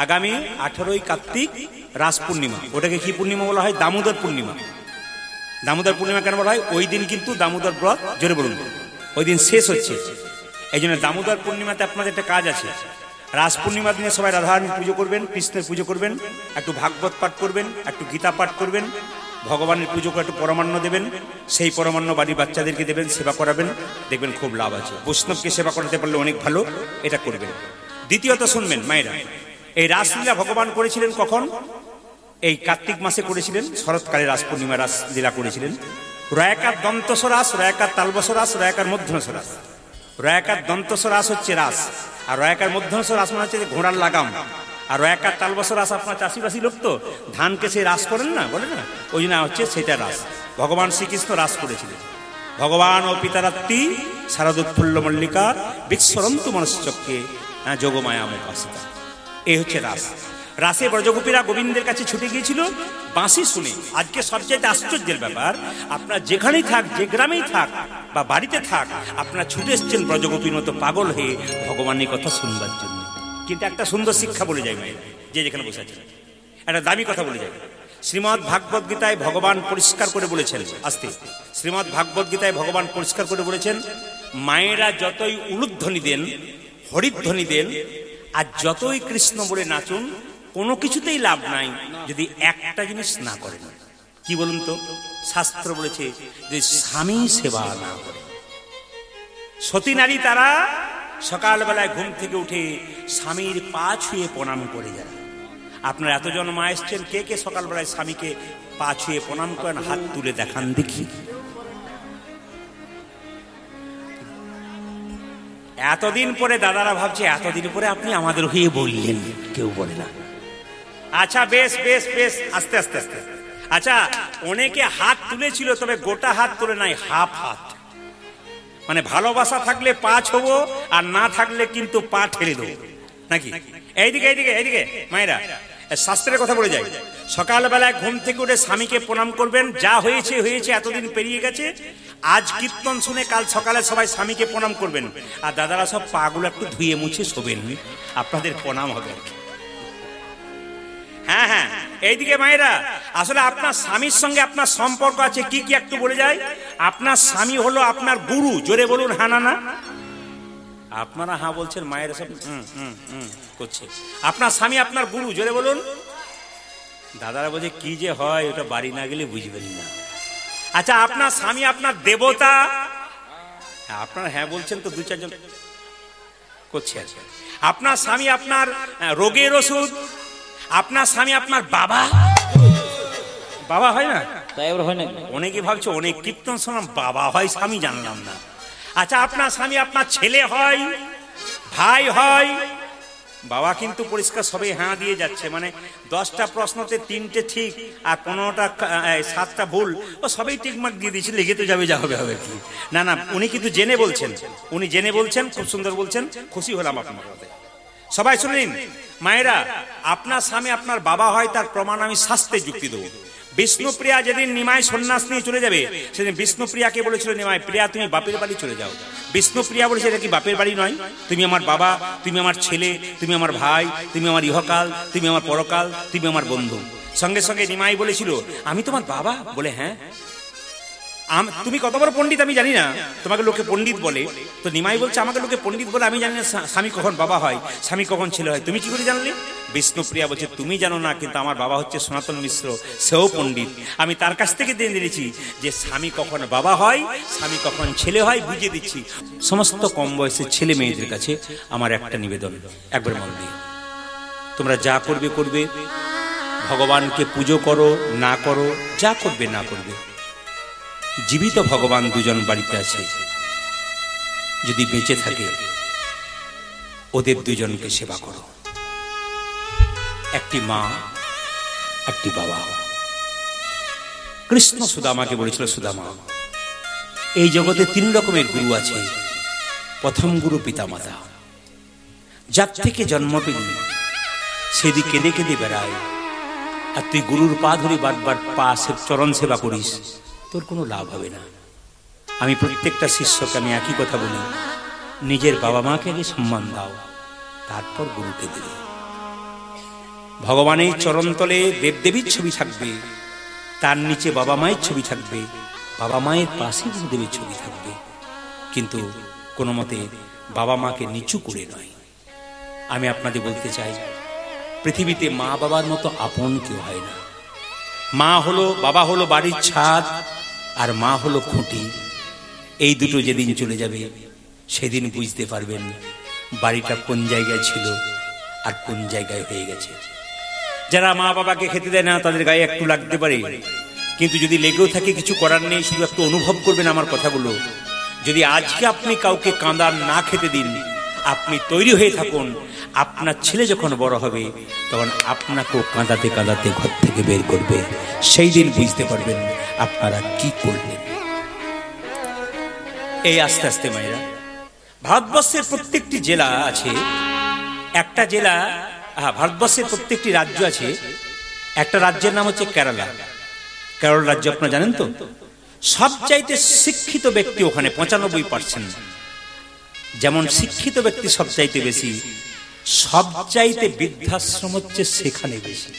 আগামী 18ই কার্তিক রাস পূর্ণিমা। ওটাকে কি পূর্ণিমা বলা হয়? দামোদর পূর্ণিমা। দামোদর পূর্ণিমা কেন বলা হয়? ওই দিন কিন্তু দামোদর ব্রত, জোরে বলুন, ওই দিন শেষ হচ্ছে। এই জন্য দামোদর পূর্ণিমাতে আপনাদের একটা কাজ আছে। রাস পূর্ণিমার দিনে সবাই রাধারানীর পুজো করবেন, কৃষ্ণের পুজো করবেন, একটু ভাগবত পাঠ করবেন, একটু গীতা পাঠ করবেন, ভগবানের পুজো করে একটু পরমান্ন দেবেন। সেই পরমান্ন বাড়ির বাচ্চাদেরকে দেবেন, সেবা করাবেন, দেখবেন খুব লাভ আছে। বৈষ্ণবকে সেবা করাতে পারলে অনেক ভালো, এটা করবেন। দ্বিতীয়ত শুনবেন মায়েরা, এই রাসলীলা ভগবান করেছিলেন কখন? এই কার্তিক মাসে করেছিলেন, শরৎকালে রাস পূর্ণিমা রাসলীলা করেছিলেন। রয়াকার দন্তস রাস, রয়াকার তালবস রাস, রয়াকার মধ্যনস রাস। রয়াকার দন্তস রাস হচ্ছে রাস, আর রয়াকার মধ্যনস রাস মানে হচ্ছে ঘোড়ার লাগাম। আর রয়াকার তালবস রাস আপনার চাষিবাসী লোক তো ধানকে সে রাস করেন না, বলে না, ওই জন্য হচ্ছে সেটা রাস। ভগবান শ্রীকৃষ্ণ রাস করেছিলেন। ভগবান ও পিতারাত্রি শারদোৎফুল্ল মল্লিকা বিস্ফরন্তু মনশ্চক্রে যোগমায়া মুপাসিতা। এই হচ্ছে রাস। রাসে ব্রজগোপীরা গোবিন্দের কাছে ছুটে গিয়েছিল বাঁশি শুনে। আজকে সবচেয়ে আশ্চর্যের ব্যাপার, আপনার যেখানেই থাক, যে গ্রামেই থাক বা বাড়িতে থাক, আপনারা ছুটে এসছেন ব্রজগোপীর মতো পাগল হয়ে ভগবানের কথা শুনবার জন্য। কিন্তু একটা সুন্দর শিক্ষা বলে যায় মায়ের, যে যেখানে বসে আছেন, একটা দামি কথা বলে যায়। শ্রীমদ্ ভাগবত গীতায় ভগবান পরিষ্কার করে বলেছেন, আস্তে, শ্রীমদ্ ভাগবত গীতায় ভগবান পরিষ্কার করে বলেছেন, মায়েরা যতই উলুধ্বনি দেন, হরিধ্বনি দেন, আর যতই কৃষ্ণ বলে নাচুন, কোনো কিছুতেই লাভ নাই যদি একটা জিনিস না করেন। কি বলুন তো? শাস্ত্র বলেছে যে স্বামী সেবা না করে। সতী নারী তারা সকালবেলায় ঘুম থেকে উঠে স্বামীর পা ছুঁয়ে প্রণাম করে যায়। আপনারা এতজন মা এসছেন, কে কে সকালবেলায় স্বামীকে পা ছুঁয়ে প্রণাম করেন? হাত তুলে দেখান দেখি। এতদিন পরে দাদারা ভাবছে, এতদিন পরে আপনি আমাদের হয়ে বললেন, কেউ বলে না। আচ্ছা বেশ বেশ বেশ, আস্তে আস্তে আস্তে। আচ্ছা, অনেকে হাত তুলেছিল, তবে গোটা হাত তুলে নাই, হাফ হাত। মানে ভালোবাসা থাকলে পা ছোবো, আর না থাকলে কিন্তু পা ঠেলে দেবো, নাকি? এইদিকে এইদিকে এইদিকে মায়েরা, শাস্ত্রের কথা বলে যায়, সকালবেলায় ঘুম থেকে উঠে স্বামীকে প্রণাম করবেন। যা হয়েছে হয়েছে, এতদিন পেরিয়ে গেছে, আজ কীর্তন শুনে কাল সকালে সবাই স্বামীকে প্রণাম করবেন। আর দাদারা সব পাগুলো একটু ধুয়ে মুছে শোবেন, আপনাদের প্রণাম হবে। হ্যাঁ হ্যাঁ, এইদিকে মায়েরা, আসলে আপনার স্বামীর সঙ্গে আপনার সম্পর্ক আছে কি কি একটু বলে যায়। আপনার স্বামী হলো আপনার গুরু, জোরে বলুন হ্যাঁ না না। আপনারা হ্যাঁ বলছেন, মায়েরা সব করছে। আপনার স্বামী আপনার গুরু, জোরে বলুন। দাদারা বলছে কি যে হয়, ওটা বাড়ি না গেলে বুঝবেন না। আচ্ছা, আপনার স্বামী আপনার দেবতা, আপনার হ্যাঁ বলছেন তো, দু চারজন করছে। আপনার স্বামী আপনার রোগের ওষুধ, আপনার স্বামী আপনার বাবা। বাবা হয় না? অনেকে ভাবছে অনেক কীর্তন শোনাম, বাবা হয় স্বামী, জানলাম না। আচ্ছা, আপনার স্বামী আপনার ছেলে হয়, ভাই হয়। বাবা কিন্তু পরিষ্কার সবাই হ্যাঁ দিয়ে যাচ্ছে, মানে 10টা প্রশ্নতে 3টে ঠিক আর 15টা 7টা ভুল, ও সবাই টিকমার্ক দিয়ে দিয়েছে, লেগে তো যাবে, যা হবে হবে কি না। না, উনি কিন্তু জেনে বলছেন, উনি জেনে বলছেন, খুব সুন্দর বলছেন, খুশি হলাম আপনার কথায়। সবাই শুনেন মায়েরা, আপনার স্বামী আপনার বাবা হয়, তার প্রমাণ আমি শাস্ত্রে যুক্তি দেবো। বিষ্ণুপ্রিয়া যেদিন নিমাই সন্ন্যাস নিয়ে চলে যাবে, সেদিন বিষ্ণুপ্রিয়াকে বলেছিল নিমাই, প্রিয়া তুমি বাপের বাড়ি চলে যাও। বিষ্ণুপ্রিয়া বলেছে, এটা কি বাপের বাড়ি নয়? তুমি আমার বাবা, তুমি আমার ছেলে, তুমি আমার ভাই, তুমি আমার ইহকাল, তুমি আমার পরকাল, তুমি আমার বন্ধু। সঙ্গে সঙ্গে নিমাই বলেছিল, আমি তোমার বাবা? বলে হ্যাঁ। তুমি কত বড় পণ্ডিত আমি জানি না, তোমাকে লোকে পণ্ডিত বলে। তো নিমাই বলছে, আমাকে লোকে পণ্ডিত বলে, আমি জানি না স্বামী কখন বাবা হয়, স্বামী কখন ছেলে হয়, তুমি কি করে জানলে? বিষ্ণুপ্রিয়া বলছে, তুমি জানো না, কিন্তু আমার বাবা হচ্ছে সনাতন মিশ্র, সেও পণ্ডিত। আমি তার কাছ থেকে জেনে দিয়েছি যে স্বামী কখন বাবা হয়, স্বামী কখন ছেলে হয়, বুঝিয়ে দিচ্ছি। সমস্ত কম বয়সের ছেলে মেয়েদের কাছে আমার একটা নিবেদন, একবার মন দিয়ে তোমরা যা করবে করবে, ভগবানকে পুজো করো না করো, যা করবে না করবে, জীবিত ভগবান দুজন বাড়িতে আছে, যদি বেঁচে থাকে ওদের দুজনকে সেবা করো। একটি মা, একটি বাবা। কৃষ্ণ সুদামাকে বলেছিল, সুদামা, এই জগতে 3 রকমের গুরু আছে। প্রথম গুরু পিতামাতা, যার থেকে জন্ম পেলি সেদি কেঁদে কেঁদে বেড়ায়, আর তুই গুরুর পা ধরে বারবার পা চরণ সেবা করিস, তোর কোনো লাভ হবে না। আমি প্রত্যেকটা শিষ্যকে আমি একই কথা বলি, নিজের বাবা মাকে আগে সম্মান দাও, তারপর গুরুকে দেবে। ভগবানের চরণতলে দেবদেবীর ছবি থাকবে, তার নিচে বাবা মায়ের ছবি থাকবে, বাবা মায়ের পাশে গুরুদেবের ছবি থাকবে, কিন্তু কোনো মতে বাবা মাকে নিচু করে নয়। আমি আপনাদের বলতে চাই, পৃথিবীতে মা বাবার মতো আপন কেউ হয় না। মা হলো, বাবা হলো বাড়ির ছাদ, আর মা হলো খুঁটি। এই দুটো যেদিন চলে যাবে সেদিন বুঝতে পারবেন বাড়িটা কোন জায়গায় ছিল আর কোন জায়গায় হয়ে গেছে। যারা মা বাবাকে খেতে দেয় না তাদের গায়ে একটু লাগতে পারে, কিন্তু যদি লেগেও থাকে কিছু করার নেই, শুধু একটু অনুভব করবেন আমার কথাগুলো। যদি আজকে আপনি কাউকে কাঁদা না খেতে দিন, আপনি তৈরি হয়ে থাকুন, আপনার ছেলে যখন বড় হবে তখন আপনাকেও কাঁদাতে কাঁদাতে ঘর থেকে বের করবে। সেই দিন বুঝতে পারবেন আপনারা কি করলেন। এই আস্তে আস্তে মায়েরা, ভারতবর্ষের প্রত্যেকটি জেলা আছে, একটা জেলা, ভারতবর্ষের প্রত্যেকটি রাজ্য আছে, একটা রাজ্যের নাম হচ্ছে কেরালা। কেরল রাজ্য আপনারা জানেন তো? সবচাইতে শিক্ষিত ব্যক্তি ওখানে 95%। যেমন শিক্ষিত ব্যক্তি সবচাইতে বেশি, সবচাইতে বৃদ্ধাশ্রম হচ্ছে সেখানে বেশি।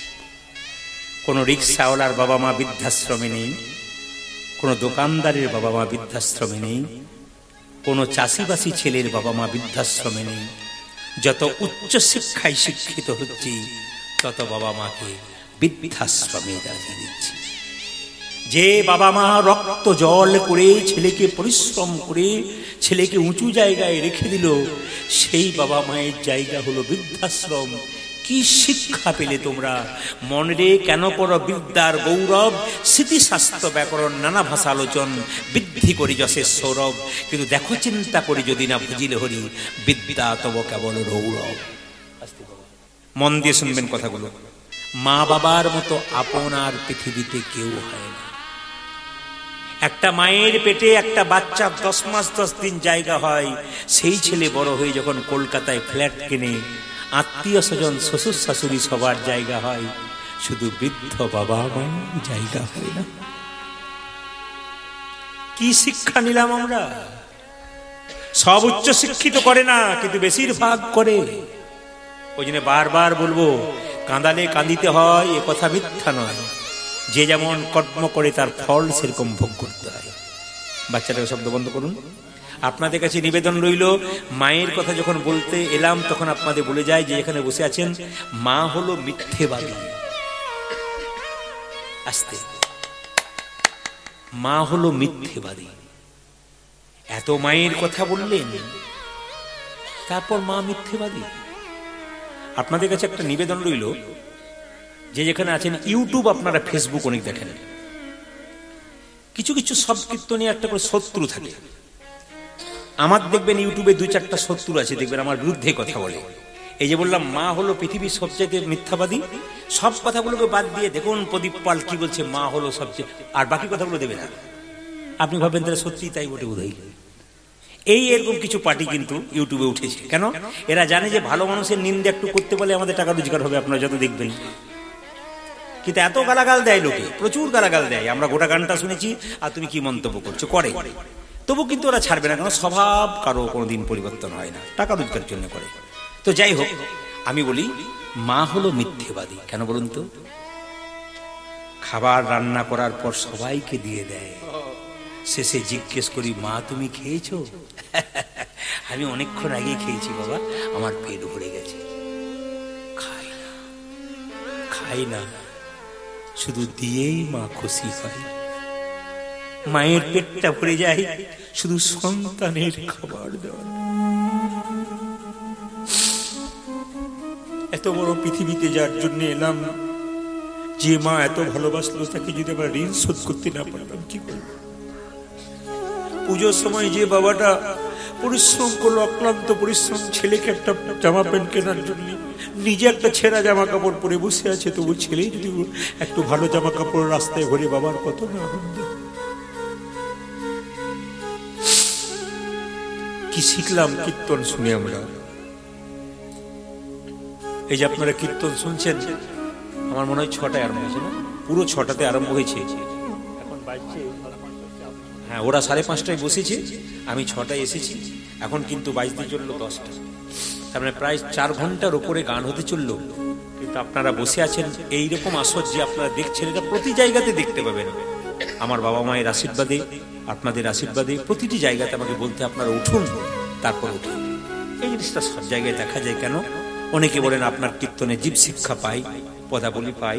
কোনো রিক্সাওয়ালার বাবা মা বৃদ্ধাশ্রমে নেই, কোনো দোকানদারের বাবা মা বৃদ্ধাশ্রমে নেই, কোনো চাষিবাসী ছেলের বাবা মা বৃদ্ধাশ্রমে নেই। যত উচ্চ শিক্ষায় শিক্ষিত হচ্ছি তত বাবা মাকে বৃদ্ধাশ্রমে দাঁড়িয়ে দিচ্ছি। যে বাবা মা রক্ত জল করে ছেলেকে পরিশ্রম করে ছেলেকে উঁচু জায়গায় রেখে দিল, সেই বাবা মায়ের জায়গা হলো বৃদ্ধাশ্রম। কি শিক্ষা পেলে তোমরা? মনরে কেন করো বিদ্যার গৌরব, স্মৃতিশাস্ত্র ব্যাকরণ নানা ভাষা আলোচন, বৃদ্ধি করি যশের সৌরভ। কিন্তু দেখো চিন্তা করি যদি না বুঝিলে হরি, বিদ্যা তব কেবল রৌরব। মন দিয়ে শুনবেন কথাগুলো। মা বাবার মতো আপন আর পৃথিবীতে কেউ হয় না। একটা মায়ের পেটে একটা বাচ্চা 10 মাস 10 দিন জায়গা হয়, সেই ছেলে বড় হয়ে যখন কলকাতায় ফ্ল্যাট কেনে, আত্মীয় স্বজন শ্বশুর শাশুড়ি সবার জায়গা হয়, শুধু বৃদ্ধ বাবা মায়ের জায়গা হয় না। কি শিক্ষা নিলাম আমরা? সব উচ্চ শিক্ষিত করে না, কিন্তু বেশিরভাগ করে। ওই জন্য বারবার বলবো, কাঁদালে কাঁদিতে হয় এ কথা মিথ্যা নয়। যে যেমন কর্ম করে তার ফল সেরকম ভোগ করতে হয়। বাচ্চাটাকে শব্দ বন্ধ করুন। আপনাদের কাছে নিবেদন রইল, মায়ের কথা যখন বলতে এলাম তখন আপনাদের বলে যায় যে এখানে বসে আছেন, মা হলো মিথ্যেবাদী। আস্তে, মা হলো মিথ্যেবাদী। এত মায়ের কথা বললেন, তারপর মা মিথ্যেবাদী। আপনাদের কাছে একটা নিবেদন রইল, যে যেখানে আছেন, ইউটিউব আপনারা ফেসবুক অনেক দেখেন, কিছু কিছু সব কীর্তনে একটা করে শত্রু থাকে। আমার দেখবেন ইউটিউবে 2-4টা শত্রু আছে, দেখবেন আমার বিরুদ্ধে কথা বলে। এই যে বললাম মা হলো পৃথিবীর সবচেয়ে মিথ্যাবাদী, সব কথাগুলোকে বাদ দিয়ে দেখুন প্রদীপ পাল কি বলছে, মা হলো সবচেয়ে, আর বাকি কথাগুলো দেবে না। আপনি ভাববেন তাহলে সত্যি তাই বটে বোধহয়। এরকম কিছু পার্টি কিন্তু ইউটিউবে উঠেছে। কেন? এরা জানে যে ভালো মানুষের নিন্দা একটু করতে পারলে আমাদের টাকা রোজগার হবে। আপনারা যত দেখবেন, কিন্তু এত গালাগাল দেয় লোকে, প্রচুর গালাগাল দেয়। আমরা গোটা গানটা শুনেছি, আর তুমি কি মন্তব্য করছো করে। তবু কিন্তু ওরা ছাড়বে না, কারণ স্বভাব কারো কোনোদিন পরিবর্তন হয় না, টাকা রোজগার জন্য করে। তো যাই হোক, আমি বলি মা হলো মিথ্যেবাদী। কেন বলুন তো? খাবার রান্না করার পর সবাইকে দিয়ে দেয়, শেষে জিজ্ঞেস করি, মা তুমি খেয়েছো? আমি অনেকক্ষণ আগে খেয়েছি বাবা, আমার পেট ভরে গেছে। খাই না, শুধু দিয়েই মা খুশি হয়। মায়ের পেটটা ভরে যায় শুধু সন্তানের খাবার দেওয়া। এত বড় পৃথিবীতে যার জন্য এলাম, যে মা এত ভালোবাসলো, তাকে যদি আমরা ঋণ শোধ করতে না পারলাম কি করবো? পুজোর সময় যে বাবাটা পরিশ্রম করলো, অক্লান্ত পরিশ্রম, ছেলেকে একটা জামা প্যান্ট কেনার জন্য, নিজে একটা ছেঁড়া জামা কাপড় পরে বসে আছে, তবু ছেলে যদি একটু ভালো জামা কাপড় রাস্তায় ঘুরে, বাবার কত না আনন্দ। কি শিখলাম কীর্তন শুনে আমরা? এই যে আপনারা কীর্তন শুনছেন, আমার মনে হয় 6টায় আরম্ভ হয়েছে না? পুরো 6টাতে আরম্ভ হয়েছে। এখন বাজছে, হ্যাঁ, ওরা 5:30টায় বসেছে, আমি 6টায় এসেছি। এখন কিন্তু বাজতে চললো 10টা। তার মানে প্রায় 4 ঘন্টার উপরে গান হতে চললো, কিন্তু কিন্তু আপনারা বসে আছেন এইরকম আসর যে আপনারা দেখছেন, এটা প্রতি জায়গাতে দেখতে পাবেন। আমার বাবা মায়ের আশীর্বাদে, আপনাদের আশীর্বাদে প্রতিটি জায়গাতে আমাকে বলতে আপনারা উঠুন, তারপর উঠুন। এই জিনিসটা সব জায়গায় দেখা যায় কেন? অনেকে বলেন আপনার কীর্তনে জীব শিক্ষা পাই, পদাবলী পাই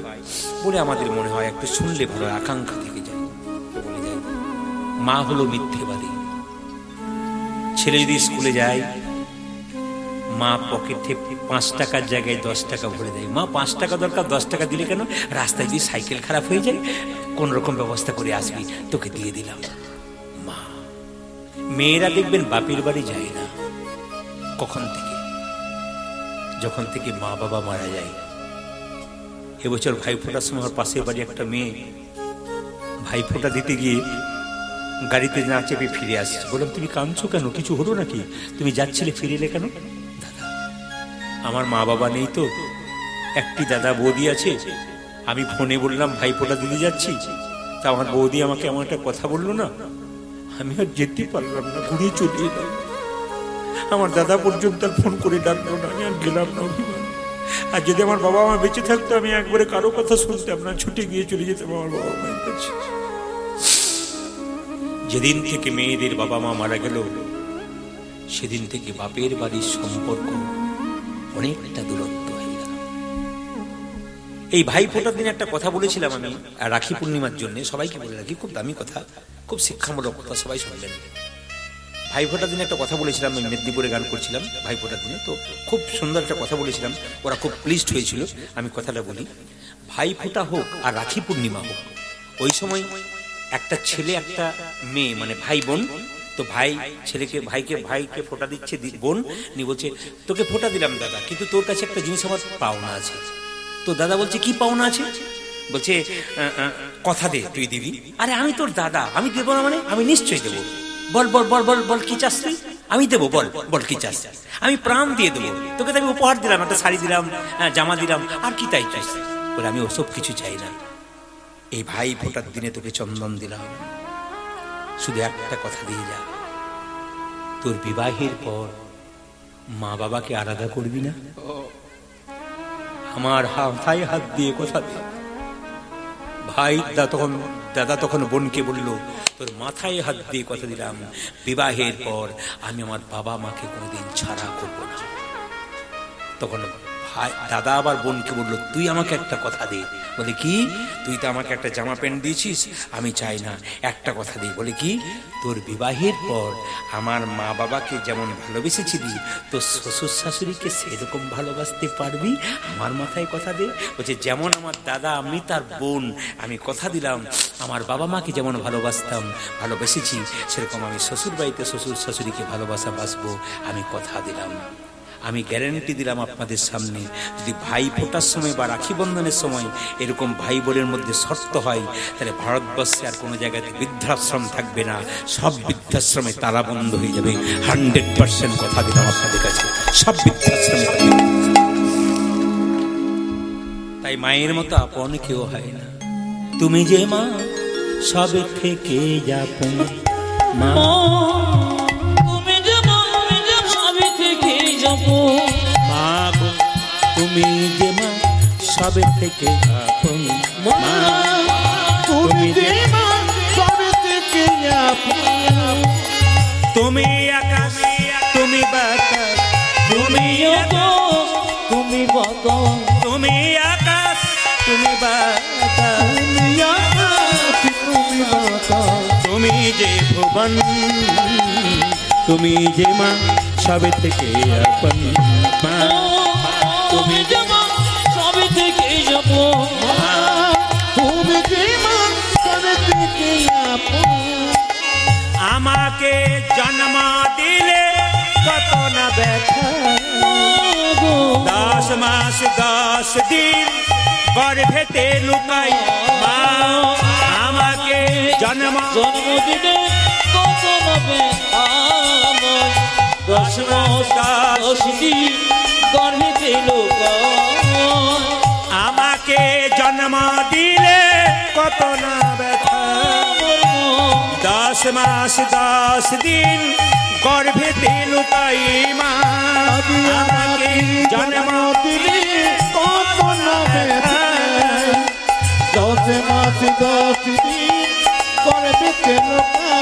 বলে আমাদের মনে হয় একটু শুনলে ভালো, আকাঙ্ক্ষা থেকে যায়। তো বলে যায় মা হলো মিথ্যেবাদী। ছেলে যদি স্কুলে যায়, মা পকেটে 5 টাকার জায়গায় 10 টাকা ভরে দেয়। মা 5 টাকা দরকার, 10 টাকা দিলে কেন? রাস্তায় যদি সাইকেল খারাপ হয়ে যায়, কোন রকম ব্যবস্থা করে আসবি, তোকে দিয়ে দিলাম। মা। মেয়েরা দেখবেন বাপের বাড়ি যায় না। কখন থেকে? যখন থেকে মা বাবা মারা যায়। এবছর ভাইফোঁটার সময় আমার পাশের বাড়ি একটা মেয়ে ভাইফোঁটা দিতে গিয়ে গাড়িতে না চেপে ফিরে আসছে। বললাম তুমি কাঁদছো কেন? কিছু হলো নাকি? তুমি যাচ্ছিলে, ফিরে এলে কেন? দাদা, আমার মা বাবা নেই তো, একটি দাদা বৌদি আছে। আমি ফোনে বললাম ভাইফোঁটা দিতে যাচ্ছি, তা আমার বৌদি আমাকে এমন একটা কথা বললো না, আমি আর যেতে পারলাম না, ঘুরে চলে এলাম। আমার দাদা পর্যন্ত আর ফোন করে ডাকলো না, আমি আর গেলাম না। আর যদি আমার বাবা মা বেঁচে থাকতো, আমি একবারে কারো কথা শুনতাম না, ছুটে গিয়ে চলে যেতাম আমার বাবা মায়ের কাছে। যেদিন থেকে মেয়েদের বাবা মা মারা গেল, সেদিন থেকে বাপের বাড়ির সম্পর্ক অনেকটা দূরত্ব হয়ে গেল। এই ভাইফোঁটার দিন একটা কথা বলেছিলাম আমি, রাখি পূর্ণিমার জন্য সবাইকে বলে রাখি, খুব দামি কথা, খুব শিক্ষামূলক কথা, সবাই শুনবেন। ভাইফোঁটার দিনে একটা কথা বলেছিলাম, আমি মেদিনীপুরে গান করছিলাম ভাইফোঁটার দিনে, তো খুব সুন্দর একটা কথা বলেছিলাম, ওরা খুব প্লিজড হয়েছিল। আমি কথাটা বলি, ভাইফোঁটা হোক আর রাখি পূর্ণিমা হোক, ওই সময় একটা ছেলে একটা মেয়ে মানে ভাই বোন, তো ভাই ছেলেকে ভাইকে ফোঁটা দিচ্ছে, বোন নিয়ে বলছে তোকে ফোঁটা দিলাম দাদা, কিন্তু তোর কাছে একটা জিনিস আমার পাওনা আছে। তো দাদা বলছে কি পাওনা আছে? বলছে কথা দে তুই দিবি। আরে আমি তোর দাদা, আমি দেবো না মানে? আমি নিশ্চয়ই দেবো। বল বল বল বল বল কি চাস তুই? আমি দেবো, বল বল কি চাস? আমি প্রাণ দিয়ে দেবো তোকে, তো আমি উপহার দিলাম, একটা শাড়ি দিলাম, জামা দিলাম, আর কি তাই চাস? বলে আমি ওসব কিছু চাই না, এই ভাই ফোঁটার দিনে তোকে চন্দন দিলাম, শুধু একটা কথা দিয়ে যা, তোর বিবাহের পর মা বাবাকে আলাদা করবি না। আমার মাথায় হাত দিয়ে কথা দে। ভাই দাদা তখন বোনকে বলল তোর মাথায় হাত দিয়ে কথা দিলাম, বিবাহের পর আমি আমার বাবা মাকে কোনোদিন ছাড়া করবো না। তখন ভাই দাদা আবার বোনকে বলল তুই আমাকে একটা কথা দে। বলে কি? তুই তো আমাকে একটা জামা প্যান্ট দিয়েছিস, আমি চাই না, একটা কথা দে। বলে কি? তোর বিবাহের পর আমার মা বাবাকে যেমন ভালোবেসেছিলি, তোর শ্বশুর শাশুড়িকে সেরকম ভালোবাসতে পারবি, আমার মাথায় কথা দে। বলছে যেমন আমার দাদা আমি তার বোন, আমি কথা দিলাম আমার বাবা মাকে যেমন ভালোবেসেছি, সেরকম আমি শ্বশুর বাড়িতে শ্বশুর শাশুড়িকে ভালোবাসবো, আমি কথা দিলাম। আমি গ্যারান্টি দিলাম আপনাদের সামনে, যদি ভাই ফোঁটার সময় বা রাখি বন্ধনের সময় এরকম ভাই বোনের মধ্যে শর্ত হয়, তাহলে ভারতবর্ষে আর কোনো জায়গাতে বৃদ্ধাশ্রম থাকবে না, সব বৃদ্ধাশ্রমে তালা বন্ধ হয়ে যাবে। 100% কথা দিলাম আপনাদের কাছে, সব বৃদ্ধাশ্রমে। তাই মায়ের মতো আপন কেউ হয় না। তুমি যে মা সবে থেকে যাপন, মা মা গো তুমি যে মা সবে থেকে আপন, মা তুমি যে মা সবে থেকে আপন। তুমি আকাশ তুমি বাতাস, তুমি তুমি বাতাস, তুমি আকাশ তুমি বাতাস, তুমি বাতাস, তুমি যে ভুবন, তুমি যে মা সবে থেকে আপন, মা তুমি যে মা সবে থেকে আপন, তুমি যে মা সবে থেকে আপন। আমাকে জন্ম দিলে কত না ব্যথা, 10 মাস 10 দিন গর্ভেতে লুকাই, মা আমাকে জন্ম দিলে কত না ব্যথা, 10 মাস 10 দিন গর্ভেতে লুকাই, আমাকে জন্ম দিলে কত না ব্যথা, 10 মাস 10 দিন গর্ভেতে লুকাই, মা আমাকে জন্ম দিলে কত কোনো বেদে দশে মাস 10 দিন করবে লোকা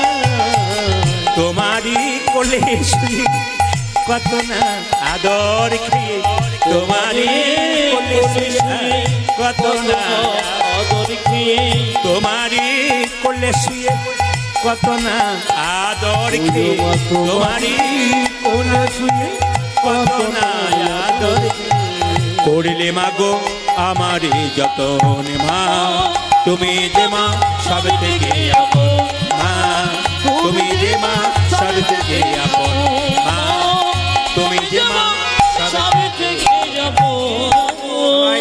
তোমারই কোলে শুয়ে কত না আদর খেয়ে তোমারই কোলে শুয়ে কত না আদর খেয়ে তোমারই কোলে শুয়ে কত না আদর খেয়ে তোমারই কোলে শুয়ে কত না আদর করলে মাগো আমারই যতন মা তুমি যে মা সব থেকে আপন মা তুমি যে মা সব থেকে আপন মা তুমি যে মা সব থেকে আপন।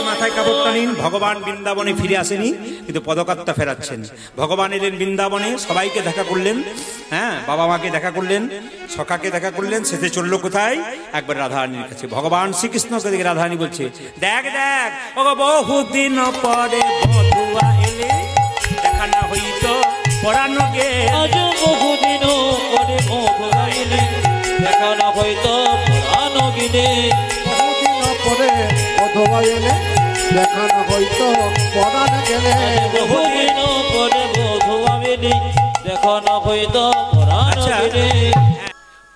মাথায় কাপড়টা নিন। ভগবান বৃন্দাবনে ফিরে আসেনি, কিন্তু পদকাত্তা ফেরাচ্ছেন। ভগবান এলেন বৃন্দাবনে, সবাইকে দেখা করলেন, হ্যাঁ, বাবা মাকে দেখা করলেন, সখাকে দেখা করলেন, শেষে চললো কোথায়? একবার রাধারানীর কাছে। ভগবান শ্রীকৃষ্ণকে দেখে রাধারানী বলছে, দেখ দেখ ও বহুদিন পরে বধুয়া এলে দেখা না হইতো পরানো গে। আজ বহুদিন পরে বধুয়া এলে দেখা না হইতো পরানো গেলে। বহুদিন পরে বধুয়া এলে দেখা না হইতো পরাণ গেলে। বহুদিন পরে বধুয়া এলে দেখা না হইতো পরানো গেলে।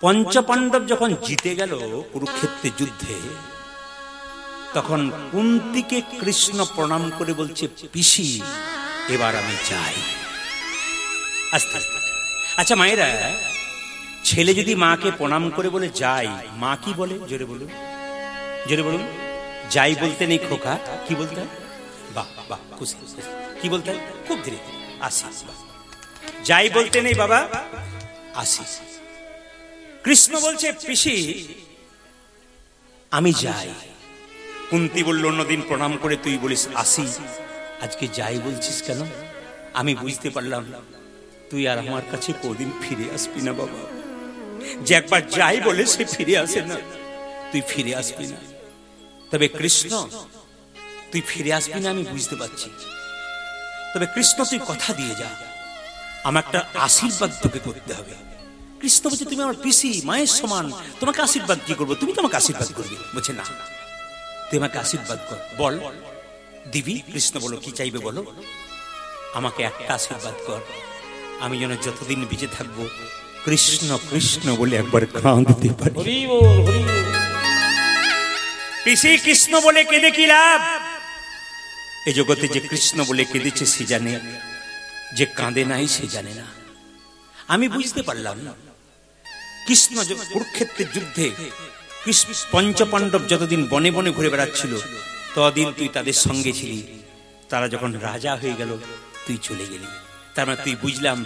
পঞ্চপাণ্ডব যখন জিতে গেল কুরুক্ষেত্রের যুদ্ধে, তখন কুন্তিকে কৃষ্ণ প্রণাম করে বলছে, পিসি এবার আমি যাই। আস্তে আস্তে। আচ্ছা মায়েরা, ছেলে যদি মাকে প্রণাম করে বলে যাই, মা কি বলে? জোরে বলুন, জোরে বলুন। যাই বলতে নেই খোকা, কি বলতে হয়? বাহ বাহ, খুশি খুশি। কি বলতে হয়? খুব ধীরে আসি। যাই বলতে নেই বাবা, আসি। কৃষ্ণ বলছে, পিসি আমি যাই। কুন্তি বলল, অন্যদিন প্রণাম করে তুই বলিস আসি, আজকে যাই বলছিস কেন? আমি বুঝতে পারলাম তুই আর আমার কাছে কোনদিন ফিরে আসবি না বাবা। যে একবার যাই বলে সে ফিরে আসে না, তুই ফিরে আসবি না। তবে কৃষ্ণ, তুই ফিরে আসবি না আমি বুঝতে পারছি, তবে কৃষ্ণ তুই কথা দিয়ে যা, আমার একটা আশীর্বাদ তোকে করতে হবে। কৃষ্ণ বলছে, তুমি আমার পিসি, মায়ের সমান, তোমাকে আশীর্বাদ কি করবো? তুমি তো আমাকে আশীর্বাদ করবে। বলছে না, তুই আমাকে আশীর্বাদ কর। বল দিবি। কৃষ্ণ বলো, কি চাইবে বলো? আমাকে একটা আশীর্বাদ কর, আমি যেন যতদিন বেঁচে থাকবো কৃষ্ণ কৃষ্ণ বলে একবার কাঁদতে পারি। হরি বল, হরি বল। পিসি কৃষ্ণ বলে কেঁদে কি লাভ? এই জগতে যে কৃষ্ণ বলে কেঁদেছে সে জানে, যে কাঁদে নাই সে জানে না। আমি বুঝতে পারলাম না, কৃষ্ণ কুরুক্ষেত্রের যুদ্ধে পঞ্চপাণ্ডব যতদিন বনে বনে ঘুরে বেড়াচ্ছিল ততদিন তুই তাদের সঙ্গে ছিলি। তারা যখন রাজা হয়ে গেল তুই চলে গেলি। তার মানে তুই বুঝলাম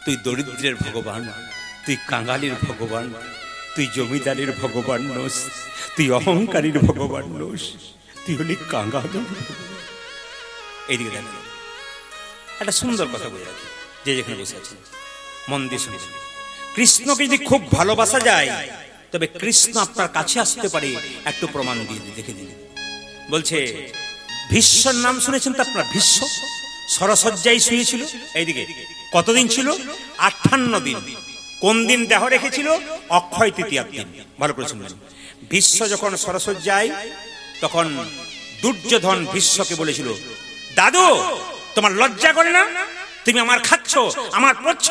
তুই দরিদ্রের ভগবান, তুই কাঙালির ভগবান, তুই জমিদারের ভগবান নোস, তুই অহংকারীর ভগবান নোস, তুই হলি কাঙাল। এইদিকে দেখ, একটা সুন্দর কথা বলে রাখি, যে যেখানে বসে আছে মন দিয়ে শুনে। কৃষ্ণকে যদি খুব ভালোবাসা যায় তবে কৃষ্ণ আপনার কাছে আসতে পারে, একটু প্রমাণ দিয়ে দেখে দিন। বলছে ভীষ্মর নাম শুনেছেন তো আপনারা? ভীষ্ম সরসজ্জায় শুয়েছিল। এইদিকে কতদিন ছিল? 58 দিন। কোন দিন দেহ রেখেছিল? অক্ষয় তৃতীয়ার দিন। ভালো করে শুনবেন। ভীষ্ম যখন সরসজ্জায়, তখন দুর্যোধন ভীষ্মকে বলেছিল, দাদু তোমার লজ্জা করে না? তুমি আমার খাচ্ছ, আমার পড়ছ,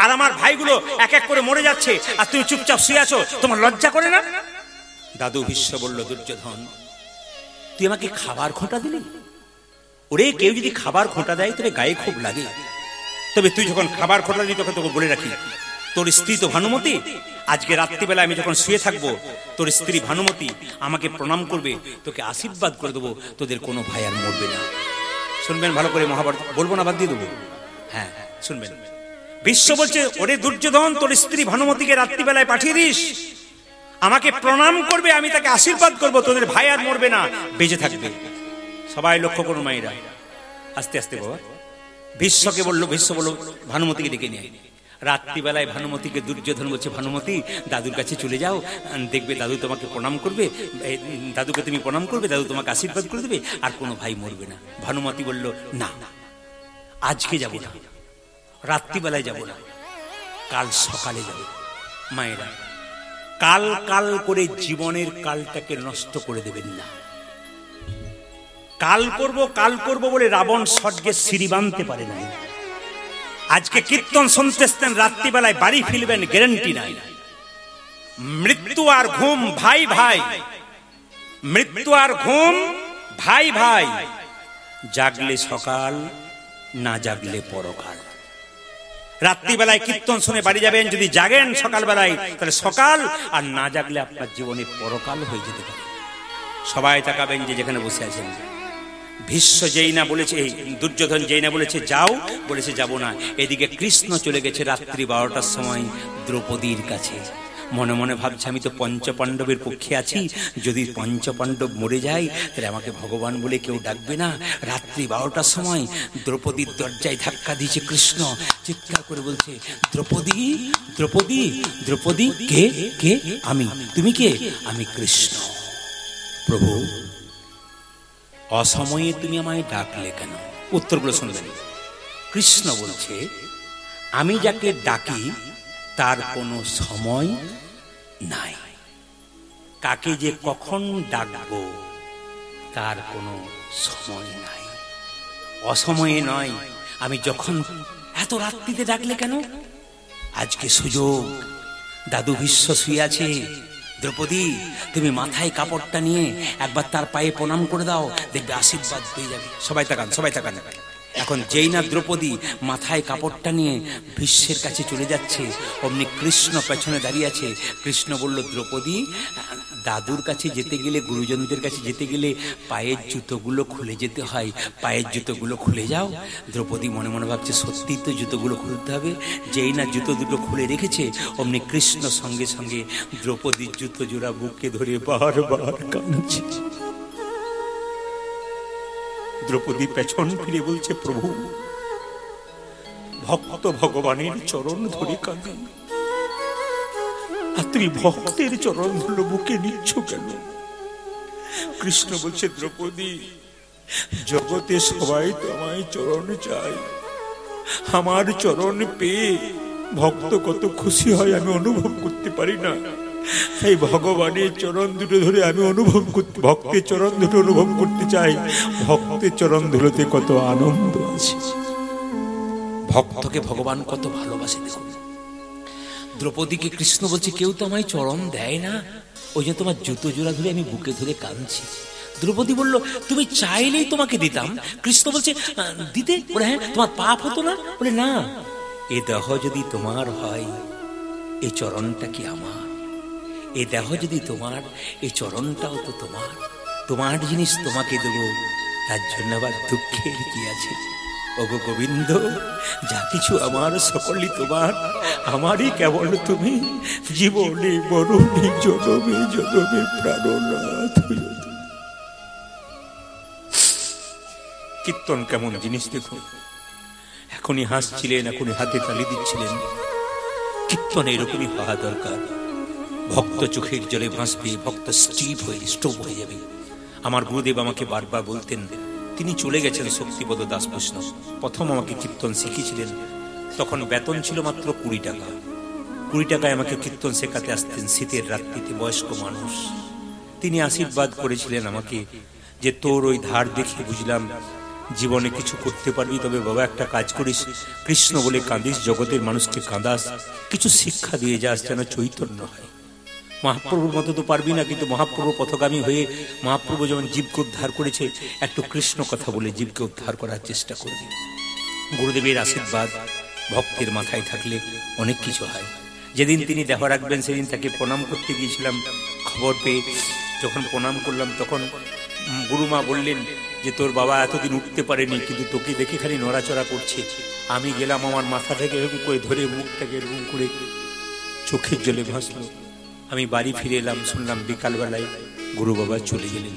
আর আমার ভাইগুলো এক এক করে মরে যাচ্ছে, আর তুমি চুপচাপ শুয়ে আছো, তোমার লজ্জা করে না? দাদু ভীষ্ম বলল, দুর্যোধন তুই আমাকে খাবার খোঁটা দিলি? ওরে, কেউ যদি খাবার খোঁটা দেয় তবে গায়ে খুব লাগে, তবে তুই যখন খাবার খোঁটা দিলি তোকে বলে রাখি, তোর স্ত্রী তো ভানুমতি, আজকে রাত্রিবেলা আমি যখন শুয়ে থাকবো তোর স্ত্রী ভানুমতি আমাকে প্রণাম করবে, তোকে আশীর্বাদ করে দেবো, তোদের কোনো ভাই আর মরবে না। শুনবেন ভালো করে, মহাভারত বলবো না, বাদ দিয়ে দেবো। হ্যাঁ শুনবেন। ভীষ্ম বলছে, ওরে দুর্যোধন, তোর স্ত্রী ভানুমতিকে রাত্রিবেলায় পাঠিয়ে দিস, আমাকে প্রণাম করবে, আমি তাকে আশীর্বাদ করবো, তোদের ভাই আর মরবে না, বেঁচে থাকবে। সবাই লক্ষ্য করুন মায়েরা, আস্তে আস্তে বাবা। ভীষ্মকে বললো, ভীষ্ম বললো ভানুমতিকে ডেকে নিয়ে। রাত্রিবেলায় ভানুমতিকে দুর্যোধন বলছে, ভানুমতি দাদুর কাছে চলে যাও, দেখবে দাদু তোমাকে প্রণাম করবে, দাদুকে তুমি প্রণাম করবে, দাদু তোমাকে আশীর্বাদ করে দেবে, আর কোনো ভাই মরবে না। ভানুমতি বলল, না আজকে যাব না, রাত্রিবেলায় যাব না, কাল সকালে যাব। মায়েরা, কাল কাল করে জীবনের কালটাকে নষ্ট করে দেবেন না। কাল করব বলে রাবণ স্বর্গের সিঁড়ি বাঁধতে পারে নাই। আজকে কীর্তন শুনতে এসতেন, রাত্রিবেলায় বাড়ি ফিরবেন গ্যারান্টি নাই। মৃত্যু আর ঘুম ভাই ভাই, মৃত্যু আর ঘুম ভাই ভাই, জাগলে সকাল, না জাগলে পরকাল। রাত্রিবেলায় কীর্তন শুনে বাড়ি যাবেন, যদি জাগেন সকালবেলায় তাহলে সকাল, আর না জাগলে আপনার জীবনে পরকাল হয়ে যেতে পারে। সবাই তাকাবেন যে যেখানে বসে আছেন। ভীষ্ম যেই না বলেছে, দুর্যোধন যেই না বলেছে যাও, বলেছে যাব না। এদিকে কৃষ্ণ চলে গেছে রাত্রি 12টার সময় দ্রৌপদীর কাছে। মনে মনে ভাবছে আমি তো পঞ্চপাণ্ডবের পক্ষে আছি, যদি পঞ্চপাণ্ডব মরে যায় তাহলে আমাকে ভগবান বলে কেউ ডাকবে না। রাত্রি 12টার সময় দ্রৌপদীর দরজায় ধাক্কা দিয়েছে কৃষ্ণ, চিৎকার করে বলছে দ্রৌপদী, দ্রৌপদী, দ্রৌপদী। কে? কে? আমি। তুমি কে? আমি কৃষ্ণ। প্রভু, অসময়ে তুমি আমায় ডাকলে কেন? উত্তরগুলো শুনবেন। কৃষ্ণ বলছে আমি যাকে ডাকি তার কোনো সময় নাই, কাকে যে কখন ডাকবো তার কোনো সময় নাই। অসময়ে নয়, আমি যখন। এত রাত্রিতে ডাকলে কেন? আজকে সুযোগ, দাদু ভীষ্ম শুয়ে আছে, দ্রৌপদী তুমি মাথায় কাপড়টা নিয়ে একবার তার পায়ে প্রণাম করে দাও, দেখবে আশীর্বাদ পেয়ে যাবে। সবাই তাকান, সবাই তাকান। এখন যেই না দ্রৌপদী মাথায় কাপড়টা নিয়ে ভীষ্মের কাছে চলে যাচ্ছে, অমনি কৃষ্ণ পেছনে দাঁড়িয়ে আছে। কৃষ্ণ বলল দ্রৌপদী, দাদুর কাছে যেতে গেলে, গুরুজনদের কাছে যেতে গেলে পায়ের জুতোগুলো খুলে যেতে হয়, পায়ের জুতোগুলো খুলে যাও। দ্রৌপদী মনে মনে ভাবছে সত্যিই তো জুতোগুলো খুলতে হবে। যেই না জুতো দুটো খুলে রেখেছে, অমনি কৃষ্ণ সঙ্গে সঙ্গে দ্রৌপদীর জুতো জোড়া বুকে ধরে বারবার কাঁদছে। দ্রৌপদী পেছন ফিরে বলছে প্রভু, ভক্ত ভগবানের চরণ ধরে কাঁদে, আর তুমি ভক্তের চরণ ধরে বুকে নিচ্ছ কেন? কৃষ্ণ বলছে দ্রৌপদী, জগতে সবাই তোমায় চরণ চায়, আমার চরণ পেয়ে ভক্ত কত খুশি হয় আমি অনুভব করতে পারি না। এই ভগবানের চরণ দুটো ধরে আমি অনুভব করতে, ভক্তের চরণ দুটো অনুভব করতে চাই। ভক্তের চরণ ধুলোতে কত আনন্দ আছে, ভক্তকে ভগবান কত ভালোবাসে। দেখুন দ্রৌপদীকে কৃষ্ণ বলছে কেউ তো আমায় চরণ দেয় না, ওই যে তোমার জুতো জোড়া ধরে আমি বুকে ধরে কাঁদছি। দ্রৌপদী বলল তুমি চাইলেই তোমাকে দিতাম। কৃষ্ণ বলছে দিতে? বলে হ্যাঁ। তোমার পাপ হতো না? বলে না। এ দেহ যদি তোমার হয়, এই চরণটা কি আমার? এ দেহ যদি তোমার, এই চরণটাও তো তোমার। তোমার জিনিস তোমাকে দেবো, তার জন্য আবার দুঃখের কি আছে? ওগো গোবিন্দ, যা কিছু আমার সকলই তোমার, আমারই কেবল তুমি। জীবনে মরণে জনমে জনমে প্রাণনাথ। কীর্তন কেমন জিনিস দেখুন। এখনই হাসছিলেন, এখনই হাতে তালি দিচ্ছিলেন। কীর্তন এরকমই হওয়া দরকার। ভক্ত চোখের জলে ভাসবে, ভক্ত স্টোভ হয়ে যাবে। আমার গুরুদেব আমাকে বারবার বলতেন, তিনি চলে গেছেন শক্তিপদ দাস বৈষ্ণব, প্রথম আমাকে কীর্তন শিখিয়েছিলেন। তখন বেতন ছিল মাত্র 20 টাকা। 20 টাকায় আমাকে কীর্তন শেখাতে আসতেন শীতের রাত্রিতে, বয়স্ক মানুষ। তিনি আশীর্বাদ করেছিলেন আমাকে যে তোর ওই ধার দেখে বুঝলাম জীবনে কিছু করতে পারবি, তবে বাবা একটা কাজ করিস, কৃষ্ণ বলে কাঁদিস, জগতের মানুষকে কাঁদাস, কিছু শিক্ষা দিয়ে যাস যেন চৈতন্য হয়। মহাপ্রভুর মতো তো পারবি না, কিন্তু মহাপ্রভু পথগামী হয়ে মহাপ্রভু যেমন জীবকে উদ্ধার করেছে, একটু কৃষ্ণ কথা বলে জীবকে উদ্ধার করার চেষ্টা করবি। গুরুদেবের আশীর্বাদ ভক্তের মাথায় থাকলে অনেক কিছু হয়। যেদিন তিনি দেহ রাখবেন সেদিন তাকে প্রণাম করতে গিয়েছিলাম, খবর পেয়ে যখন প্রণাম করলাম তখন গুরুমা বললেন যে তোর বাবা এতদিন উঠতে পারেনি, কিন্তু তোকে দেখে খালি নড়াচড়া করছে। আমি গেলাম, আমার মাথাটাকে এরকম করে ধরে মুখটাকে এরকম করে চোখের জলে ভাসলো। আমি বাড়ি ফিরে এলাম, শুনলাম বিকালবেলায় গুরু বাবা চলে গেলেন।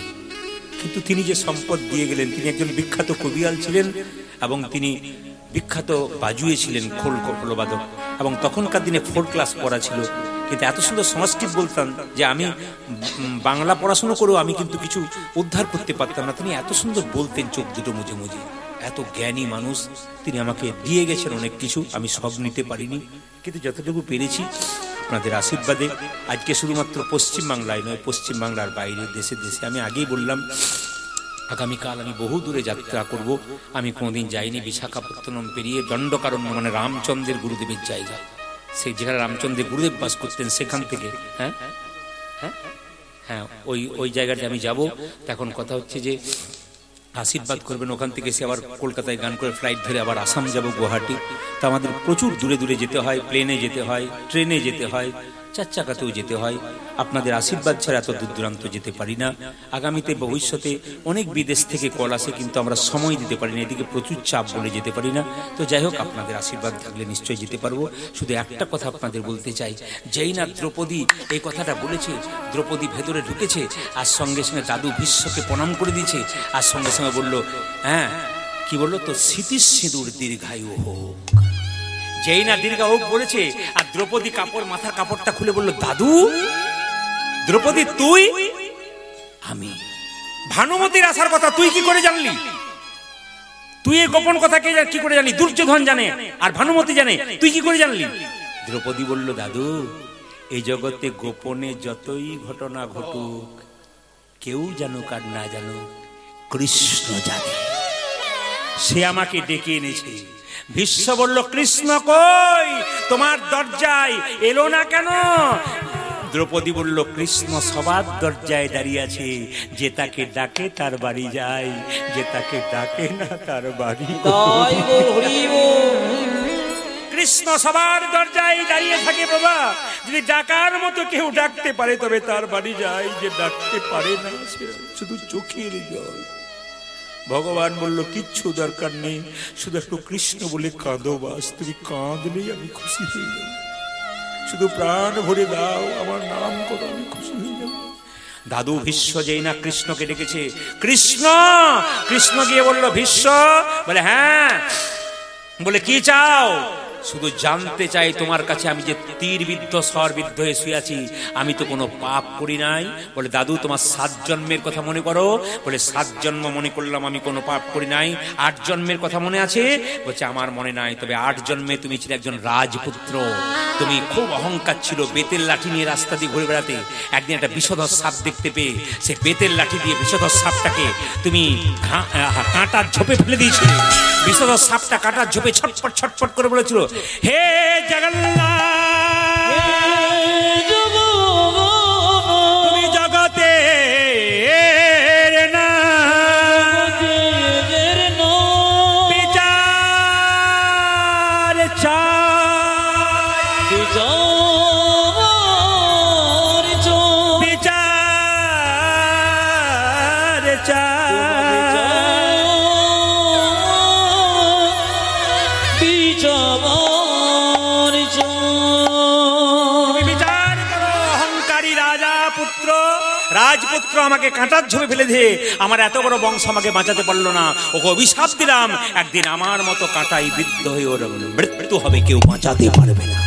কিন্তু তিনি যে সম্পদ দিয়ে গেলেন, তিনি একজন বিখ্যাত কবিয়াল ছিলেন এবং তিনি বিখ্যাত বাজুয়ে ছিলেন, খোল কপলবাদক, এবং তখনকার দিনে 4 ক্লাস পড়া ছিল। কিন্তু এত সুন্দর সংস্কৃত বলতাম যে আমি বাংলা পড়াশোনা করেও আমি কিন্তু কিছু উদ্ধার করতে পারতাম না। তিনি এত সুন্দর বলতেন, চোখ দুটো মুজে মুজে। এত জ্ঞানী মানুষ, তিনি আমাকে দিয়ে গেছেন অনেক কিছু, আমি সব নিতে পারিনি, কিন্তু যতটুকু পেরেছি আপনাদের আশীর্বাদে। আজকে শুধুমাত্র পশ্চিমবাংলায় নয়, পশ্চিমবাংলার বাইরে, দেশে দেশে, আমি আগেই বললাম আগামীকাল আমি বহু দূরে যাত্রা করব। আমি কোনোদিন যাইনি বিশাখাপত্তনম পেরিয়ে দণ্ডকারণ্য, মানে রামচন্দ্রের গুরুদেবের জায়গা, সেই যেখানে রামচন্দ্রের গুরুদেব বাস করতেন সেখান থেকে হ্যাঁ হ্যাঁ হ্যাঁ ওই জায়গাতে আমি যাব। তখন কথা হচ্ছে যে আশীর্বাদ করবেন, ওখান থেকে সে আবার কলকাতায় গান করে ফ্লাইট ধরে আবার আসাম যাব, গুয়াহাটি। তো আমাদের প্রচুর দূরে দূরে যেতে হয়, প্লেনে যেতে হয়, ট্রেনে যেতে হয়, 4 চাকাতেও যেতে হয়। আপনাদের আশীর্বাদ ছাড়া এত দূর দূরান্ত যেতে পারি না। আগামীতে ভবিষ্যতে অনেক বিদেশ থেকে কল আসে, কিন্তু আমরা সময় দিতে পারি না, এদিকে প্রচুর চাপ বলে যেতে পারি না। তো যাই হোক, আপনাদের আশীর্বাদ থাকলে নিশ্চয়ই যেতে পারবো। শুধু একটা কথা আপনাদের বলতে চাই, যেই না দ্রৌপদী এই কথাটা বলেছে, দ্রৌপদী ভেতরে ঢুকেছে, আর সঙ্গে সঙ্গে দাদু ভীষ্মকে প্রণাম করে দিয়েছে, আর সঙ্গে সঙ্গে বললো, হ্যাঁ কি বললো, তো স্মৃতি সিঁদুর দীর্ঘায়ু হোক। যেই না দীর্ঘ হোক বলেছে, আর দ্রৌপদী মাথার কাপড়টা খুলে বলল, দাদু। দ্রৌপদী তুই? আমি। ভানুমতির আসার কথা তুই কি করে জানলি? তুই এই গোপন কথা কি করে জানলি? দুর্যোধন জানে আর ভানুমতি জানে, তুই কি করে জানলি? দ্রৌপদী বলল, দাদু এই জগতে গোপনে যতই ঘটনা ঘটুক, কেউ জানুক আর না জানুক, কৃষ্ণ জানে, সে আমাকে ডেকে এনেছে। ভীষ্ম বলল, কৃষ্ণ কই? তোমার দরজায় এলো না কেন? দ্রৌপদী বলল, কৃষ্ণ সবার দরজায় দাঁড়িয়ে আছে, যে তাকে ডাকে তার বাড়ি যায়, যে তাকে ডাকে না তার বাড়ি। কৃষ্ণ সবার দরজায় দাঁড়িয়ে থাকে বাবা, যদি ডাকার মতো কেউ ডাকতে পারে তবে তার বাড়ি যায়, যে ডাকতে পারে না সে শুধু চোখের জল। ভগবান বলল, কিচ্ছু দরকার নেই, শুধু একটু কৃষ্ণ বলে কাঁদো বাস, তুমি কাঁদলেই আমি খুশি হয়ে যাব, শুধু প্রাণ ভরে দাও, আমার নাম করো, আমি খুশি হয়ে যাব। দাদু ভীষ্ম যেই না কৃষ্ণকে ডেকেছে, কৃষ্ণ, কৃষ্ণ গিয়ে বলল, ভীষ্ম? বলে হ্যাঁ। বলে কি চাও? শুধু জানতে চাই তোমার কাছে আমি যে তীরবিদ্ধ স্বরবিদ্ধ হয়ে শুয়ে আছি, আমি তো কোনো পাপ করি নাই। বলে দাদু তোমার 7 জন্মের কথা মনে করো। বলে 7 জন্ম মনে করলাম, আমি কোনো পাপ করি নাই। 8 জন্মের কথা মনে আছে? বলছে আমার মনে নাই, তবে 8 জন্মে তুমি ছিলে একজন রাজপুত্র, তুমি খুব অহংকার ছিল, বেতের লাঠি নিয়ে রাস্তা দিয়ে ঘুরে বেড়াতে। একদিন একটা বিষধর সাপ দেখতে পেয়ে সে বেতের লাঠি দিয়ে বিষধর সাপটাকে তুমি কাঁটার ঝোপে ফেলে দিয়েছিলে। বিষধর সাপটা কাঁটার ঝোপে ছটফট ছটফট করে বলেছিল, হে জগন্নাথ, তুমি জগতে বিচার রাজপুত্র আমাকে কাঁটার ঝোপে ফেলে দিয়ে আমার এত বড় বংশ আমাকে বাঁচাতে পারলো না, ওকে অভিশাপ দিলাম, একদিন আমার মতো কাঁটাই বৃদ্ধ হয়ে ওর মৃত্যু হবে, কেউ বাঁচাতে পারবে না।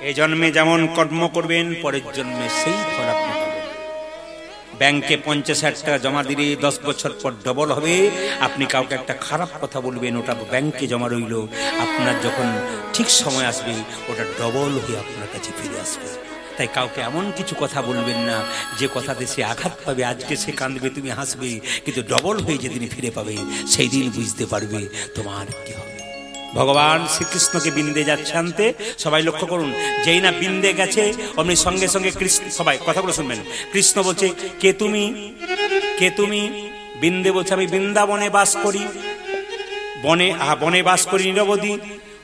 এই জন্মে যেমন কর্ম করবেন, পরের জন্মে সেই ফল আপনি পাবেন। ব্যাংকে 50,000 টাকা জমা দিলে 10 বছর পর ডবল হবে। আপনি কাউকে একটা খারাপ কথা বলবেন, ওটা ব্যাংকে জমা রইল, আপনার যখন ঠিক সময় আসবে ওটা ডবল হয়ে আপনার কাছে ফিরে আসবে। তাই কাউকে এমন কিছু কথা বলবেন না যে কথাতে সে আঘাত পাবে, আজকে সে কাঁদবে, তুমি হাসবে, কিন্তু ডবল হয়ে যেদিন ফিরে পাবে সেই দিন বুঝতে পারবে তোমার কি হবে। ভগবান শ্রীকৃষ্ণকে বিন্দে যাচ্ছে আনতে, সবাই লক্ষ্য করুন, যেই না বিন্দে গেছে অমনি সঙ্গে সঙ্গে কৃষ্ণ, সবাই কথাগুলো শুনবেন, কৃষ্ণ বলছে, কে তুমি? কে তুমি? বিন্দে বলছে, আমি বৃন্দাবনে বাস করি, বনে বাস করি নিরবধি।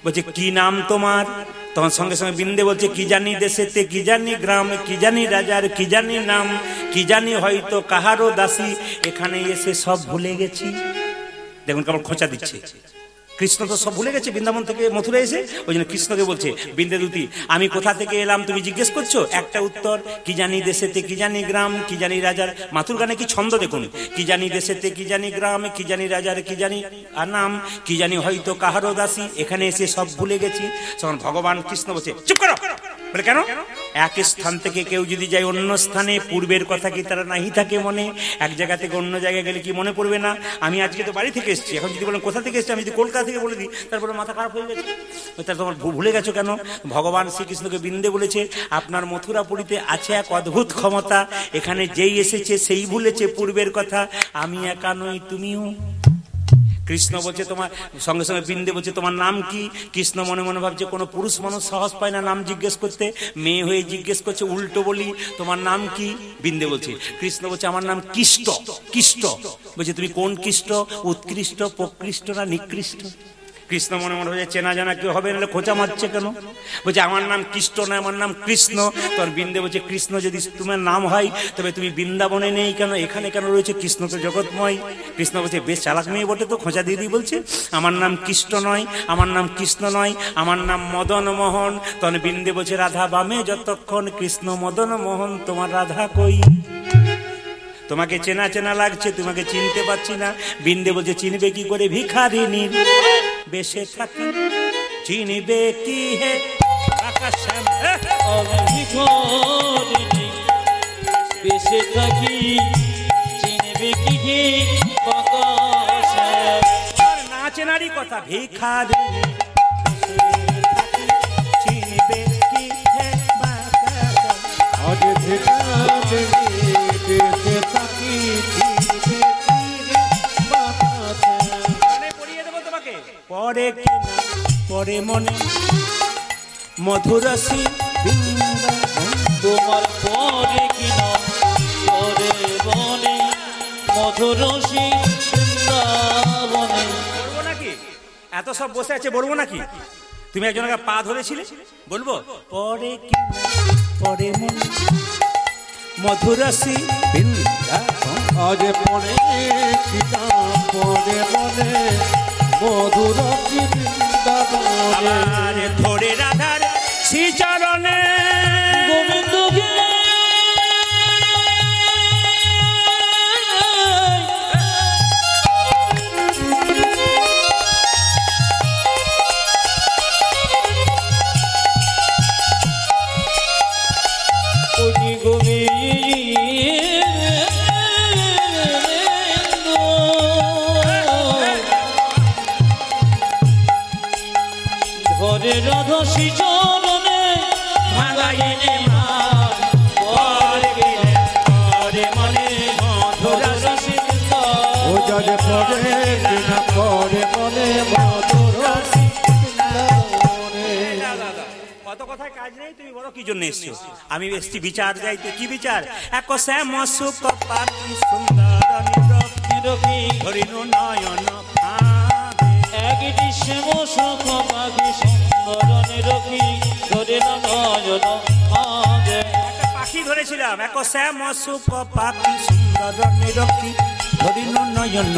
বলছে কি নাম তোমার? তখন সঙ্গে সঙ্গে বিন্দে বলছে, কি জানি দেশেতে, কি জানি গ্রাম, কি জানি রাজার, কি জানি নাম, কি জানি হয়তো কাহারও দাসী, এখানে এসে সব ভুলে গেছি। দেখুন কেমন খোঁচা দিচ্ছে, কৃষ্ণ তো সব ভুলে গেছে বৃন্দাবন থেকে মথুরা এসে। ওই জন্য কৃষ্ণকে বলছে, বিন্দে দুতি আমি কোথা থেকে এলাম তুমি জিজ্ঞেস করছো? একটা উত্তর, কি জানি দেশেতে, কি জানি গ্রাম, কি জানি রাজার। মাথুর গানে কি ছন্দ দেখুন, কি জানি দেশেতে, কি জানি গ্রাম, কি জানি রাজার, কি জানি নাম, কি জানি হয়তো কাহারও দাসী, এখানে এসে সব ভুলে গেছি। তখন ভগবান কৃষ্ণ বলছে, চুপ করো, বলে কেন? এক স্থান থেকে কেউ যদি যায় অন্য স্থানে, পূর্বের কথা কি তারা নাহি থাকে মনে? এক জায়গা থেকে অন্য জায়গায় গেলে কি মনে পড়বে না? আমি আজকে তো বাড়ি থেকে এসেছি, এখন যদি বলেন কোথা থেকে এসেছি, আমি যদি কলকাতা থেকে বলে দিই, তারপরে মাথা খারাপ হয়ে গেছে। তার তোমার ভুলে গেছো কেন? ভগবান শ্রীকৃষ্ণকে বৃন্দে বলেছে, আপনার মথুরাপুরীতে আছে এক অদ্ভুত ক্ষমতা, এখানে যেই এসেছে সেই ভুলেছে পূর্বের কথা, আমি একা নই, তুমিও। কৃষ্ণ বলছে তোমার সঙ্গে সঙ্গে বৃন্দে বলছে তোমার নাম কি? কৃষ্ণ মনে মনে ভাবছে কোনো পুরুষ মানুষ সাহস পায় না নাম জিজ্ঞেস করতে, মেয়ে হয়ে জিজ্ঞেস করছে, উল্টো বলি তোমার নাম কি? বৃন্দে বলছে। কৃষ্ণ বলছে আমার নাম কৃষ্ট। কৃষ্ট বলছে তুমি কোন কৃষ্ট? উৎকৃষ্ট, প্রকৃষ্ট না নিকৃষ্ট? কৃষ্ণ মনে মনে হচ্ছে চেনা জানা কেউ হবে না, খোঁচা মারছে কেন? বলছে আমার নাম কৃষ্ণ না, আমার নাম কৃষ্ণ। তোর বৃন্দে বলছে কৃষ্ণ যদি তোমার নাম হয় তবে তুমি বৃন্দাবনে নেই কেন, এখানে কেন রয়েছে? কৃষ্ণ তো জগৎময়। কৃষ্ণ বলছে বেশ চালাক মেয়ে বটে তো, খোঁচা দিয়ে বলছে আমার নাম কৃষ্ণ নয়, আমার নাম কৃষ্ণ নয়, আমার নাম মদন মোহন। তখন বৃন্দে বলছে রাধা বামে যতক্ষণ, কৃষ্ণ মদন মোহন, তোমার রাধা কই? তোমাকে চেনা চেনা লাগছে, তোমাকে চিনতে পারছি না। বৃন্দে বলছে চিনবে কি করে, ভিখারিনী বেশে থাকি, চিনবে কি হে আকাশে ভিখারিনী বেশে থাকি, চিনবে কি হে আকাশে? আর না চেনারই কথা, ভিখারিনী চিনবে কি হে আকাশে? আজ ভিখারিনী বেশে থাকি, চিনবে কি রে বাতাসে? গানে পড়িয়ে দেবো তোমাকে। পরে কি না পরে মনে মধুরসী বৃন্দাবন, তোমার পরে কিনা পরে বনে, মধুরসী বৃন্দাবনে। বলবো নাকি? এত সব বসে আছে, বলবো নাকি? তুমি একজনকে পা ধরেছিলে, বলবো পরে কি না পরে মনে মধুরসী বৃন্দাবন। আজ পরে কিনা পরে মনে মধুর বৃন্দাবনে। আবার ধরে রাধার শ্রীচরণে গোবিন্দ গে ধরে রাধা শ্রীচরণে ভাঙাইলে মা পরে গেলে পরে মনে মধুরসী ও যারে পরে কিনা পরে মনে মধুর বৃন্দাবনে। কত কথায় কাজ নেই, তুমি বলো কি জন্য এসছো? আমি এসছি বিচার যাইতে। কি বিচার? এক শ্যাম সুখ পাখি সুন্দর নিরপি ধরিনু নয়ন ভাবে। একটি শ্যাম সুখ মাগি সুন্দর নিরপি ধরে নয়ন ভাবে। একটা পাখি ধরেছিলাম, এক শ্যাম সুখ পাখি সুন্দর নিরক্ষী ধরিনু নয়ন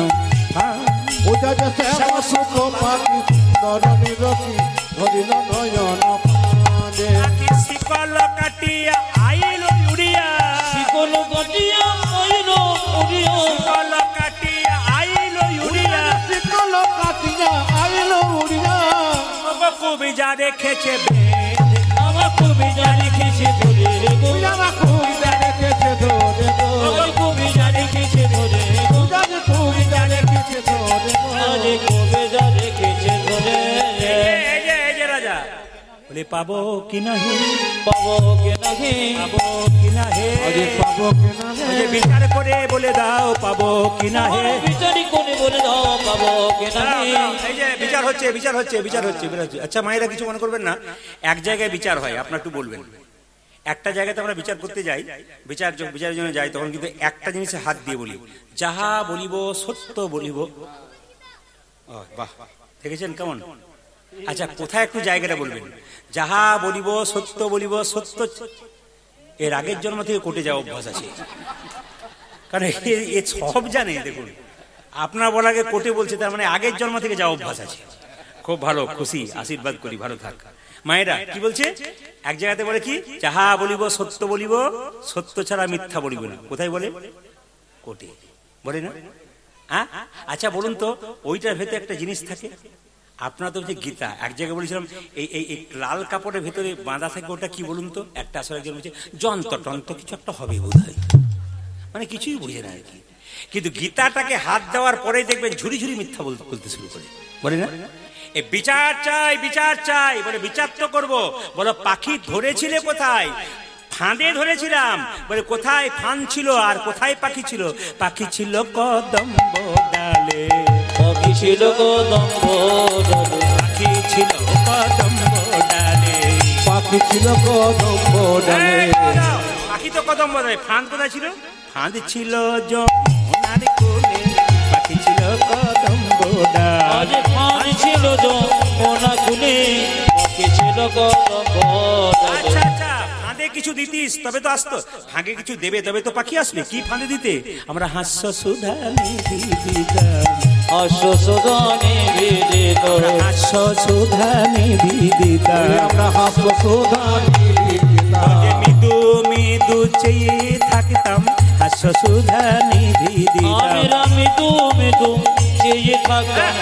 ভাবে। ও যারে শ্যাম সুখ পাখি সুন্দর নিরখি ধরিল নয়ন পানে। পাখি শিকল কাটিয়া আইল উড়িয়া, শিকল কাটিয়া আইল উড়িয়া, শিকল কাটিয়া আইল উড়িয়া। শিকল কাটিয়া আইল উড়িয়া। কবি যা রেখেছে আমার কবি যা লিখেছে ধরে গো, আমার কবিতা রেখেছে ধরে গো। আমার কবি যা লিখেছে ধরে গো, যারে কবিতা রেখেছে ধরে গো। আজ কবি যা লিখেছে ধরে। এই যে রাজা বলে পাবো কি নাহি, পাবো কে নাহি, পাবো কি না হে। আরে পাবো কিনা ওই যে রে। বিচার করে বলে দাও পাবো কি না হে। বিচারি কোনে বলে দাও পাবো কে নাহি। এই যে বিচার হচ্ছে, বিচার হচ্ছে, বিচার হচ্ছে, বিচার হচ্ছে। আচ্ছা মায়েরা কিছু মনে করবেন না, এক জায়গায় বিচার হয়, আপনার একটু বলবেন। একটা জায়গাতে আমরা বিচার করতে যাই, বিচারের জন্য যাই, তখন কিন্তু একটা জিনিসে হাত দিয়ে বলি, যাহা বলিব সত্য বলিব। বাহ, দেখেছেন কেমন? আচ্ছা কোথায় একটু জায়গাটা বলবেন, যাহা বলিব সত্য বলিব। সত্য এর আগের জন্ম থেকে কোটে যাওয়া অভ্যাস আছে, কারণ এ সব জানে। দেখুন আপনার বলাকে কোটে বলছে, তার মানে আগের জন্ম থেকে যাওয়া অভ্যাস আছে। খুব ভালো, খুশি, আশীর্বাদ করি, ভালো থাক। মায়েরা কি বলছে? এক জায়গাতে বলে কি, যাহা বলিব সত্য বলিব, সত্য ছাড়া মিথ্যা বলিব না। কোথায় বলে? কোটে বলে না? হ্যাঁ, আচ্ছা বলুন তো, ওইটার ভেতরে একটা জিনিস থাকে, আপনার তো হচ্ছে গীতা, এক জায়গায় বলেছিলাম এই এই এই লাল কাপড়ের ভেতরে বাঁধা থাকে ওটা কি বলুন তো, একটা আসলে একজন বলছে যন্ত্র টন্ত্র কিছু একটা হবে বোধ হয়, মানে কিছুই বুঝে না আর কি। কিন্তু গীতাটাকে হাত দেওয়ার পরে দেখবেন ঝুড়ি ঝুড়ি মিথ্যা বলতে শুরু করে, বলে না এ বিচার চাই বিচার চাই, বলে বিচার তো করবো, বলো পাখি ধরেছিলে কোথায়, ফাঁদে ধরেছিলাম, বলে কোথায় ফান ছিল আর কোথায় পাখি ছিল, পাখি ছিল কদম্ব ডালে, পাখি ছিল কদম্ব ডালে, পাখি ছিল কদম্ব ডালে, পাখি ছিল কদম্ব ডালে। পাখি তো কদম্ব ডালে, ফাঁদ কোথায় ছিল, ফাঁদ ছিল যমুনার কোলে, পাখি ছিল কদম্ব আজ ডালে। ফাঁদ ছিল যমুনা কুলে, পাখি ছিল কদম্ব ডালে। আচ্ছা আচ্ছা, ফাঁদে কিছু দিতিস তবে তো আসতো, ফাঁকে কিছু দেবে তবে তো পাখি আসবে, কি ফাঁদে দিতে, আমরা হাস্য সুধা নিধি দিতাম, আশ্বসদানে বেদিত, হাস্য সুধা নিধি দিতাম, আমরা হাস্য সুধা নিধি দিতাম। যে মৃদু মৃদু চেয়ে থাকতাম, হাস্য সুধা নিধি দিতাম। আমরা মৃদু মৃদু চেয়ে থাকতাম,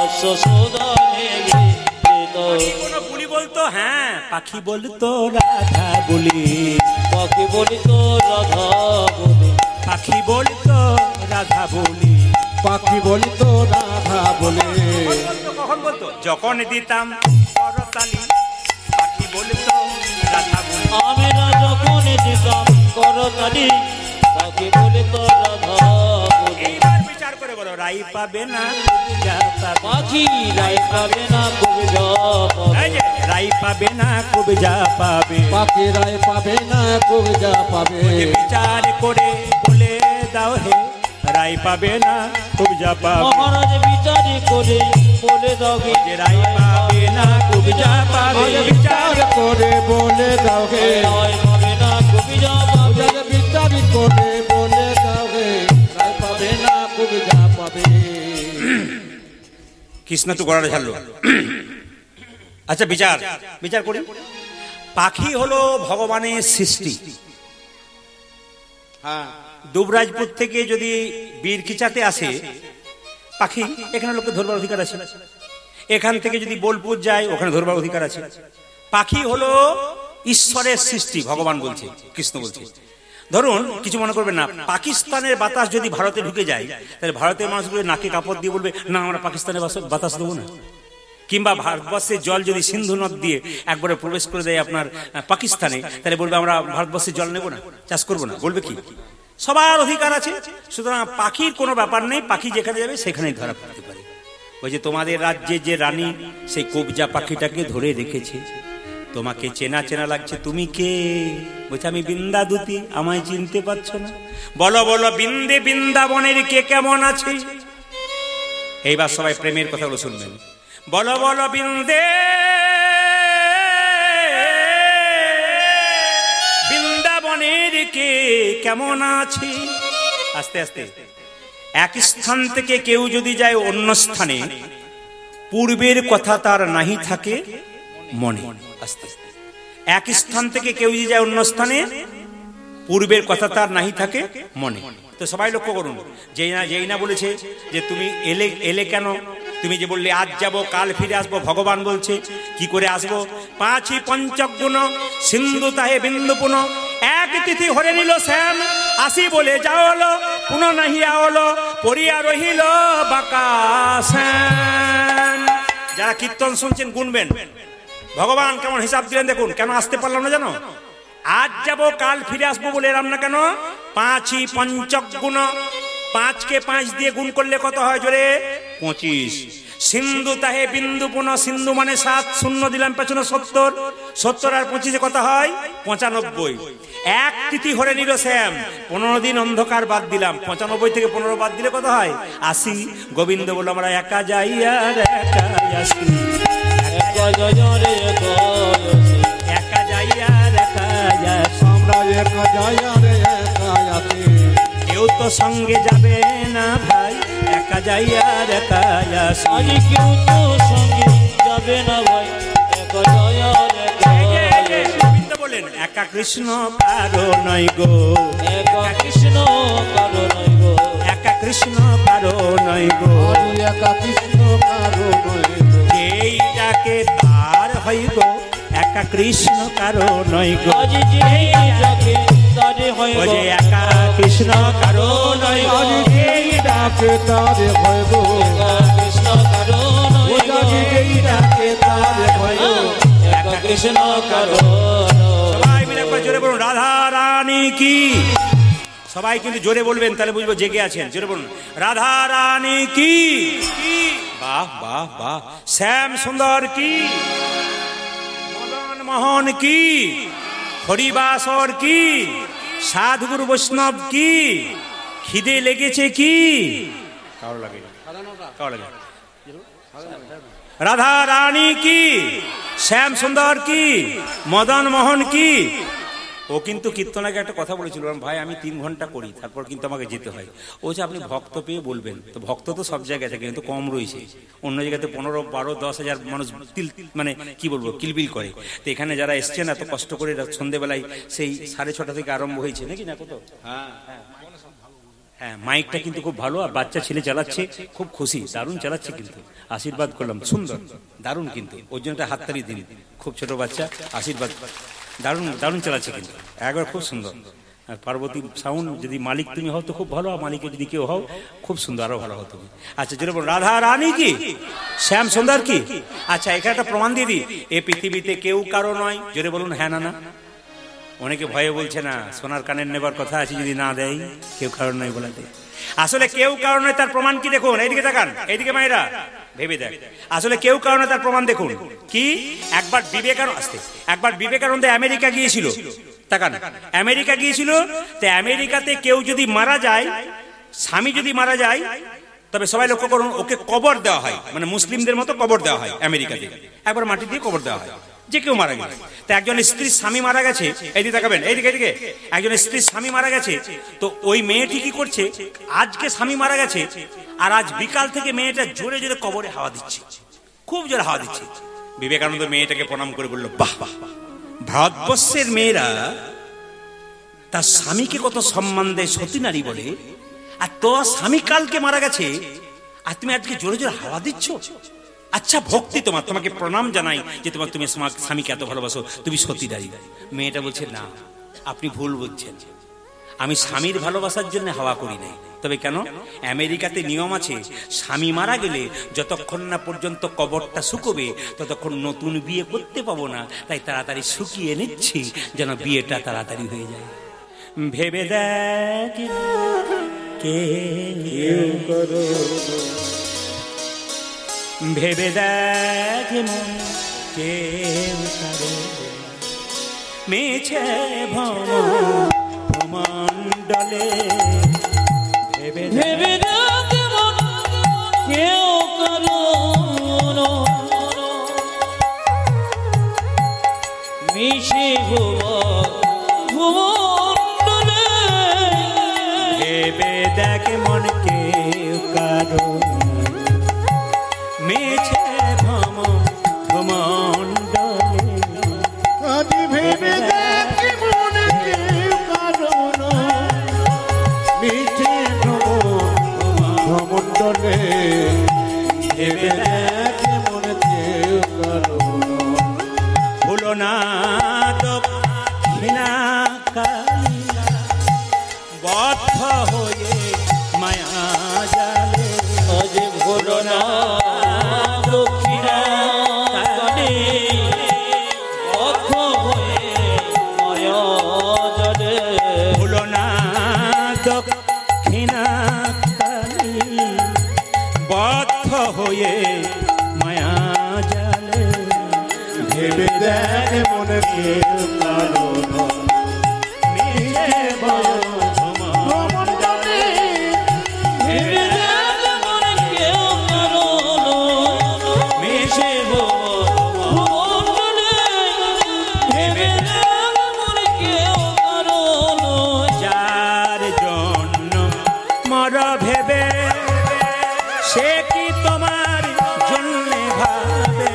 আশ্বসদানে বেদিত। কোনো বুলি বলতো, হ্যাঁ পাখি বলতো রাধা বলি, পাখি বলিত রাধা বলে, পাখি বলতো রাধা বলি, পাখি বলিত রাধা বলে। কখন বলতো, যখন দিতাম করতালি, পাখি বলতো রাধা বলি। আমরা যখন দিতাম করতালি, পাখি বলিত রাধা বলে। এইবার বিচার করে বলো, রাই পাবে না কবিতা পাবে, পাখি রায় পাবে না কবিতা পাবে, এই যে, রাই পাবে না কবিতা পাবে, পাখি রায় পাবে না কবিতা পাবে। যে বিচার করে বলে দাও হে, রাই পাবে না কবিতা পাবে, মহারাজ বিচারি করে বলে দাও গে, যে রাই পাবে না কবিতা পাবে, বিচার বিচার করে বলে দাও হে, রায় পাবে না কবিতা পাবে। বিচার করে বলে দাও হে, রায় পাবে না কবিতা পাবে। কৃষ্ণ তো গড়াটা ছাড়লো। আচ্ছা বিচার বিচার করি, পাখি হলো ভগবানের সৃষ্টি। হ্যাঁ, দুবরাজপুর থেকে যদি বীরকিচাতে আসে পাখি, এখানে লোকে ধরবার অধিকার আছে, এখান থেকে যদি বোলপুর যায় ওখানে ধরবার অধিকার আছে। পাখি হলো ঈশ্বরের সৃষ্টি, ভগবান বলছে, কৃষ্ণ বলছে। ধরুন কিছু মনে করবেন না, পাকিস্তানের বাতাস যদি ভারতে ঢুকে যায়, তাহলে ভারতের মানুষগুলো নাকে কাপড় দিয়ে বলবে না আমরা পাকিস্তানের বাতাস দেবো না। কিংবা ভারতবর্ষের জল যদি সিন্ধু নদ দিয়ে একবারে প্রবেশ করে দেয় আপনার পাকিস্তানে, তাহলে বলবে আমরা ভারতবর্ষের জল নেবো না, চাষ করবো না, বলবে কি? সবার অধিকার আছে। সুতরাং পাখির কোনো ব্যাপার নেই, পাখি যেখানে যাবে সেখানেই ধরা পড়তে পারে। ওই যে তোমাদের রাজ্যে যে রানী সেই কবজা পাখিটাকে ধরে রেখেছে, তোমাকে চেনা চেনা লাগছে, তুমি কে? বলছে আমি বৃন্দাদূতি, আমায় চিনতে পারছো না? বলো বলো বৃন্দে বৃন্দাবনের কে কেমন আছে? এইবার সবাই প্রেমের কথাগুলো শুনবেন। বলো বলো বৃন্দে বৃন্দাবনের কে কেমন আছে? আস্তে আস্তে, এক স্থান থেকে কেউ যদি যায় অন্য স্থানে, পূর্বের কথা তার নাহি থাকে মনে। আস্তে আস্তে, এক স্থান থেকে কেউ যদি যায় অন্য স্থানে, পূর্বের কথা তার নাহি থাকে মনে। তো সবাই লক্ষ্য করুন, যেই না বলেছে যে তুমি এলে কেন, তুমি যে বললে আজ যাব কাল ফিরে আসবো, ভগবান বলছে কি করে আসবো? পাঁচই পঞ্চগুণ সিন্ধু তাহে বিন্দু পুন, এক তিথি হরে নিল শ্যাম, আসি বলে যাওলো পুন নাহি আওলো, পড়িয়া রহিল বাঁকা শ্যাম। যারা কীর্তন শুনছেন গুনবেন, ভগবান কেমন হিসাব দিলেন দেখুন। কেন আসতে পারলাম না জানো? আজ যাব কাল ফিরে আসবো বলে এলাম না কেন? পাঁচই পঞ্চগুণ, 5কে 5 দিয়ে গুণ করলে কত হয় জোরে? 25। সিন্ধু তাহে বিন্দু পুন, সিন্ধু মানে 7, শূন্য দিলাম পেছনে 70, 70 আর 25 কত হয়? 95। এক তিথি হরে নিল শ্যাম, 15 দিন অন্ধকার বাদ দিলাম, 95 থেকে 15 বাদ দিলে কত হয়? 80। গোবিন্দ বলো আমরা একা যাই আর একাই আসি, একা জয় রে একা আসি, একা যাই আর একাই আসি, আমরা একা যাই আর একা আসি। কেউ তো সঙ্গে যাবে না ভাই, একা যাই আর একাই আসি। আজ কেউ তো সঙ্গে যাবে না ভাই, একা জয় রে একা আসি। গোবিন্দ বলেন একা কৃষ্ণ কারো নয় গো, একা কৃষ্ণ কারো নাই গো, একা কৃষ্ণ কারো নয় গো, আর একা কৃষ্ণ কারো নয় গো। যে একা কৃষ্ণ কারো নয় গো, আজ যেই ডাকে তারে হয় ও গো, যে একা কৃষ্ণ কারো নয় গো, আজ যেই ডাকে তারে হয় গো, একা কৃষ্ণ কারো নয় গো, আজ যেই ডাকে তারে হয় গো, একা কৃষ্ণ কারো সবাই মিলে একবার জোরে বলুন রাধা রানী কি। সবাই কিন্তু জোরে বলবেন, তাহলে বুঝবো জেগে আছেন। জোরে বলুন রাধা রানী কি। বাহ বাহ বাহ। শ্যাম সুন্দর কি, মদন মোহন কি, হরিবাসর কি, সাধুগুরু বৈষ্ণব কি, খিদে লেগেছে কি, কারো লাগে কারো লাগে, রাধা রানী কি, শ্যাম সুন্দর কি, মদন মোহন কি। ও কিন্তু কীর্তনাকে একটা কথা বলেছিল, ভাই আমি 3 ঘন্টা করি, তারপর কিন্তু আমাকে যেতে হয়। ও যে আপনি ভক্ত পেয়ে বলবেন, তো ভক্ত তো সব জায়গায় থাকে, কিন্তু কম রয়েছে। অন্য জায়গাতে 15, 12, 10 হাজার মানুষ মানে কি বলবো কিলবিল করে। তো এখানে যারা এসছেন এত কষ্ট করে সন্ধ্যেবেলায় সেই 6:30 থেকে আরম্ভ হয়েছে নাকি না কত। হ্যাঁ মাইকটা কিন্তু খুব ভালো, আর বাচ্চা ছেলে চালাচ্ছে, খুব খুশি, দারুণ চালাচ্ছে, কিন্তু আশীর্বাদ করলাম, সুন্দর দারুণ, কিন্তু ওর জন্য একটা হাততালি দিন। খুব ছোট বাচ্চা, আশীর্বাদ, দারুণ দারুণ চালাচ্ছে, কিন্তু একবার খুব সুন্দর। আর পার্বতী সাউন্ড যদি মালিক তুমি হও তো খুব ভালো, আর মালিকের যদি কেউ হও খুব সুন্দর, আরো ভালো হতো। আচ্ছা জোরে বলুন রাধা রানী কি, শ্যাম সুন্দর কি। আচ্ছা এখানে একটা প্রমাণ দিয়ে দিই, এ পৃথিবীতে কেউ কারো নয়। জোরে বলুন হ্যাঁ না না। অনেকে ভয়ে বলছে না, সোনার কানের নেবার কথা আছে, যদি না দেয় কেউ কারণ নয় বলাতে। আসলে কেউ কারণ নয়, তার প্রমাণ কি দেখুন, এইদিকে তাকান, এইদিকে মায়েরা ভেবে দেখ। আসলে কেউ কারণে তার প্রমাণ দেখুন কি। একবার বিবেকানন্দ আমেরিকা গিয়েছিল, তাকান আমেরিকা গিয়েছিল। তো আমেরিকাতে কেউ যদি মারা যায়, স্বামী যদি মারা যায়, তবে সবাই লক্ষ্য করুন ওকে কবর দেওয়া হয়, মানে মুসলিমদের মতো কবর দেওয়া হয় আমেরিকাতে। একবার মাটি দিয়ে কবর দেওয়া হয় যে কেউ মারা গেছে। তো একজন স্ত্রীর স্বামী মারা গেছে, এইদিকে তাকাবেন, এইদিকে এইদিকে, একজন স্ত্রীর স্বামী মারা গেছে। তো ওই মেয়েটি কি করছে, আজকে স্বামী মারা গেছে, আর আজ বিকাল থেকে মেয়েটা জোরে জোরে কবরে হাওয়া দিচ্ছে, খুব জোরে হাওয়া দিচ্ছে। বিবেকানন্দ মেয়েটাকে প্রণাম করে বলল, বাহ বাহ, ভারতবর্ষের মেয়েরা তার স্বামীকে কত সম্মান দেয়, সতী নারী বলে, আর তোর স্বামী কালকে মারা গেছে, আর তুমি আজকে জোরে জোরে হাওয়া দিচ্ছ। আচ্ছা ভক্তি তোমার, তোমাকে প্রণাম জানাই যে তুমি স্বামীকে এত ভালোবাসো, তুমি সতী নারী। মেয়েটা বলছে, না আপনি ভুল বলছেন, আমি স্বামীর ভালোবাসার জন্য হাওয়া করি নাই। তবে কেন, আমেরিকাতে নিয়ম আছে, স্বামী মারা গেলে যতক্ষণ না পর্যন্ত কবরটা শুকোবে ততক্ষণ নতুন বিয়ে করতে পাবো না, তাই তাড়াতাড়ি শুকিয়ে নিচ্ছি যেন বিয়েটা তাড়াতাড়ি হয়ে যায়। ভেবে দেখ কেউ করো, ভেবে দেখ মন কেউ করো, মেছে ভ্রমণ্ডলে, ভেবে ভেবে দেখে মন কেউ কারো মিশে ভুবনে, ভেবে দেখ মন কেউ কারো, মেছে ভ্রমণ্ডলে, আজ ভেবে দেখ মনে কেউ কারো নয়, মিঠে ভ্রমণ্ডলে, ভেবে দেখ মনে কেউ কারো নয়। ভুলো না দক্ষিণা কালিয়া, বদ্ধ হয়ে মায়া জালে, আজ ভুলো না দক্ষিণা কালে, বদ্ধ হয়ে মায়া জালে, ভুলো না দক্ষিণা কালী, বদ্ধ হয়ে মায়া জালে, ভেবে দেখ মনে কেউ কারো নয়, মিশে ভ্রমণ্ডলে, ভেবে দেখ মন কেউ কারো মিশে ভুবনে, ভেবে দেখ মন কেউ কারো যার জন্য মর ভেবে, সে কি তোমার জন্য ভাবে,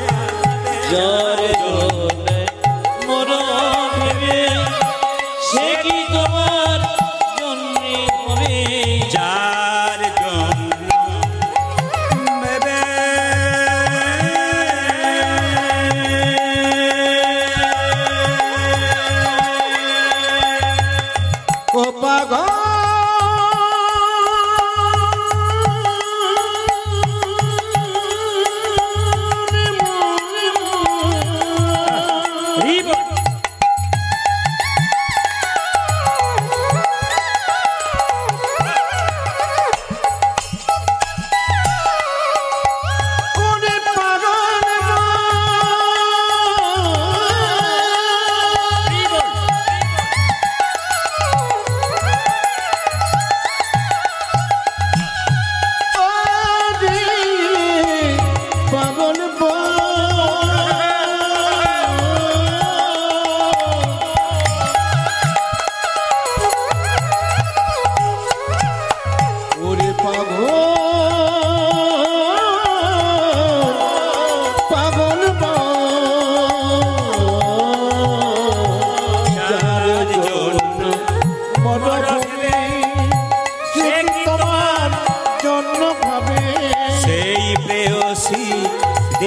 যার জন্যে মোর ভেবে, সে কি তোমার জন্যে হবে, যার জন্য ভেবে,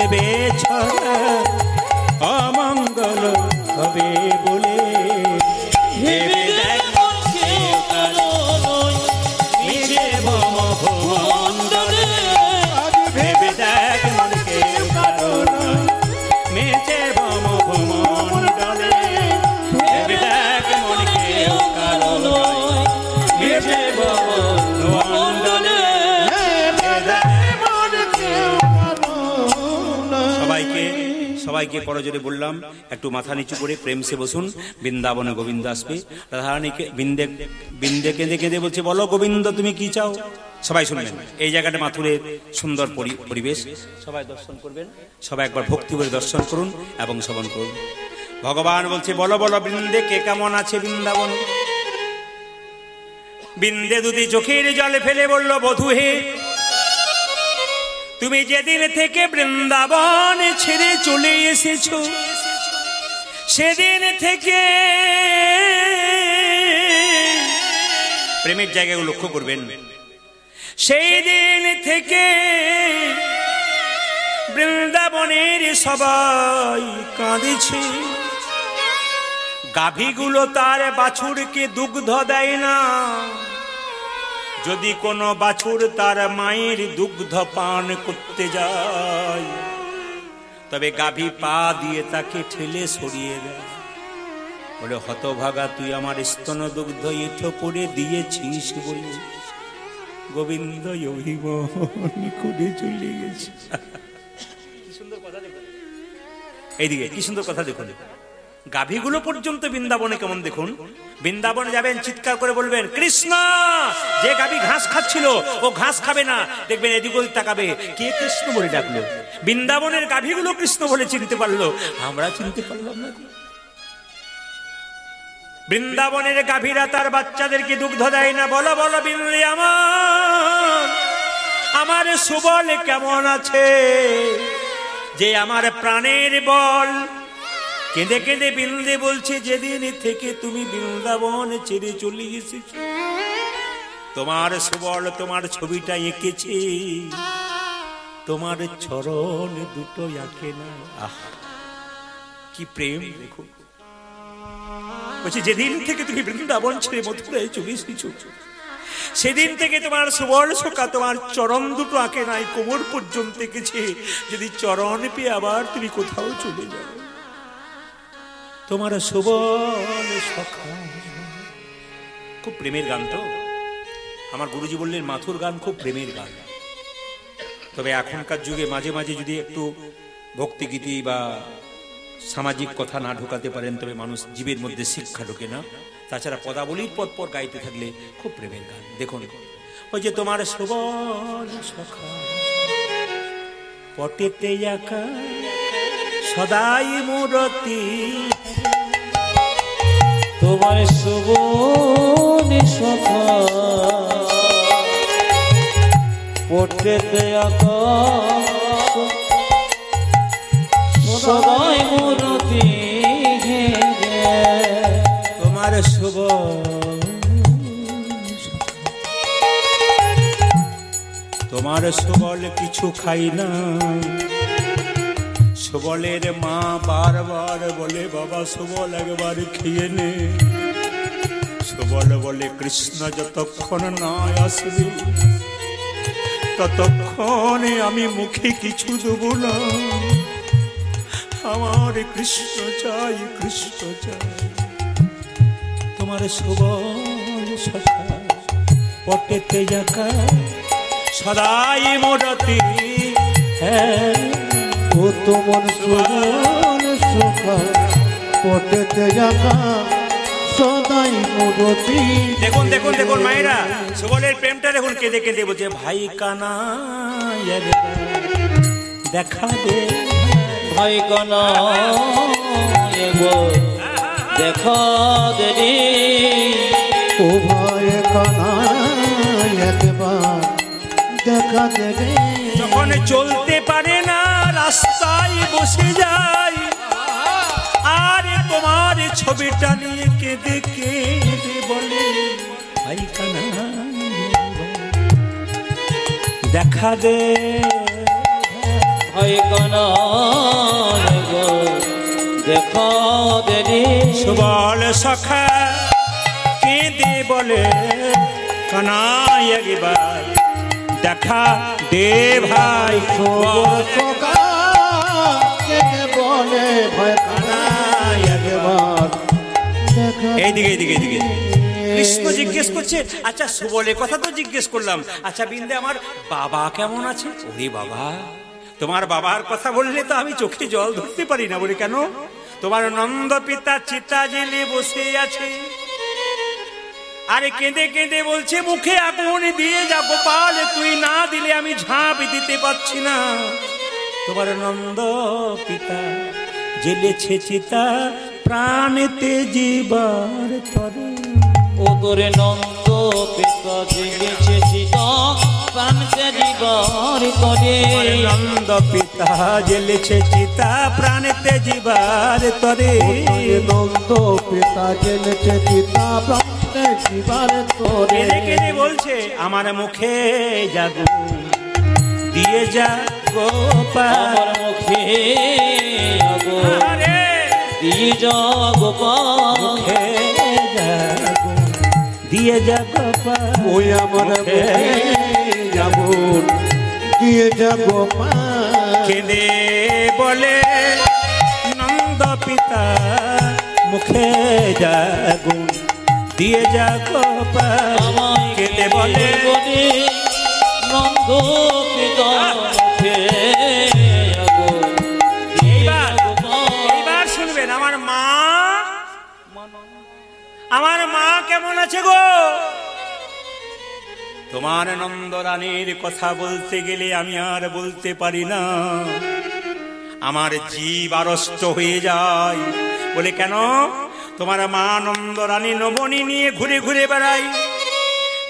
দেবে ছড়া অমঙ্গল হবে বলে ভেবে দেখ কেউ কারো নয় মিছে ভবমণ্ডলে ভেবে দেখ মন কেউ কারো নয় মিছে ভবমণ্ডলে ভেবে দেখ মন কেউ কারো নয় মিছে ভবমণ্ডলে সবাইকে করজোরে বললাম একটু মাথা নিচু করে প্রেম সে বসুন। বৃন্দাবনে গোবিন্দ আসবে। রাধারানীকে বিন্দে কেঁদে কেঁদে বলছে, বলো গোবিন্দ তুমি কি চাও? সবাই শুনবেন। এই জায়গাটা মাথুরের সুন্দর পরিবেশ, সবাই দর্শন করবেন। সবাই একবার ভক্তি করে দর্শন করুন এবং শ্রবণ করুন। ভগবান বলছে, বলো বলো বৃন্দে কে কেমন আছে বৃন্দাবন? বৃন্দে দুটি চোখের জল ফেলে বলল, বধূ হে, তুমি যেদিন থেকে বৃন্দাবন ছেড়ে চলে এসেছো সেদিন থেকে প্রেমের জায়গাগুলো লক্ষ্য করবেন। সেই দিন থেকে বৃন্দাবনের সবাই কাঁদেছে। গাভীগুলো তার বাছুরকে দুগ্ধ দেয় না। যদি কোনো বাছুর তার মায়ের দুগ্ধ পান করতে যায় তবে গাভী পা দিয়ে তাকে ঠেলে সরিয়ে দেয়, বলে হতভাগা তুই আমার স্তন দুগ্ধ এঁঠো করে দিয়েছিস বলে গোবিন্দ করে চলে গেছে। কি সুন্দর কথা দেখুন, এইদিকে কি সুন্দর কথা দেখুন। গাভীগুলো পর্যন্ত বৃন্দাবনে কেমন দেখুন। বৃন্দাবনে যাবেন, চিৎকার করে বলবেন কৃষ্ণ। যে গাভী ঘাস খাচ্ছিল ও ঘাস খাবে না, দেখবেন এদিক ওদিক তাকাবে, কে কৃষ্ণ বলে ডাকলো। বৃন্দাবনের গাভীগুলো কৃষ্ণ বলে চিনতে পারলো, আমরা চিনতে পারলাম না। বৃন্দাবনের গাভীরা তার বাচ্চাদেরকে দুগ্ধ দেয় না। বলো বলো বিনলি আমার সুবল কেমন আছে, যে আমার প্রাণের বল। কেঁদে কেঁদে বিন্দে বলছে, যেদিন থেকে তুমি বৃন্দাবন ছেড়ে চলে এসেছ তোমার সুবল তোমার ছবিটা এঁকেছে, তোমার চরণ দুটো আঁকে না। আহা কি প্রেম দেখো। বলছে যেদিন থেকে তুমি বৃন্দাবন ছেড়ে মথুরায় চলে এসেছ সেদিন থেকে তোমার সুবল সখা তোমার চরণ দুটো আঁকে নাই, কোমর পর্যন্ত এঁকেছে। যদি চরণ পেয়ে আবার তুমি কোথাও চলে যাও, তোমার সুবল সখা। খুব প্রেমের গান তো। আমার গুরুজি বললেন মাথুর গান খুব প্রেমের গান। তবে এখনকার যুগে মাঝে মাঝে যদি একটু ভক্তিগীতি বা সামাজিক কথা না ঢোকাতে পারেন তবে মানুষ জীবের মধ্যে শিক্ষা ঢোকে না। তাছাড়া পদাবলীর পর পর গাইতে থাকলে খুব প্রেমের গান। দেখুন ওই যে তোমার সুবল সখা পটেতে আঁকা সদাই মূরতি, তোমার সুবল সখা পটেতে আঁকা সদাই মূরতি, তোমার সুবল তোমার সুবল কিছু খাই না। সুবলের মা বারবার বলে বাবা সুবল একবার খেয়ে নে। সুবল বলে কৃষ্ণ যতক্ষণ না আসবে ততক্ষণে আমি মুখে কিছু দেব না। আমার কৃষ্ণ চাই কৃষ্ণ চাই। তোমার সুবল সখা পটেতে আঁকা সদাই মূরতি, ও তোমার সুবল সখা পটেতে আঁকা সদাই মূরতি। দেখুন দেখুন দেখুন মায়েরা, সুবলের প্রেমটা দেখুন। কেঁদে কেঁদে বলছে ভাই কানা দেখা দে, ভাই কানা দেখা দে, ও ভাই কানা একবার দেখা দেবে। যখন চলতে পারে না রাস্তায় বসে যায়, আর তোমার ছবিটা নিয়ে কেঁদে কেঁদে বলে ভাই কানা দেখা দে, হয় কানাই গো দেখা দেরি সুবল সখা কেঁদে বলে কানাই একবার দেখা দে ভাই বলে ভয় কানাই একবার এইদিকে এইদিকে এইদিকে কৃষ্ণ জিজ্ঞেস করছে আচ্ছা সুবলের কথা তো জিজ্ঞেস করলাম, আচ্ছা বিন্দে আমার বাবা কেমন আছে? ওরে বাবা, তোমার বাবার কথা বললে তো আমি চোখে জল ধরতে পারি না। বলে কেন? তোমার নন্দ পিতা চিতা জেলে বসে আছে, আরে কেঁদে কেঁদে বলছে মুখে আগুন দিয়ে যা গোপাল, তুই না দিলে আমি ঝাঁপ দিতে পারছি না। তোমার নন্দ পিতা জেলেছে চিতা প্রাণেতে জীবার তরে। ও তোরে নন্দ পিতা জেগেছে চিতা প্রাণতে জীবার তরে। নন্দ পিতা জেলেছে চিতা প্রাণেতে জীবার তরে। নন্দ পিতা জেলেছে চিতা প্রাণেতে জীবার তরে। কেঁদে কেঁদে বলছে আমার মুখে জাগো দিয়ে যা গোপাল, আমার মুখে আগো দিয়ে যা গোপাল, মুখে জাগো দিয়ে যা গোপাল। ওই আমার মুখে যাবো দিয়ে যা গোপাল। কেঁদে বলে নন্দ পিতা মুখে জাগো দিয়ে যা গোপাল। আমায় কেঁদে বলে নন্দ পিতা মুখে আগো এইবার শুনবেন আমার মা কেমন আছে গো? তোমার নন্দরানীর কথা বলতে গেলে আমি আর বলতে পারি না, আমার জীব আড়ষ্ট হয়ে যায়। বলে কেন? তোমার মা নন্দরানী নবনী নিয়ে ঘুরে ঘুরে বেড়াই।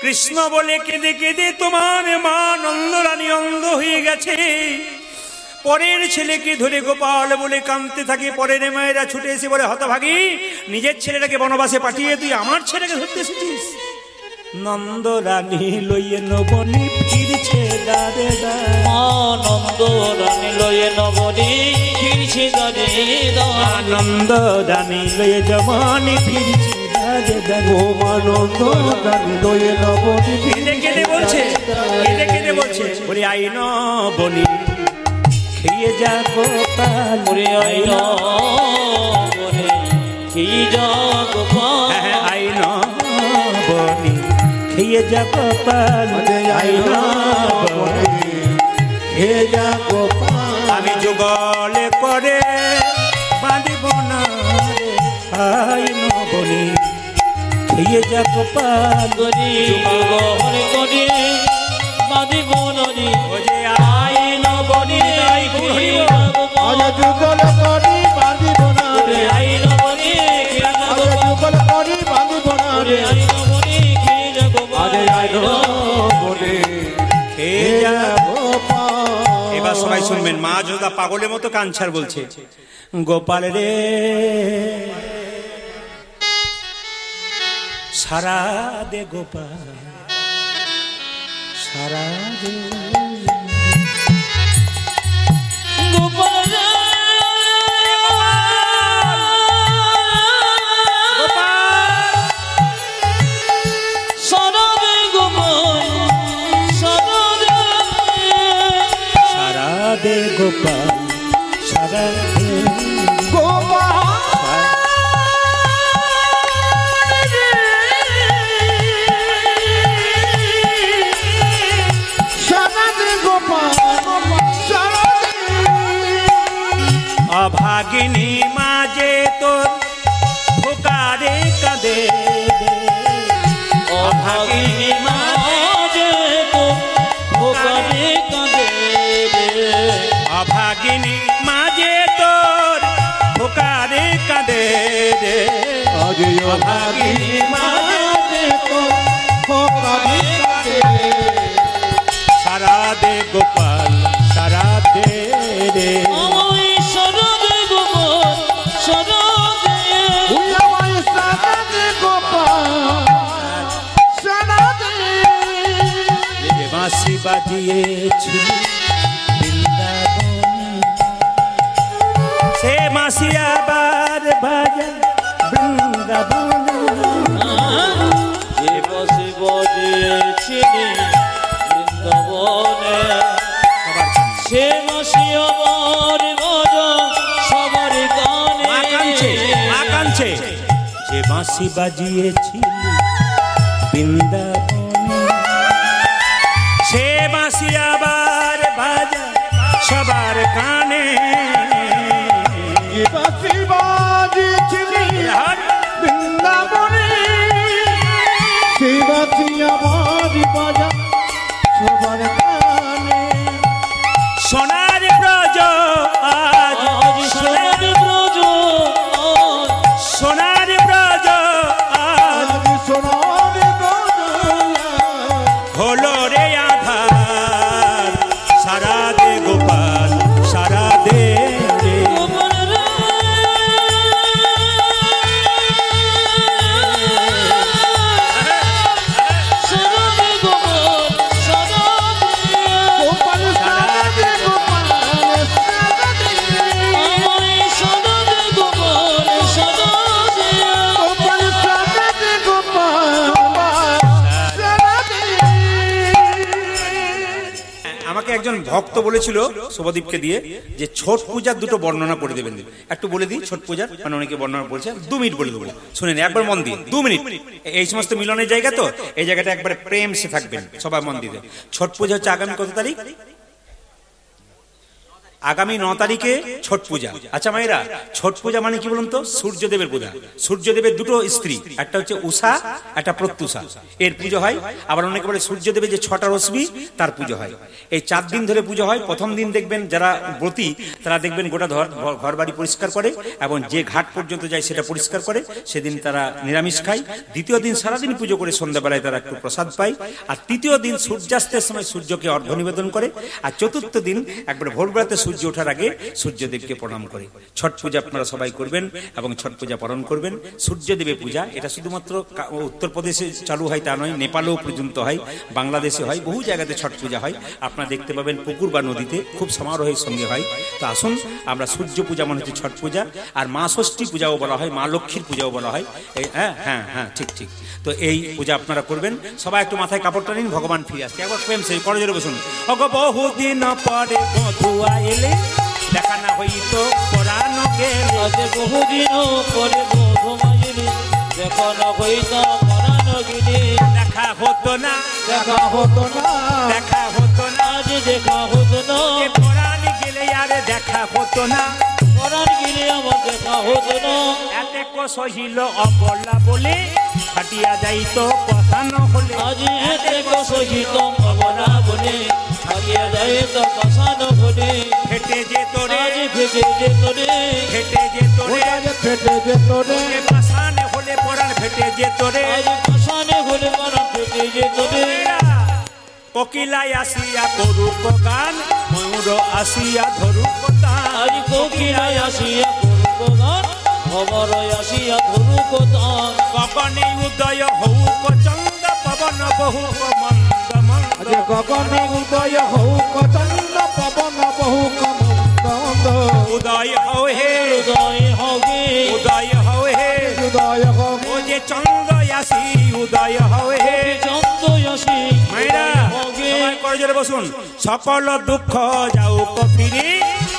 কৃষ্ণ বলে কেঁদে কেঁদে তোমার মা নন্দরানী অন্ধ হয়ে গেছে। পরের ছেলেকে ধরে গোপাল বলে কাঁদতে থাকে। পরের মায়েরা ছুটে এসে বলে হতভাগী, নিজের ছেলেটাকে বনবাসে পাঠিয়ে তুই আমার ছেলেকে ধরতে এসেছিস। নন্দরানী লইয়ে নবনী ফিরছে দাঁড়ে মা নন্দরানী লয়ে নবনী ফিরছে দাঁড়ে নন্দরানী লইয়ে জমানি ফিরছে দাঁড়ে দাঁড়ে। ও মা নন্দরানী লয়ে নবনী কেঁদে কেঁদে বলছে, কেঁদে কেঁদে বলছে বলি আই নবনী খেয়ে যা গোপাল। ওরে আই নবনী খেয়ে যা গোপাল। আই নবনী খেয়ে যা গোপাল। আই নবনী হে যা গোপাল। আমি যুগলে করে বাঁধিব না রে। আই নবনী খেয়ে যা গোপাল। গরি গহরে গরি বাঁধিব নদী। ও যে আই নবনী আই ঘুরিব আজ যুগল করি বাঁধিব না রে। আই নবনী খেয়ে যা আজ গোপাল। যুগল করি বাঁধিব না রে। আই নবনী খেয়ে যা গোপাল। আই নবনী খেয়ে যা। গোপাল। এবার সবাই শুনবেন, মা যোদা পাগলের মতো কাঞ্ছার বলছে গোপাল রে সারা দে গোপাল সারা দে গোপাল সরদে গোপাল সরদে সারা দে গোপাল সারা দে গোপাল সারা দে গোপাল সারা দে। অভাগিনী মাঝে তোর ফোকারে কাঁদে অভাগিনী মাঝে তো ভোকারে কাঁদে। অভাগিনী মাঝে তোর ফোকারে কাঁদে রে। আজ অভাগিনী মাঝে তো ফোকারে কাঁদে। সারা দে গোপাল সারা দে রে। আমায় সরদে গোপাল সরদে। উল্লামায় সারা দে গোপাল সারা দে। যে বাঁশি বাজিয়েছিল বৃন্দাবনে সে বাঁশি আবার বাজে বৃন্দাবনে। যে বাঁশি বাজিয়েছিলি বৃন্দাবনে, সে বাঁশি আমার বাজা সবার কানে। মা কাঁদছে। যে বাঁশি বাজিয়েছিলি বৃন্দাবনে, সে বাঁশি আবার বাজা সবার কানে। যে বাঁশি বাজিয়েছিলি বৃন্দাবনে, সেই বাঁশি আমার বাজা সবার কানে। সোনার ব্রজ আজ, আজ সোনার ব্রজ আজ, সোনার ব্রজ আজ আজ সোনার ব্রজ হলো রে আধার। সারা দে গোপাল, সারা দে রে। গোপাল রে। সারা দে গোপাল, সারা দে। গোপাল সারা দে গোপাল সারা দে। আমায় সারা দে গোপাল, সারা দে। গোপাল সারা দে গোপাল সারা দে। আমাকে একজন ভক্ত বলেছিল শুভদীপকে দিয়ে যে ছট পূজার দুটো বর্ণনা করে দেবেন। একটু বলে দিই ছট পূজার, মানে অনেকে বর্ণনা বলছে, 2 মিনিট বলে দেবো, শুনেন একবার মন দিয়ে। 2 মিনিট, এই সমস্ত মিলনের জায়গা তো, এই জায়গাটা একবারে প্রেম সে থাকবেন, সবাই মন দিয়ে। ছট পূজা হচ্ছে আগামী কত তারিখ? আগামী 9 তারিখে ছট পূজা। আচ্ছা মায়েরা, ছট পূজা মানে কি বলুন তো? সূর্যদেবের পূজা। সূর্যদেবের দুটো স্ত্রী, একটা হচ্ছে উষা, একটা প্রত্যুষা, এর পুজো হয়। আবার অনেকে বলে সূর্যদেবের যে 6টা রশ্মি তার পুজো হয়। এই 4 দিন ধরে পুজো হয়। প্রথম দিন দেখবেন যারা ব্রতী তারা দেখবেন গোটা ঘর বাড়ি পরিষ্কার করে এবং যে ঘাট পর্যন্ত যায় সেটা পরিষ্কার করে, সেদিন তারা নিরামিষ খায়। দ্বিতীয় দিন সারাদিন পুজো করে সন্ধ্যাবেলায় তারা একটু প্রসাদ পায়। আর তৃতীয় দিন সূর্যাস্তের সময় সূর্যকে অর্ঘ্য নিবেদন করে। আর চতুর্থ দিন একবার ভোরবেলাতে সূর্য ওঠার আগে সূর্যদেবকে প্রণাম করে। ছট পূজা আপনারা সবাই করবেন এবং ছট পূজা পালন করবেন। সূর্যদেবের পূজা এটা শুধুমাত্র উত্তরপ্রদেশে চালু হয় তা নয়, নেপালেও পর্যন্ত হয়, বাংলাদেশে হয়, বহু জায়গাতে ছট পূজা হয়। আপনারা দেখতে পাবেন পুকুর বা নদীতে, খুব সমারোহের সঙ্গে হয়। তো আসুন, আমরা সূর্য পূজা মানে হচ্ছে ছট পূজা, আর মা ষষ্ঠী পূজাও বলা হয়, মা লক্ষ্মীর পূজাও বলা হয়। হ্যাঁ হ্যাঁ হ্যাঁ, ঠিক ঠিক। তো এই পূজা আপনারা করবেন। সবাই একটু মাথায় কাপড়টা নিন, ভগবান ফিরে আসছে। একবার প্রেম সেই করজোরে বসুন। ওগো বহুদিন পরে মধুয়া এলে, দেখা না হইতো পরানো গেলে। আজ বহুদিন পরে মধুমাইলি, দেখা না হইতো পরানো গেলে। দেখা হতো না, দেখা হতো না, দেখা হতো না, আজ দেখা হতো না। এ পরাণ গেলে আর দেখা হতো না। পরাণ গেলে আমার দেখা হতো না। এতে সহিল অবলা বলে, ফাটিয়া যাইতো পথানো হলে। আজ এতে সহিত অবলা বলে, থাকিয়া যায় তো পাশানো বলে। ফেটে যেত রে, আজ ফেটে যেত রে, ফেটে যেত রে, ওটা যে ফেটে যেত রে। এ পাষাণে হলে পরাণ ফেটে যেত রে। আজ পাশানে হলে পরাণ ফেটে যেত রে। কোকিলাই আসিয়া করুক গান, ময়ূর আসিয়া ধরুক তান। আজ কোকিলায় আসিয়া করুক গান, খবর আসিয়া ধরুক তান। গগনে উদয় হউক চন্দ, পবন বহুক মন্দ মন্দ। আজ গগনে উদয় হউক চন্দ, পবন বহুক মন্দ মন্দ। উদয় হও হে, উদয় হবে, উদয় হও হে, উদয় হোক ও যে চন্দ্র আসি উদয় হও হে। চন্দ আসি মায়েরা হবে। সবাই করজোরে বসুন। সকল দুঃখ যাউক ফিরে,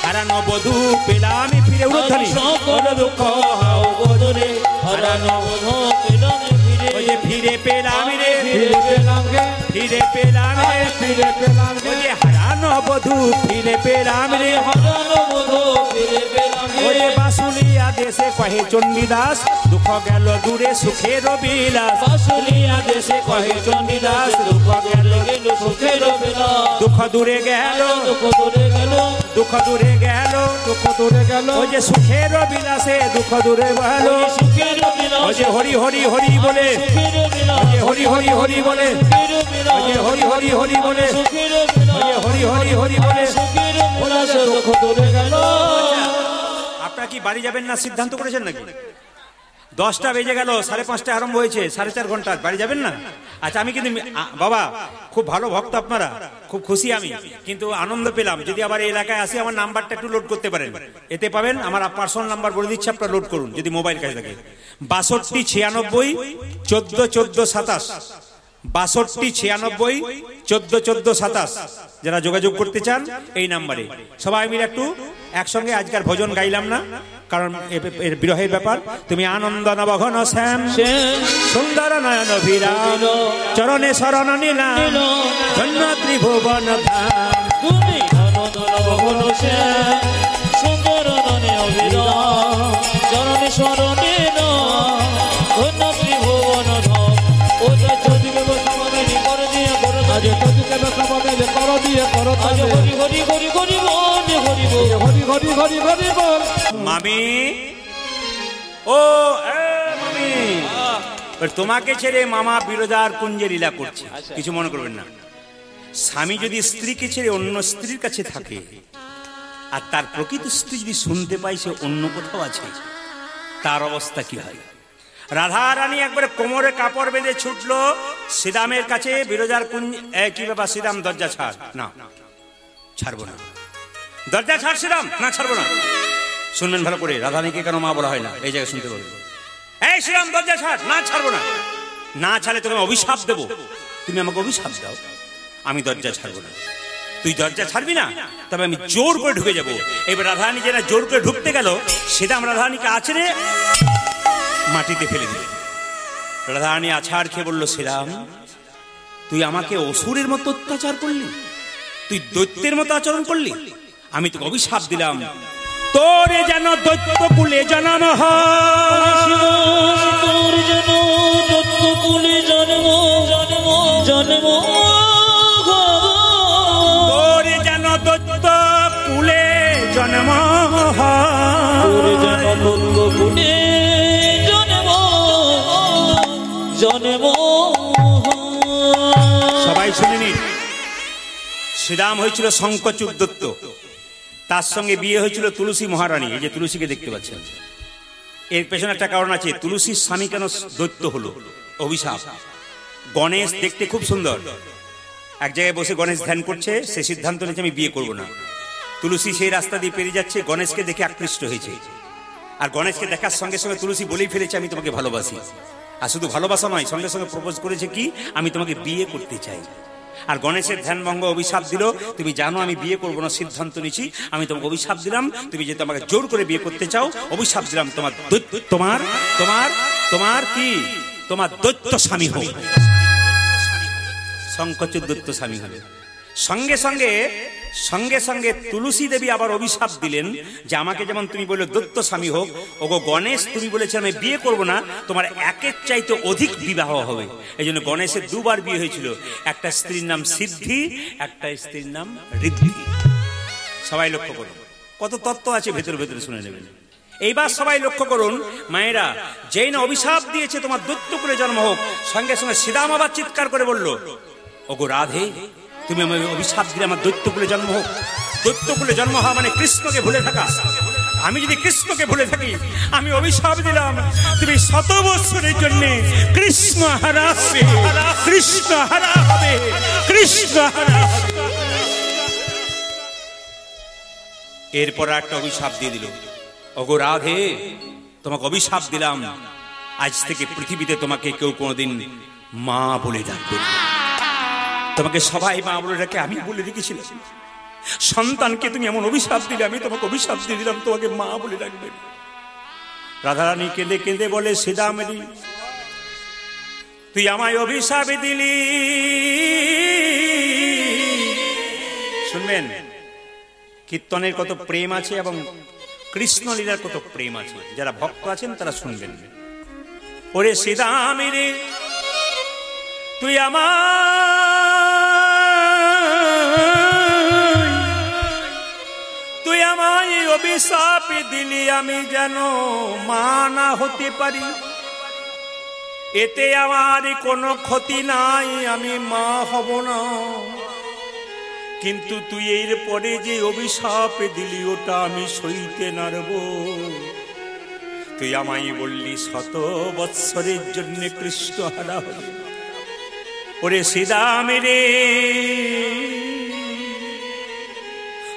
হারানো বধূ পেলাম ফিরে। উড়োধ্বনি। সকল দুঃখ হাও বদরে, হারানো বোধ পেলাম ফিরে। ও যে ফিরে পেলাম রে, ফিরে পেলাম গে, ফিরে পেলাম রে, ফিরে পেলাম ও গে। যে হারানো বধূ ফিরে পেলাম রে। হারানো বোধ ফিরে পেলাম ও যে বাসুলিয়া দেশে কহে চণ্ডীদাস, দুঃখ গেল দূরে সুখের বিলাস। বাসুলিয়া দেশে কহে চণ্ডীদাস, দুঃখ গেল গেল সুখের বেলা। দুঃখ দূরে গেল, দুঃখ দূরে গেল, দুঃখ দূরে গেল, দুঃখ দূরে গেল, ও যে সুখের বিলাসে দুঃখ দূরে গেল। সুখের বেলা। ও যে হরি হরি হরি বলে, সুখের বেলা, ও যে হরি হরি হরি বলে, সুখের বেলা, ও যে হরি হরি হরি বলে, সুখের বেলা, ও যে হরি হরি হরি বলে। সুখের বেলা, দুঃখ দূরে গেল। আপনারা কি বাড়ি যাবেন না সিদ্ধান্ত করেছেন নাকি? 10টা বেজে গেল, 5:30 আরম্ভ হয়েছে, 4.5 ঘন্টা, বাড়ি যাবেন না? আচ্ছা, আমি কিন্তু বাবা খুব ভালো ভক্ত আপনারা, খুব খুশি আমি, কিন্তু আনন্দ পেলাম। যদি আবার এই এলাকায় আসি আমার নাম্বারটা একটু লোড করতে পারেন, এতে পাবেন আমার পার্সোনাল নাম্বার বলে দিচ্ছি, আপনারা লোড করুন যদি মোবাইল কাছে থাকে। 62 96 14 14 27, 62 96 14 14 27, যারা যোগাযোগ করতে চান এই নাম্বারে। সবাই মিলে একটু একসঙ্গে আজকের ভজন গাইলাম না, কারণ এর বিরহের ব্যাপার। তুমি আনন্দ নবঘন শ্যাম, সুন্দর নয়ন বিরাম, চরণে শরণ নিলাম, ধন্য ত্রিভুবন ধাম। তুমি আনন্দ নবঘন শ্যাম, সুন্দর নয়ন বিরাম, চরণে শরণ নিলাম, ধন্য ত্রিভুবন ধাম। ও চতুর্দিকে বসমানি করে দিয়ে করো, আজ চতুর্দিকে বসমানি করো দিয়ে করো, আজ হরি হরি হরি হরি বল, হরি বল, হরি হরি হরি হরি বল। মামি, ও মামি, তোমাকে ছেড়ে মামা বিরজার কুঞ্জে লীলা করছে, কিছু মনে করবেন না। স্বামী যদি স্ত্রীকে ছেড়ে অন্য স্ত্রীর কাছে থাকে, আর তার প্রকৃত স্ত্রী যদি শুনতে পাই সে অন্য কোথাও আছে, তার অবস্থা কি হয়? রাধা রানী একবারে কোমরে কাপড় বেঁধে ছুটলো শ্রীরামের কাছে, বিরজার কুঞ্জ। কি ব্যাপার শ্রীরাম, দরজা ছাড়। না, ছাড়বো না। দরজা ছাড় শ্রীরাম। না, ছাড়বো না। শুনবেন ভালো করে, রাধারানীকে কেন মা বলা হয় না এই জায়গায় শুনতে বলবো। এই শ্রীরাম, দরজা ছাড়। না, ছাড়বো না। না ছাড়লে তোকে অভিশাপ দেবো। তুমি আমাকে অভিশাপ দাও, আমি দরজা ছাড়বো না। তুই দরজা ছাড়বি না, তবে আমি জোর করে ঢুকে যাবো। এবার রাধারানী যেটা জোর করে ঢুকতে গেল, সেটা আমরা রাধারানীকে আছড়ে মাটিতে ফেলে দিল। রাধারানী আছাড় খেয়ে বলল, শ্রীরাম তুই আমাকে অসুরের মতো অত্যাচার করলি, তুই দৈত্যের মতো আচরণ করলি, আমি তোকে অভিশাপ দিলাম, তোরে যেন দৈত্য কুলে জন্ম হয়, তোর যেন দত্ত কুলে জন্ম জন্ম জন্ম, তোরে যেন দৈত্য কুলে জন্ম হয়, তোর যেন দত্ত কুলে জন্ম জন্ম। সবাই শুনে নিন, শ্রীরাম হয়েছিল শঙ্খচূড় দত্ত, তার সঙ্গে বিয়ে হয়েছিল তুলসী মহারানী। এই যে তুলসীকে দেখতে পাচ্ছেন, এর পেছনে একটা কারণ আছে। তুলসীর স্বামী কেন দৈত্য হলো? অভিশাপ। গণেশ দেখতে খুব সুন্দর, এক জায়গায় বসে গণেশ ধ্যান করছে, সে সিদ্ধান্ত নিয়েছে আমি বিয়ে করব না। তুলসী সেই রাস্তা দিয়ে পেরিয়ে যাচ্ছে, গণেশকে দেখে আকৃষ্ট হয়েছে, আর গণেশকে দেখার সঙ্গে সঙ্গে তুলসী বলেই ফেলেছে আমি তোমাকে ভালোবাসি। আর শুধু ভালোবাসা নয়, সঙ্গে সঙ্গে প্রপোজ করেছে কি, আমি তোমাকে বিয়ে করতে চাই। আর গণেশের ধ্যানভঙ্গ, অভিশাপ দিল, তুমি জানো আমি বিয়ে করবো না, সিদ্ধান্ত নিয়েছি, আমি তোমাকে অভিশাপ দিলাম, তুমি যেহেতু আমাকে জোর করে বিয়ে করতে চাও, অভিশাপ দিলাম তোমার তোমার তোমার তোমার কি তোমার দৈত্য স্বামী হোক। শঙ্খচূড় দৈত্য স্বামী হবে। সঙ্গে সঙ্গে সঙ্গে সঙ্গে তুলসী দেবী আবার অভিশাপ দিলেন যে আমাকে যেমন তুমি বললে দৈত্য স্বামী হোক, ওগো গণেশ তুমি বলেছো আমি বিয়ে করব না, তোমার একের চাইতে অধিক বিবাহ হবে। এই জন্য গণেশের দুবার বিয়ে হয়েছিল, একটা স্ত্রীর নাম সিদ্ধি, একটা স্ত্রীর নাম ঋদ্ধি। সবাই লক্ষ্য করুন, কত তত্ত্ব আছে ভেতরে ভেতরে, শুনে নেবেন। এইবার সবাই লক্ষ্য করুন, মায়েরা, যেই না অভিশাপ দিয়েছে তোমার দৈত্য করে জন্ম হোক, সঙ্গে সঙ্গে শ্রীরাম আবার চিৎকার করে বলল, ওগো রাধে তুমি আমাকে অভিশাপ দিলে আমার দৈত্যকুলে জন্ম হোক। দৈত্যকুলে জন্ম হওয়া মানে কৃষ্ণকে ভুলে থাকা। আমি যদি কৃষ্ণকে ভুলে থাকি, আমি অভিশাপ দিলাম তুমি 100 বছরের জন্য কৃষ্ণ হারা হবে, কৃষ্ণ হারা হবে, কৃষ্ণ হারা। এরপর একটা অভিশাপ দিয়ে দিল, ওগো রাধে তোমাকে অভিশাপ দিলাম, আজ থেকে পৃথিবীতে তোমাকে কেউ কোনোদিন মা বলে ডাকবে না। তোমাকে সবাই মা বলে ডাকে, আমি বলে রেখেছিলাম সন্তানকে তুমি এমন অভিশাপ দিলে, আমি তোমাকে অভিশাপ দিয়ে দিলাম তোমাকে মা বলে ডাকবে। রাধারানী কেঁদে কেঁদে বলে, শ্রীরামেরই তুই আমায় অভিশাপ দিলি। শুনবেন কীর্তনের কত প্রেম আছে এবং কৃষ্ণ লীলার কত প্রেম আছে, যারা ভক্ত আছেন তারা শুনবেন। ওরে শ্রীরামেরই তুই আমায় অভিশাপ দিলি, আমি যেন মা না হতে পারি, এতে আমার কোনো ক্ষতি নাই, আমি মা হব না। কিন্তু তুই এর পরে যে অভিশাপ দিলি ওটা আমি সইতে নারব। তুই আমায় বললি 100 বৎসরের জন্য কৃষ্ণ হারা হবে। ওরে শ্রীদাম রে,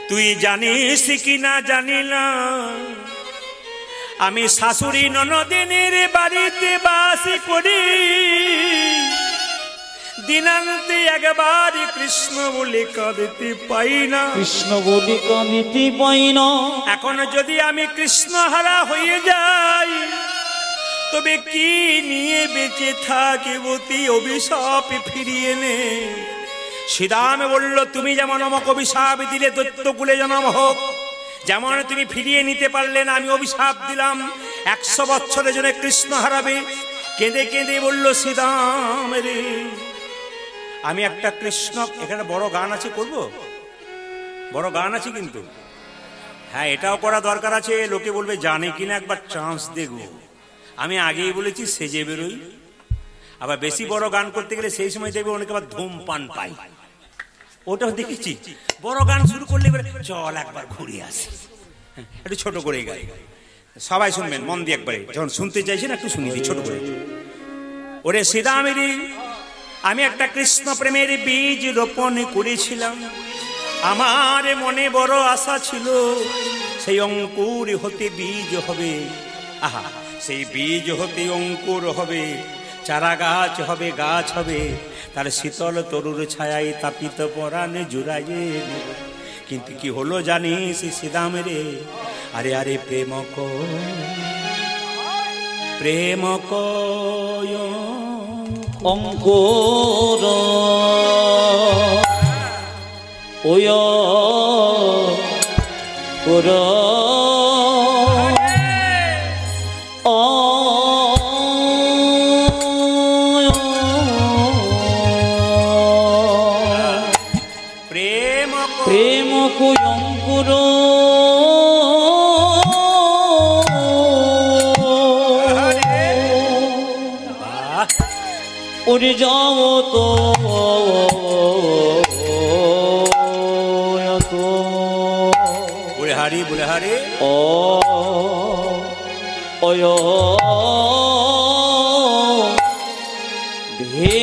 তুই জানিস কি না জানি না, আমি শাশুড়ি ননদিনীর বাড়িতে বাস করি, দিনান্তে একবার কৃষ্ণ বলে কাঁদতে পাই না, কৃষ্ণ বলি কাঁদিতে পাই না। এখন যদি আমি কৃষ্ণ হারা হয়ে যাই, তবে কি নিয়ে বেঁচে থাকিবতি, অভিশাপ ফিরিয়ে নে। শ্রীদাম বলল, তুমি যেমন আমাকে অভিশাপ দিলে দৈত্যকুলে জন্ম হোক, যেমন তুমি ফিরিয়ে নিতে পারলে না, আমি অভিশাপ দিলাম 100 বছরের জন্য কৃষ্ণ হারাবে। কেঁদে কেঁদে বলল, শ্রীদাম রে, আমি একটা কৃষ্ণ, এখানে বড় গান আছে, করব বড় গান আছে কিন্তু, হ্যাঁ এটাও করা দরকার আছে। লোকে বলবে জানে কিনা, একবার চান্স দেখবো। আমি আগেই বলেছি সেজে বেরোই, আবার বেশি বড় গান করতে গেলে সেই সময় দেখবে অনেকে আবার ধূমপান পাই, ওটাও দেখেছি। বড় গান শুরু করলে চল একবার ঘুরে আসি, একটু ছোট করে গাই, সবাই শুনবেন মন দিয়ে একবারে, যখন শুনতে চাইছেন একটু শুনিয়ে দিই ছোট করে। ওরে শ্রীদামেরই, আমি একটা কৃষ্ণ প্রেমের বীজ রোপণ করেছিলাম, আমার মনে বড় আশা ছিল সেই অঙ্কুর হতে বীজ হবে। আহা, সেই বীজ হতে অঙ্কুর হবে, চারা গাছ হবে, গাছ হবে, তার শীতল তরুর ছায়ায় তাপিত পরাণে জুড়াইয়ে নেব। কিন্তু কি হলো জানিস শ্রীদাম রে, আরে আরে প্রেম কয় অঙ্কুর ওয় কুর প্রেম কুয়ঙ্কুর উড়ে যাও তো বুড়ে হারি ও ওয় ভে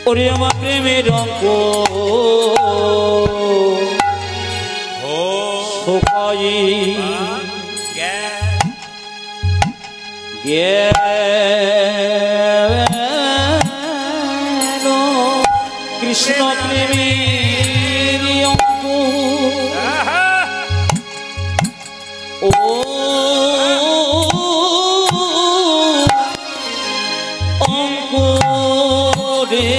ওরে আমার প্রেমের অঙ্ক শোকাই গেল কৃষ্ণ প্রেমের অঙ্ক ও অঙ্কুরে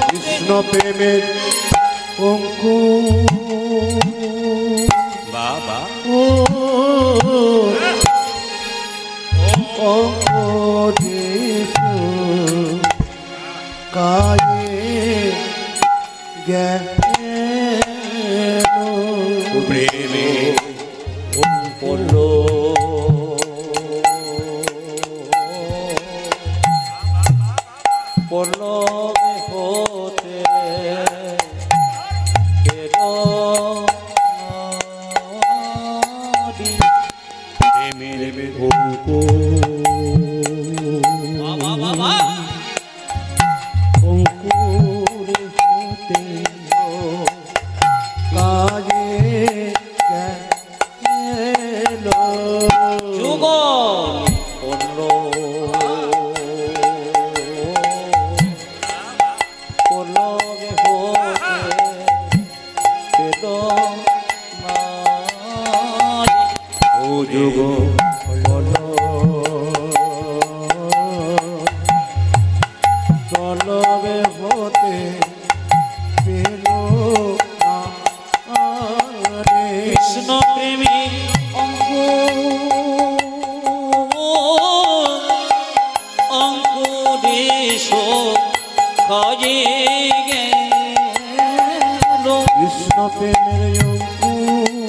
কৃষ্ণ প্রেমের অঙ্কুর বাবা অঙ্কুরেশ কায়ে গেল প্রেমে পড়ল পড়ল হতে প্রেমের অঙ্কুরে হতে কাজে গেল যুগল পড়ল পড়ল হতে পেল ও যুগ চলবে হতে পেল কৃষ্ণ প্রেমী অঙ্কুরেশ কাজে গেল কৃষ্ণ প্রেমের অঙ্কুর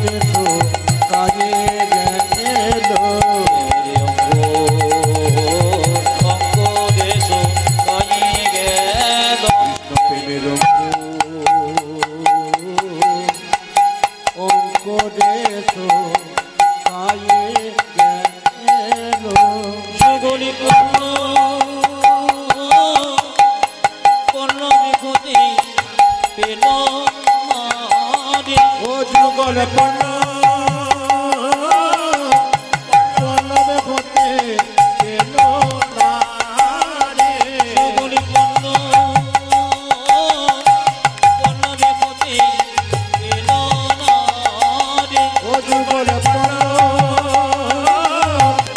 দেশো কাজে গেল অঙ্গ দেশ কাজে গেল প্রেমের অঙ্ক দেশো কাজে গেল সেগুলি পূর্ণ পল্লবী ক্ষতি পেল ও যুগল পল্লবে হতে পেল না রে সেগুলি পূর্ণ পল্লবী ক্ষতি পেল না রে ও যুগল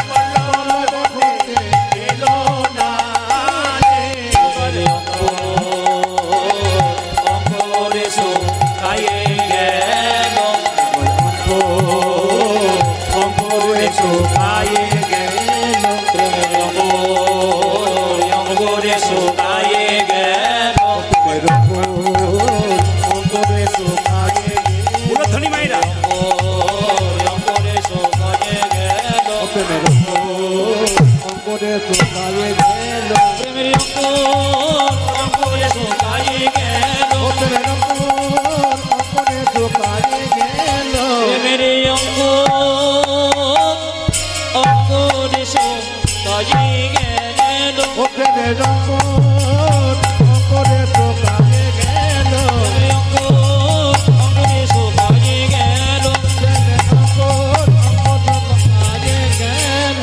পল্লবে হতে পেল না রে অঙ্গ দেশ কাজে গেল অঙ্ক দেশো কাজে গেল অঙ্গ দেশ কাজে গেল অঙ্ক দেশো কাজে উলধ্বনি মায়েরা অঙ্গ দেশ কাজে গেল প্রেমের অঙ্ক দেশো কাজে গেল প্রেমের অঙ্গ দেশ কাজে গেল প্রেমের অঙ্ক দেশো কাজে গেল প্রেমের অঙ্গ দেশ কাজে গেল ও প্রেমের অঙ্ক দেশো কাজে গেল অঙ্গ দেশ কাজে গেল প্রেমের অঙ্ক কাজে গেল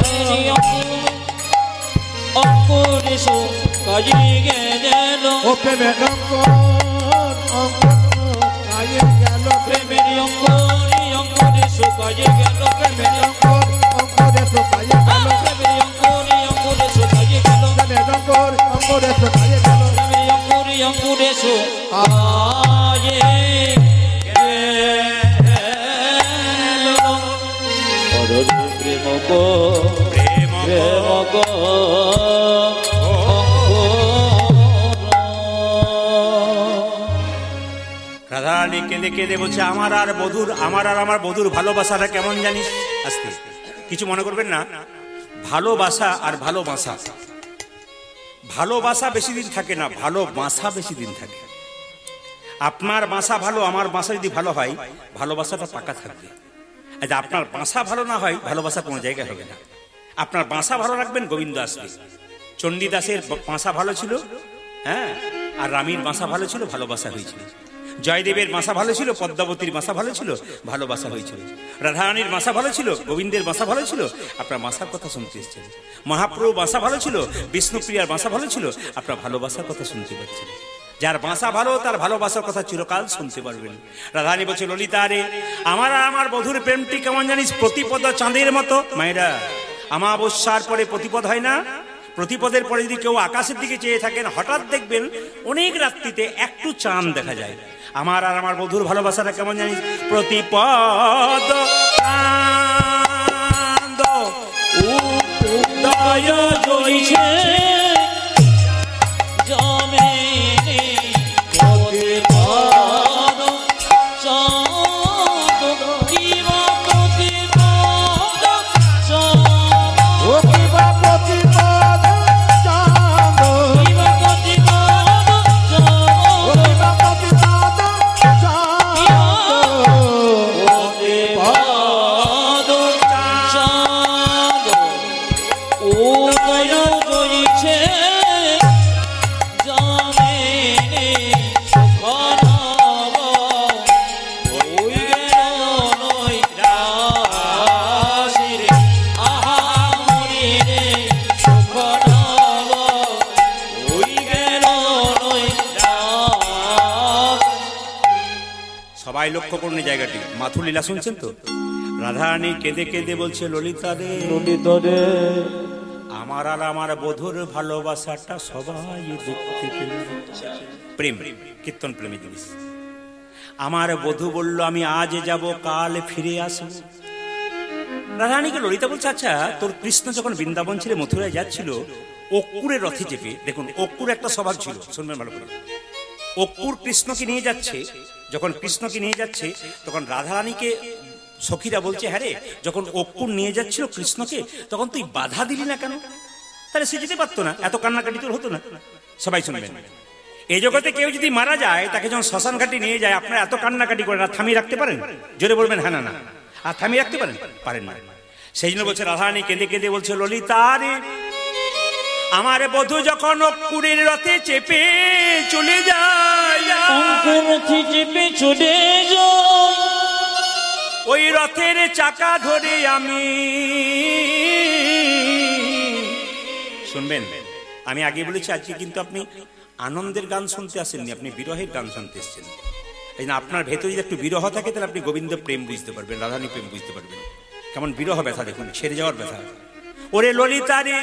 অঙ্গ দেশ কাজে গেল ও প্রেমের অঙ্ক কাজে গেল প্রেমের অঙ্গ দেশ কাজে গেল প্রেমের অঙ্ক দেশো কাজে গেল প্রেমের অঙ্গ দেশ কাজে গেল প্রেমের অঙ্ক দেশো কাজে গেল প্রেমের অঙ্গ দেশ কাজে গেল প্রেমক প্রেমক রাধারানী কেঁদে কেঁদে বলছে আমার আর আমার বধুর ভালোবাসাটা কেমন জানিস আস্তে কিছু মনে করবেন না ভালোবাসা আর ভালোবাসা ভালোবাসা বেশি দিন থাকে না ভালোবাসা বেশি দিন থাকে আপনার বাসা ভালো আমার বাসা যদি ভালো হয় ভালোবাসাটা পাকা থাকবে আর যদি আপনার বাসা ভালো না হয় ভালোবাসা কোনো জায়গায় হবে না আপনার বাসা ভালো রাখবেন গোবিন্দ আসবে চণ্ডীদাসের বাসা ভালো ছিল হ্যাঁ আর রামীর বাসা ভালো ছিল ভালোবাসা হয়েছিল জয়দেবের বাসা ভালো ছিল পদ্মাবতীর বাসা ভালো ছিল ভালোবাসা হয়েছিল রাধারানীর বাসা ভালো ছিল গোবিন্দের বাসা ভালো ছিল আপনার বাসার কথা শুনতে এসেছেন মহাপ্রভু বাসা ভালো ছিল বিষ্ণুপ্রিয়ার বাসা ভালো ছিল আপনার ভালোবাসার কথা শুনতে পাচ্ছেন যার বাসা ভালো তার ভালোবাসার কথা চিরকাল শুনতে পারবেন রাধারানী বলছে ললিতা রে আমার বধুর প্রেমটি কেমন জানিস প্রতিপদ চাঁদের মতো মায়েরা আমাবস্যার পরে প্রতিপদ হয় না প্রতিপদের পরে যদি কেউ আকাশের দিকে চেয়ে থাকেন হঠাৎ দেখবেন অনেক রাত্রিতে একটু চাঁদ দেখা যায় আমার বধুর ভালোবাসাটা কেমন জানিস প্রতিপদ চাঁদ উদয় জইছে জমে প্রতিপদ চাঁদ কিবা প্রতিপদ চাঁদ ও কিবা প্রতিপদ চাঁদ কিবা প্রতিপদ ও চাঁদ কিবা প্রতিপদ চাঁদ প্রতিপদ চাঁদ উদয় জইছে জমে সুখনব ওই গেল নই রাশিরে আহা মরি রে সুখনব ওই গেল নই রাশ সবাই লক্ষ্য করুন এই জায়গাটি মাথুর লীলা শুনছেন তো রাধারানী কেঁদে কেঁদে বলছে ললিতা রে ললিতরে আমার বধুর ভালোবাসাটা সবাই দেখতে পেল প্রেম কীর্তন প্রেমী জিনিস আমার বধূ বলল আমি আজ যাব কাল ফিরে আসব রাধারানীকে ললিতা বলছে আচ্ছা তোর কৃষ্ণ যখন বৃন্দাবন ছেড়ে মথুরায় যাচ্ছিল অক্কুরের রথে চেপে দেখুন অক্কুর একটা স্বভাব ছিল শুনবেন ভালো করে অক্কুর কৃষ্ণকে নিয়ে যাচ্ছে যখন কৃষ্ণকে নিয়ে যাচ্ছে তখন রাধারানীকে সখীরা বলছে, হ্যাঁ রে, যখন অক্কুর নিয়ে যাচ্ছিল কৃষ্ণকে তখন তুই বাধা দিলি না কেন? তাহলে সে যেতে পারতো না, এত কান্নাকাটি তোর হতো না। সবাই শুনবেন, এই জগতে কেউ যদি মারা যায়, তাকে যখন শ্মশান ঘাটে নিয়ে যায়, আপনারা এত কান্নাকাটি করেন, আর থামিয়ে রাখতে পারেন? জোরে বলবেন হ্যাঁ না না। আর থামিয়ে রাখতে পারেন? পারেন না। সেই জন্য বলছে রাধারানী কেঁদে কেঁদে বলছে, ললিতা রে, আমার বধূ যখন অক্কুরের রথে চেপে চলে যায়, চেপে চলে যায়, ওই রথের চাকা ধরে আমি, শুনবেন, আমি আগে বলেছি আজকে কিন্তু আপনি আনন্দের গান শুনতে আসেননি, আপনি বিরহের গান শুনতে এসেছেন। এই না, আপনার ভেতরে যদি একটু বিরহ থাকে তাহলে আপনি গোবিন্দ প্রেম বুঝতে পারবেন, রাধারানী প্রেম বুঝতে পারবেন। কেমন বিরহ ব্যথা দেখুন, ছেড়ে যাওয়ার ব্যথা। ওরে ললিতা রে,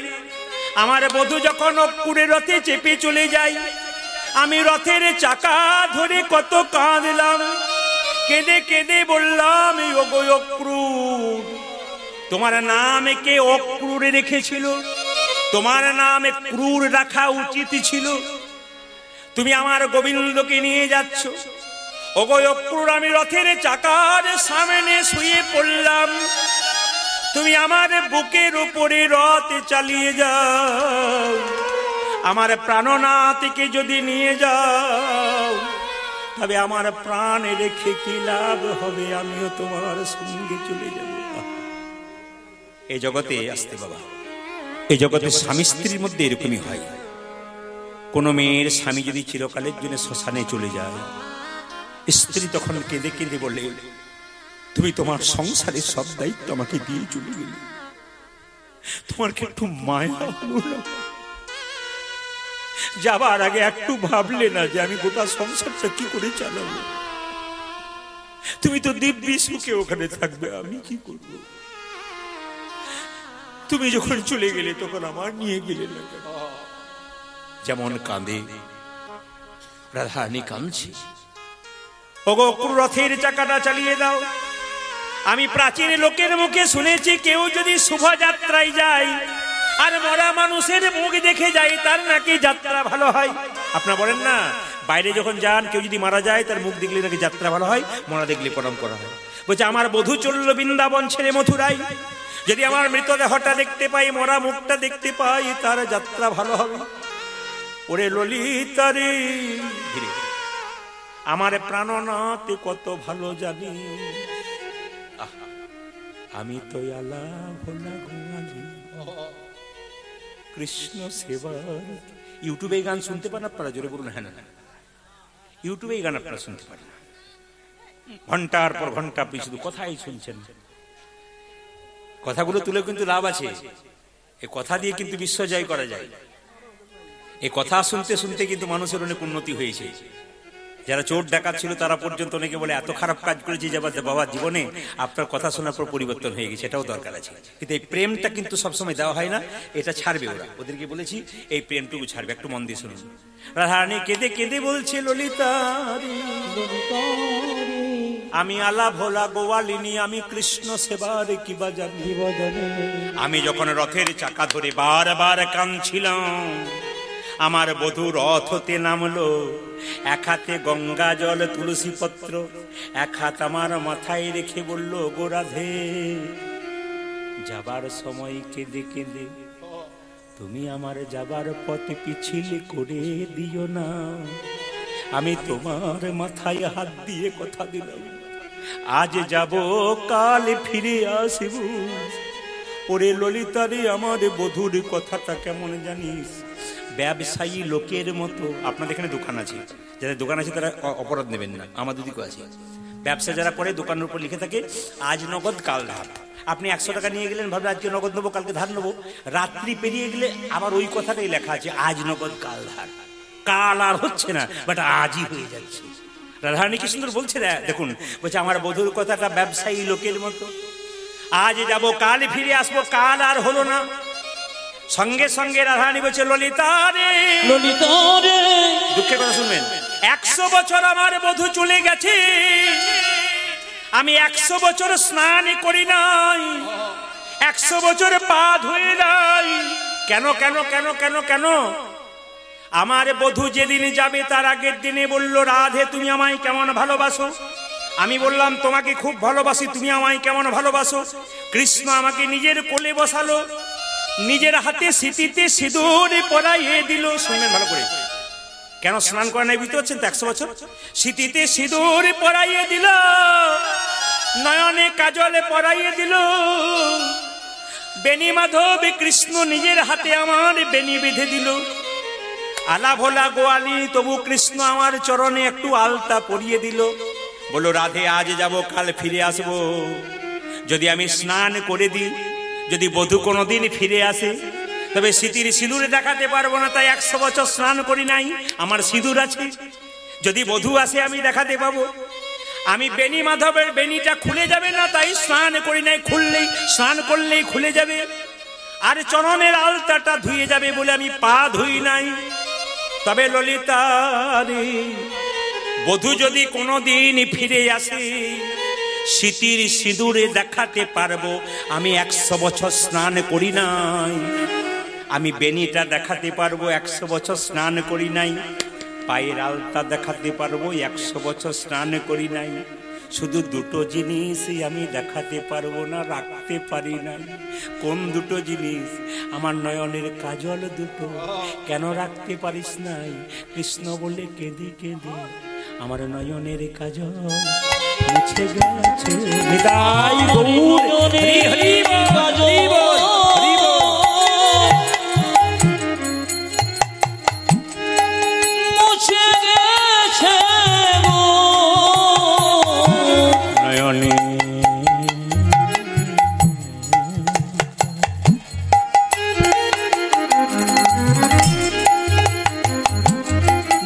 আমার বধূ যখন অক্কুরের রথে চেপে চলে যায়, আমি রথের চাকা ধরে কত কাঁদলাম, কেঁদে কেঁদে বললাম, ওগো অক্রূর, তোমার নাম কে অক্রূরে রেখেছিল? তোমার নামে ক্রূর রাখা উচিত ছিল। তুমি আমার গোবিন্দকে নিয়ে যাচ্ছ। ওগো অক্রূর, আমি রথের চাকার সামনে শুয়ে পড়লাম, তুমি আমার বুকের উপরে রথ চালিয়ে যাও। আমার প্রাণনাথকে যদি নিয়ে যাও, তবে আমার প্রাণ রেখে কি লাভ হবে? আমিও তোমার সঙ্গে চলে যাব। এই জগতে আসতে বাবা, এই জগতে স্বামী স্ত্রীর মধ্যে এরকমই হয়। কোন মেয়ের স্বামী যদি চিরকালের জন্য শ্মশানে চলে যায়, স্ত্রী তখন কেঁদে কেঁদে বলে, তুমি তোমার সংসারের সব দায়িত্ব আমাকে দিয়ে চলে গেলে, তোমার কি একটু মায়া হলো না? যাবার আগে একটু ভাবলে না যে আমি গোটা সংসারটা কি করে চালাবো? তুমি তো দিব্যি সুখে ওখানে থাকবে, আমি কি করব? তুমি যখন চলে গেলে তখন আমার নিয়ে গেলে না কেন? যেমন কাঁদে রাধারানী কাঁদছে। ওগো অক্রূর, রথের চাকাটা চালিয়ে দাও। আমি প্রাচীন লোকের মুখে শুনেছি, কেউ যদি শোভাযাত্রায় যায় আর মরা মানুষের মুখ দেখে যায়, তার নাকি যাত্রা ভালো হয়। আপনারা বলেন না, বাইরে যখন যান, কেউ যদি মারা যায় তার মুখ দেখলে নাকি যাত্রা ভালো হয়, মরা দেখলে প্রণাম করা হয়। বলছে, আমার বধূ চলল বৃন্দাবন ছেড়ে মথুরায়, যদি আমার মৃতদেহটা দেখতে পাই, মরা মুখটা দেখতে পাই, তার যাত্রা ভালো হবে। ওরে ললিতা রে, ধীরে, আমার প্রাণনাথ কত ভালো জানি, আমি তো আলা ভোলা গোয়ালি কৃষ্ণ সেবার। ইউটিউবে গান শুনতে পান আপনারা? জোরে বলুন হ্যাঁ না। ইউটিউবে গান আপনারা শুনতে পারেন, ঘন্টার পর ঘন্টা আপনি শুধু কথাই শুনছেন। কথাগুলো তুলে কিন্তু লাভ আছে, এই কথা দিয়ে কিন্তু বিশ্ব জয় করা যায়। এই কথা শুনতে শুনতে কিন্তু মানুষের অনেক উন্নতি হয়েছে। যারা চোর ডাকাত ছিল তারা পর্যন্ত অনেকে বলে, এত খারাপ কাজ করেছি যে বাবা জীবনে আপনার কথা শোনার পর পরিবর্তন হয়ে গেছে। এটাও দরকার আছে, কিন্তু এই প্রেমটা কিন্তু সবসময় দেওয়া হয় না, এটা ছাড়বে ওরা। ওদেরকে বলেছি এই প্রেমটুকু ছাড়বে। একটু মন দিয়ে শুনুন। রাধারানী কেঁদে কেঁদে বলছে, ললিতা আমি আলা ভোলা গোয়ালিনী, আমি কৃষ্ণ সেবার কি বা জানি। আমি যখন রথের চাকা ধরে বারবার কাঁদছিলাম, আমার বধূ রথ হতে নামলো, এক হাতে গঙ্গা জল তুলসী পত্র, এক হাত আমার মাথায় রেখে বলল, গো রাধে, যাবার সময় কেঁদে কেঁদে তুমি আমার যাবার পথে পিছিল করে দিও না। আমি তোমার মাথায় হাত দিয়ে কথা দিলাম, আজ যাব কাল ফিরে আসব। ওরে ললিতা রে, আমার বধূর কথাটা কেমন জানিস? ব্যবসায়ী লোকের মতো। আপনাদের এখানে দোকান আছে, যাদের দোকান আছে তারা অপরাধ নেবেন না, আমাদের দিকেও আছে। ব্যবসা যারা করে দোকানের উপর লিখে থাকে আজ নগদ কাল ধার। আপনি 100 টাকা নিয়ে গেলেন, ভাবলেন আজকে নগদ নেবো কালকে ধার নেবো, রাত্রি পেরিয়ে গেলে আবার ওই কথাটাই লেখা আছে, আজ নগদ কাল ধার। কাল আর হচ্ছে না, বাট আজই হয়ে যাচ্ছে। রাধারানী কি সুন্দর বলছে, দেখুন, বলছে আমার বধূর কথাটা ব্যবসায়ী লোকের মতো, আজ যাব কাল ফিরে আসবো, কাল আর হলো না। সঙ্গে সঙ্গে রাধারানী বলছে, ললিতা রে, ললিতা রে, দুঃখের কথা শুনবেন, 100 বছর আমার বধূ চলে গেছে, আমি 100 বছর স্নান করি নাই, 100 বছর পা ধুয়ে নাই। কেন কেন কেন কেন কেন? আমার বধূ যেদিন যাবে তার আগের দিনে বলল, রাধে তুমি আমায় কেমন ভালোবাসো? আমি বললাম তোমাকে খুব ভালোবাসি, তুমি আমায় কেমন ভালোবাসো? কৃষ্ণ আমাকে নিজের কোলে বসালো, নিজের হাতে সিঁথিতে সিঁদুর পরাইয়ে দিল। শুনবেন ভালো করে, কেন স্নান করা নাই বুঝতে পারছেন তো? 100 বছর সিঁথিতে সিঁদুর পরাইয়ে দিল, নয়নে কাজলে পরাইয়ে দিল। বেনি মাধব কৃষ্ণ নিজের হাতে আমার বেনি বেঁধে দিল। আলা ভোলা গোয়ালি তবু কৃষ্ণ আমার চরণে একটু আলতা পরিয়ে দিল। বলো রাধে আজ যাব কাল ফিরে আসব। যদি আমি স্নান করে দিই, যদি বধূ কোনোদিন ফিরে আসে, তবে স্মৃতির সিঁদুরে দেখাতে পারবো না, তাই 100 বছর স্নান করি নাই, আমার সিঁদুর আছে। যদি বধূ আসে আমি দেখাতে পাবো। আমি বেনি মাধবের বেনিটা খুলে যাবে না, তাই স্নান করি নাই, খুললেই স্নান করলেই খুলে যাবে। আর চরণের আলতাটা ধুয়ে যাবে বলে আমি পা ধুই নাই। তবে ললিতা রে, বধূ যদি কোনোদিন ফিরে আসে, স্মৃতির সিঁদুরে দেখাতে পারবো আমি 100 বছর স্নান করি নাই। আমি বেনিটা দেখাতে পারবো 100 বছর স্নান করি নাই। পায়ের আলতা দেখাতে পারবো 100 বছর স্নান করি নাই। শুধু দুটো জিনিস আমি দেখাতে পারবো না, রাখতে পারি নাই। কোন দুটো জিনিস? আমার নয়নের কাজল দুটো। কেন রাখতে পারিস নাই? কৃষ্ণ বলে কেঁদে কেঁদে আমার নয়নের কাজল মুছে গেছে। নিতাই গৌর, হরি হরি বল, হরি বল, হরি বল। মুছে গেছে নয়নে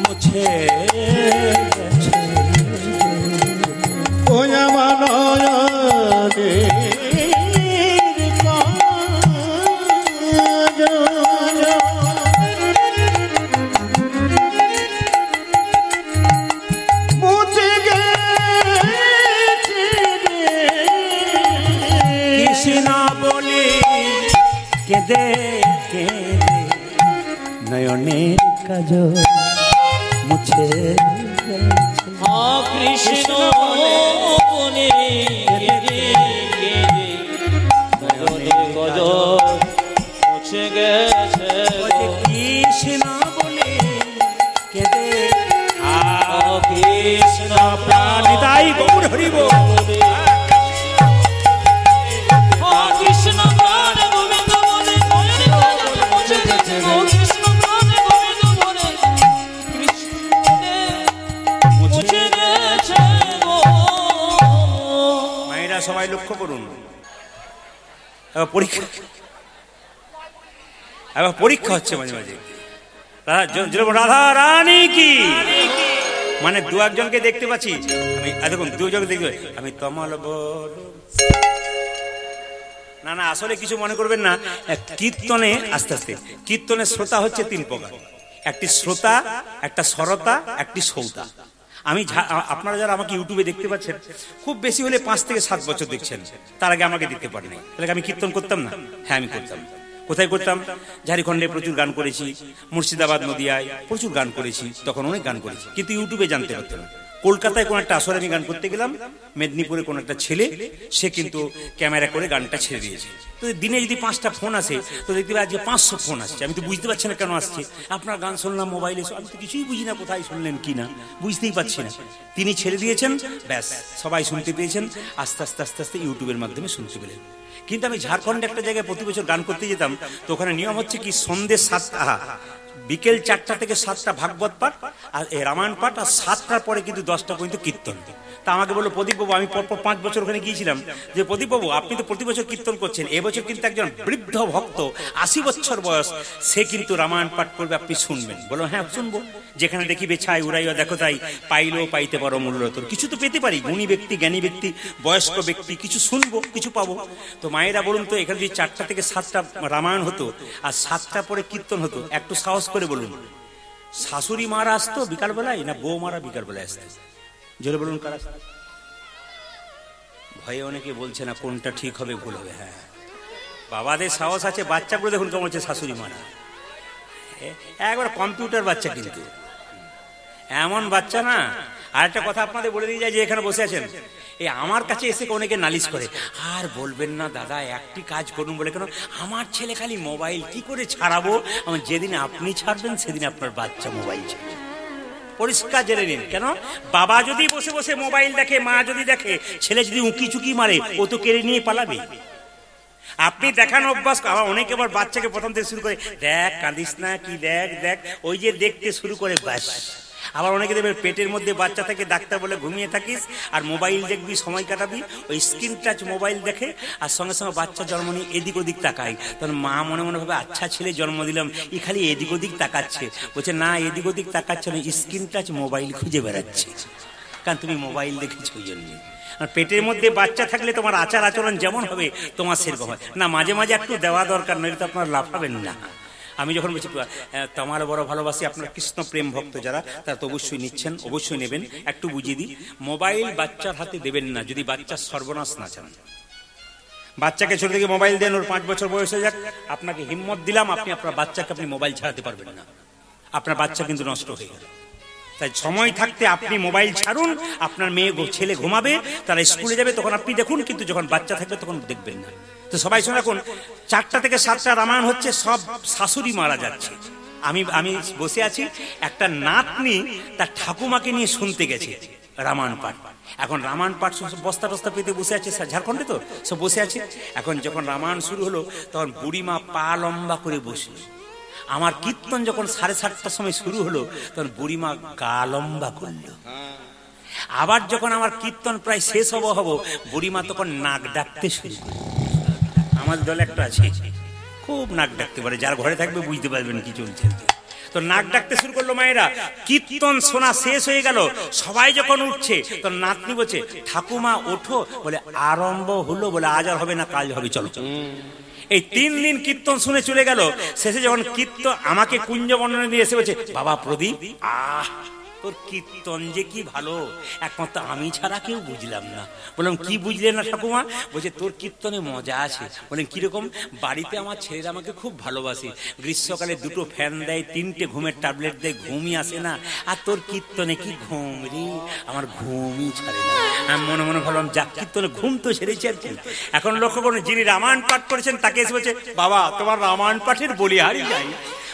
মুছে গেছে। ওই আমার নয়নের কাজল মুছে গেছে রে। কৃষ্ণ বলে কেঁদে কেঁদে নয়নের কাজল মুছে গেছে। কৃষ্ণ বলে কেঁদে কেঁদে নয়নের কাজল মুছে গেছে। কৃষ্ণ বলে কেঁদে কৃষ্ণ নিতাই গৌর, হরি বল। কৃষ্ণ প্রাণ গোবিন্দ বলে নয়নের কাজল মুছে গেছে। কৃষ্ণ প্রাণ গোবিন্দ বলে কৃষ্ণ মুছে গেছে গো। মায়েরা সবাই লক্ষ্য করুন, এবার পরীক্ষা, এবার পরীক্ষা হচ্ছে মাঝে মাঝে। রাধা রানী কি মানে দু একজনকে দেখতে পাচ্ছি আমি, দেখুন দুজনকে দেখতে আমি তমাল বল। না না, আসলে কিছু মনে করবেন না। কীর্তনে আস্তে আস্তে কীর্তনের শ্রোতা হচ্ছে 3 প্রকার। একটি শ্রোতা, একটা সরতা, একটি সৌতা। আমি আপনারা যারা আমাকে ইউটিউবে দেখতে পাচ্ছেন, খুব বেশি হলে 5 থেকে 7 বছর দেখছেন, তার আগে আমাকে দেখতে পারেনি। তাহলে আমি কীর্তন করতাম না? হ্যাঁ আমি করতাম। কোথায় করতাম? ঝাড়খণ্ডে প্রচুর গান করেছি, মুর্শিদাবাদ নদিয়ায় প্রচুর গান করেছি, তখন অনেক গান করেছি, কিন্তু ইউটিউবে জানতে পারতাম না। কলকাতায় কোন একটা আসরে আমি গান করতে গেলাম, মেদিনীপুরে কোন একটা ছেলে, সে কিন্তু ক্যামেরা করে গানটা ছেড়ে দিয়েছে। তো দিনে যদি 5টা ফোন আসে, তো দেখতে পাই আজকে 500 ফোন আসছে। আমি তো বুঝতে পারছি না কেন আসছে। আপনার গান শুনলাম মোবাইলে, আমি তো কিছুই বুঝি না কোথায় শুনলেন কি না, বুঝতেই পারছি না। তিনি ছেড়ে দিয়েছেন, ব্যাস সবাই শুনতে পেয়েছেন। আস্তে আস্তে আস্তে আস্তে ইউটিউবের মাধ্যমে শুনতে পেলেন। কিন্তু আমি ঝাড়খণ্ডে একটা জায়গায় প্রতি বছর গান করতে যেতাম, তো ওখানে নিয়ম হচ্ছে কি, সন্ধ্যে 7টা বিকেল 4টা থেকে 7টা ভাগবত পাঠ আর রামায়ণ পাঠ, আর 7টার পরে কিন্তু 10টা পর্যন্ত কীর্তন। তা আমাকে বললো প্রদীপবাবু, আমি পরপর 5 বছর ওখানে গিয়েছিলাম, যে প্রদীপবাবু আপনি তো প্রতি বছর কীর্তন করছেন, এবছর কিন্তু একজন বৃদ্ধ ভক্ত 80 বছর বয়স, সে কিন্তু রামায়ণ পাঠ করবে, আপনি শুনবেন? বলো হ্যাঁ শুনবো। যেখানে দেখিবে ছাই উড়াইয়া দেখো তাই, পাইলেও পাইতে পারো মূল্য তোর। কিছু তো পেতে পারি, গুণী ব্যক্তি, জ্ঞানী ব্যক্তি, বয়স্ক ব্যক্তি, কিছু শুনবো, কিছু পাবো। তো মায়েরা বলুন তো, এখানে যদি 4টা থেকে 7টা রামায়ণ হতো আর 7টা পরে কীর্তন হতো, একটু সাহস করে বলুন, শাশুড়ি মারা আসতো বিকালবেলায় না বউ মারা বিকালবেলায় আসতো? জোরে বলুন কারা? ভয়ে অনেকে বলছে না কোনটা ঠিক হবে ভুল হবে। হ্যাঁ, বাবাদের সাহস আছে, বাচ্চাগুলো দেখুন কেমন হচ্ছে শাশুড়ি মারা। একবার কম্পিউটার বাচ্চা, কিন্তু এমন বাচ্চা না, আর একটা কথা আপনাদের বলে দিয়ে যায়, যে এখানে বসে আছেন, এই আমার কাছে এসে অনেকে নালিশ করে, আর বলবেন না দাদা একটি কাজ করুন বলে, কেন আমার ছেলে খালি মোবাইল কি করে ছাড়াবো? আমার যেদিন আপনি ছাড়বেন সেদিন আপনার বাচ্চা মোবাইল ছাড়বে। পরিষ্কার জেনে নিন, কেন বাবা যদি বসে বসে মোবাইল দেখে, মা যদি দেখে, ছেলে যদি উঁকি চুকি মারে, ও তো কেড়ে নিয়ে পালাবে। আপনি দেখানো অভ্যাস, অনেকে আবার বাচ্চাকে প্রথম থেকে শুরু করে, দেখ কাঁদিস না, কি দেখ দেখ, ওই যে দেখতে শুরু করে ব্যাস। আবার অনেকে দেখবে পেটের মধ্যে বাচ্চা থেকে ডাক্তার বলে ঘুমিয়ে থাকিস আর মোবাইল দেখবি, সময় কাটাবি, ওই স্ক্রিন টাচ মোবাইল দেখে, আর সঙ্গে সঙ্গে বাচ্চা জন্ম নিয়ে এদিক ওদিক তাকায়। তখন মা মনে মনে ভাবে, আচ্ছা ছেলে জন্ম দিলাম, ই খালি এদিক ওদিক তাকাচ্ছে। বলছে না, এদিক ওদিক তাকাচ্ছে না, স্ক্রিন টাচ মোবাইল খুঁজে বেড়াচ্ছে, কারণ তুমি মোবাইল দেখেছো ওই জন্য। আর পেটের মধ্যে বাচ্চা থাকলে তোমার আচার আচরণ যেমন হবে তোমার সেরকম হয় না। মাঝে মাঝে একটু দেওয়া দরকার, নইলে তো আপনার লাফাবেন না। আমি যখন বলছি তোমার বড় ভালোবাসি, আপনার কৃষ্ণ প্রেম ভক্ত যারা, তারা তো অবশ্যই নিচ্ছেন, অবশ্যই নেবেন। একটু বুঝিয়ে দিই, মোবাইল বাচ্চার হাতে দেবেন না যদি বাচ্চার সর্বনাশ না চান। বাচ্চাকে ছোট থেকে মোবাইল দেন, ওর 5 বছর বয়স হয়ে যাক, আপনাকে হিম্মত দিলাম, আপনি আপনার বাচ্চাকে আপনি মোবাইল ছাড়াতে পারবেন না, আপনার বাচ্চা কিন্তু নষ্ট হয়ে গেল। তাই সময় থাকতে আপনি মোবাইল ছাড়ুন। আপনার মেয়ে ছেলে ঘুমাবে, তারা স্কুলে যাবে, তখন আপনি দেখুন, কিন্তু যখন বাচ্চা থাকবে তখন দেখবেন না। তো সবাই শুনে রাখুন, 4টা থেকে 7টা রামায়ণ হচ্ছে, সব শাশুড়ি মারা যাচ্ছে। আমি বসে আছি, একটা নাতনি তার ঠাকুমাকে নিয়ে শুনতে গেছে রামায়ণ পাঠ। এখন রামায়ণ পাঠ বস্তা টস্তা পেতে বসে আছে, ঝাড়খণ্ডে তো সব বসে আছে। এখন যখন রামায়ণ শুরু হলো, তখন বুড়িমা পা লম্বা করে বসলো। আমার কীর্তন যখন 7:30টার সময় শুরু হলো, তখন বুড়িমা গা লম্বা করলো। আবার যখন আমার কীর্তন প্রায় শেষ হব, বুড়িমা তখন নাক ডাকতে শুরু করলো। আমার দলে একটা আছে, খুব নাক ডাকতে পারে, যার ঘরে থাকবে বুঝতে পারবেন কি চলছে। তো নাক ডাকতে শুরু করলো মায়েরা। কীর্তন শোনা শেষ হয়ে গেল, সবাই যখন উঠছে, তো নাতনি বলছে, ঠাকুমা ওঠো। বলে আরম্ভ হলো, বলে আজ আর হবে না, কাল হবে, চলো চলো। এই 3 দিন কীর্তন শুনে চলে গেল। শেষে যখন কীর্তন আমাকে কুঞ্জ বর্ণনা দিয়ে এসে বলছে, বাবা প্রদীপ, তোর কীর্তন যে কি ভালো, একমাত্র আমি ছাড়া কেউ বুঝলাম না। বললাম কি বুঝলে না ঠাকুমা? বলছে তোর কীর্তনে মজা আছে। বলেন কিরকম? বাড়িতে আমার ছেলেরা আমাকে খুব ভালোবাসে, গ্রীষ্মকালে 2টো ফ্যান দেয়, 3টে ঘুমের ট্যাবলেট দেয়, ঘুমই আসে না। আর তোর কীর্তনে কি ঘুম রে, আমার ঘুমই ছাড়ে না। আমি মনে মনে ভাবলাম, যাক কীর্তনে ঘুম তো সেরেছে আর কি। এখন লক্ষ্য করুন, যিনি রামায়ণ পাঠ করেছেন তাকে এসে বলছে, বাবা তোমার রামায়ণ পাঠের বলিহারি যাই।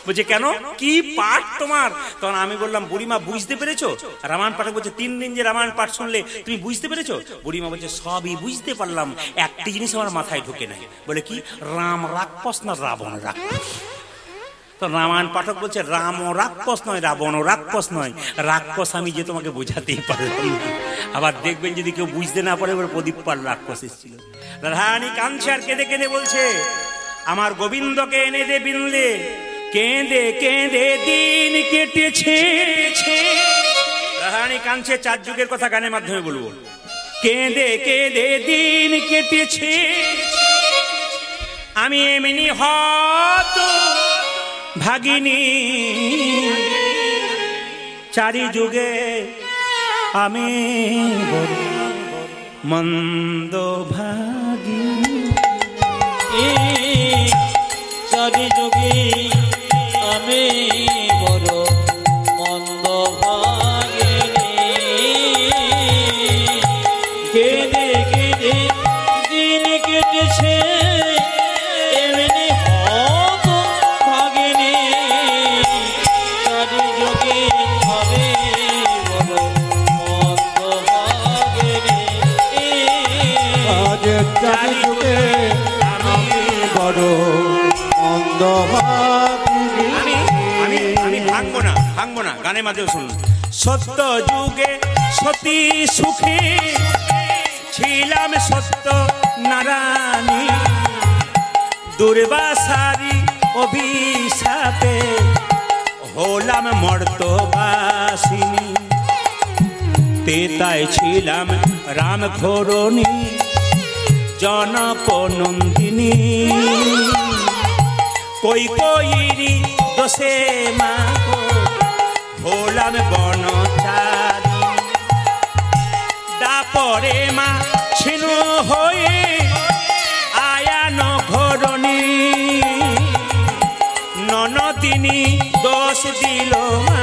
বলছে কেন, কি পাঠ তোমার? তখন আমি বললাম, বুড়িমা বুঝতে পেরেছো রামায়ণ পাঠে? বলছে 3 দিন যে রামায়ণ পাঠ শুনলে তুমি বুঝতে পেরেছো? বুড়িমা বলছে সবই বুঝতে পারলাম, একটি জিনিস আমার মাথায় ঢুকে নাই। বলে কি? রাম রাক্ষস না রাবণ রাক্ষস? তো রামায়ণ পাঠক বলছে, রাম ও রাক্ষস নয়, রাবণ ও রাক্ষস নয়, রাক্ষস আমি যে তোমাকে বোঝাতেই পারলাম না। আবার দেখবেন যদি কেউ বুঝতে না পারে, বলে প্রদীপ পাল রাক্ষস এসেছিল। রাধারানী কাঁদছে আর কেঁদে কেঁদে বলছে, আমার গোবিন্দকে এনে দে বিনলে, কেঁদে কেঁদে দিন কেটেছে। রাধারানী কাঁদছে, 4 যুগের কথা গানের মাধ্যমে বলবো। কেঁদে কেঁদে দিন কেটেছে, আমি এমনি হত ভাগিনী, 4 যুগে আমি মন্দ ভাগিনী। 4 যুগে আমি বড় মন্দ ভাগিনী, কেঁদে কেঁদে দিন কেটেছে, এমনি হত ভাগিনী, 4 যুগে আমি বড় মন্দ ভাগিনী। আজ 4 যুগে আমি বড় মন্দ ভাগিনী। আমি ভাঙবো না, গানের মাঝেও শুনুন। সত্য যুগে সতী সুখী ছিলাম, সত্য নারায়ণী, দুর্বাসারি অভিশাপে হলাম মর্তবাসিনী, তেতায় ছিলাম রাম ঘোরণী, জনক নন্দিনী, কই কইরি দোষে মা হলাম বনচারী, দাপরে মা ছিন্ন হয়ে আয়ান ঘরণী, ননদিনী দোষ দিল মা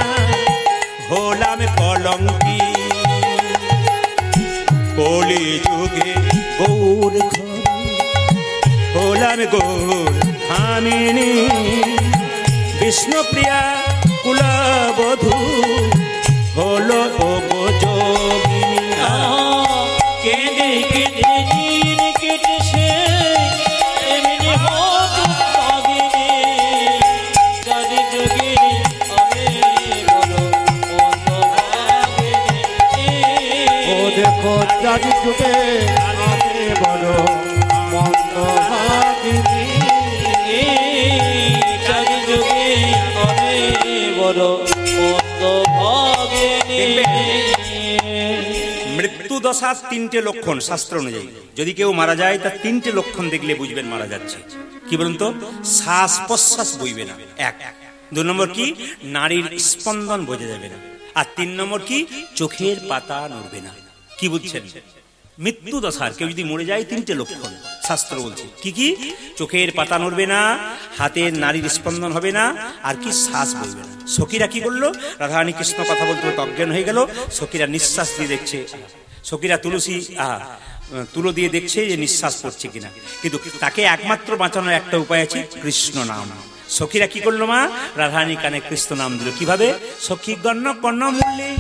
হলাম কলঙ্কি, কলি যুগে গৌর ঘরে হলাম গৌর ধামিনী বিষ্ণুপ্রিয়া কুলবধূ হলো ও গো যোগিনী। কেঁদে কেঁদে দিন কেটেছে এমনি হত ভাগিনী চারি যুগে আমি বলো মন্দ ভাগিনী। ও দেখো চারি যুগে আমি বড় মন্দ ভাগিনী। চারি যুগে আমি বড় মন্দ ভাগিনী। মৃত্যু দশার তিনটে লক্ষণ শাস্ত্র অনুযায়ী, যদি কেউ মারা যায় তার তিনটে লক্ষণ দেখলে বুঝবেন মারা যাচ্ছে। কি বলুন তো? শ্বাস প্রশ্বাস বইবে না, এক। 2 নম্বর কি? নারীর স্পন্দন বোঝা যাবে না। আর 3 নম্বর কি? চোখের পাতা নড়বে না। কি বুঝছেন? মৃত্যু দশার কেউ যদি মরে যায় তিনটে লক্ষণ শাস্ত্র বলছে। কি কি? চোখের পাতা নড়বে না, হাতের নারীর স্পন্দন হবে না, আর কি? শ্বাস বইবে না। সখীরা কি করলো? রাধারানী কৃষ্ণ কথা বলতে বলতে অজ্ঞান হয়ে গেল। সখীরা নিঃশ্বাস দিয়ে দেখছে, সখীরা তুলো দিয়ে দেখছে যে নিঃশ্বাস পড়ছে কিনা। কিন্তু তাকে একমাত্র বাঁচানোর একটা উপায় আছে, কৃষ্ণ নাম। সখীরা কি করলো? মা রাধারানী কানে কৃষ্ণ নাম দিল। কিভাবে? সখী গণ্য কর্ণ মূল্যে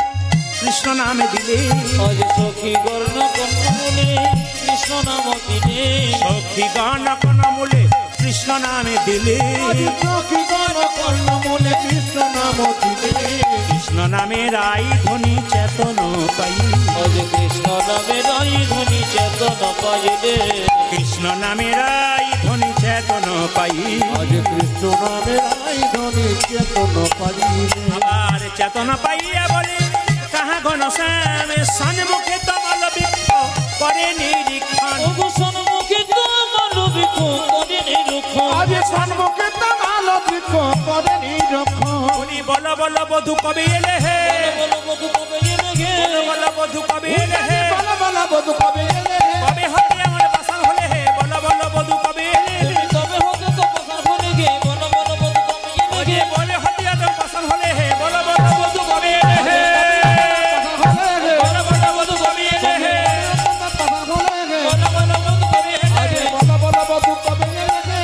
কৃষ্ণ নামে দিলে, সখী গর্ণ কর্ণমূলে কৃষ্ণ নাম দিলে, সখী গণ কর্ণ মূলে কৃষ্ণ নামে দিলে, সখী গণ কর্ণমূলে কৃষ্ণ নাম দিলে, কৃষ্ণ নামে রাই ধ্বনি চেতন পাই, কৃষ্ণ নামে রাই ধ্বনি চেতন পাইলে, কৃষ্ণ নামে রাই ধ্বনি চেতন পাই, আজ কৃষ্ণ নামে রাই ধ্বনি চেতন পাইলে। আবার চেতন পাইয়া বলে কাহা ঘন শ্যামে সন্মুখে তমাল বৃক্ষ করে নিরীক্ষণ। ওগো সন্মুখে তোমার বৃক্ষ করে নিরীক্ষণ, আজ সন্মুখে তমাল বৃক্ষ করে নিরীক্ষণ। উনি বল বল বধূ কবে এলে হে, বলো বধূ কবে এলে গে, বল বধূ কবে এলে হে, বল বল বধূ কবে এলে হে, কবে হবে আমার বাসন হলে হে, বল বল বধূ কবে এলে হে, তবে হোক তো প্রসার হলে গে, বলো বলো বধূ কবে এলে গে, বলে হতে আমার বাসন হলে হে, বল বল বধূ কবে এলে হে, বল বল বধূ কবে এলে হে, বল বল বধূ কবে এলে হে।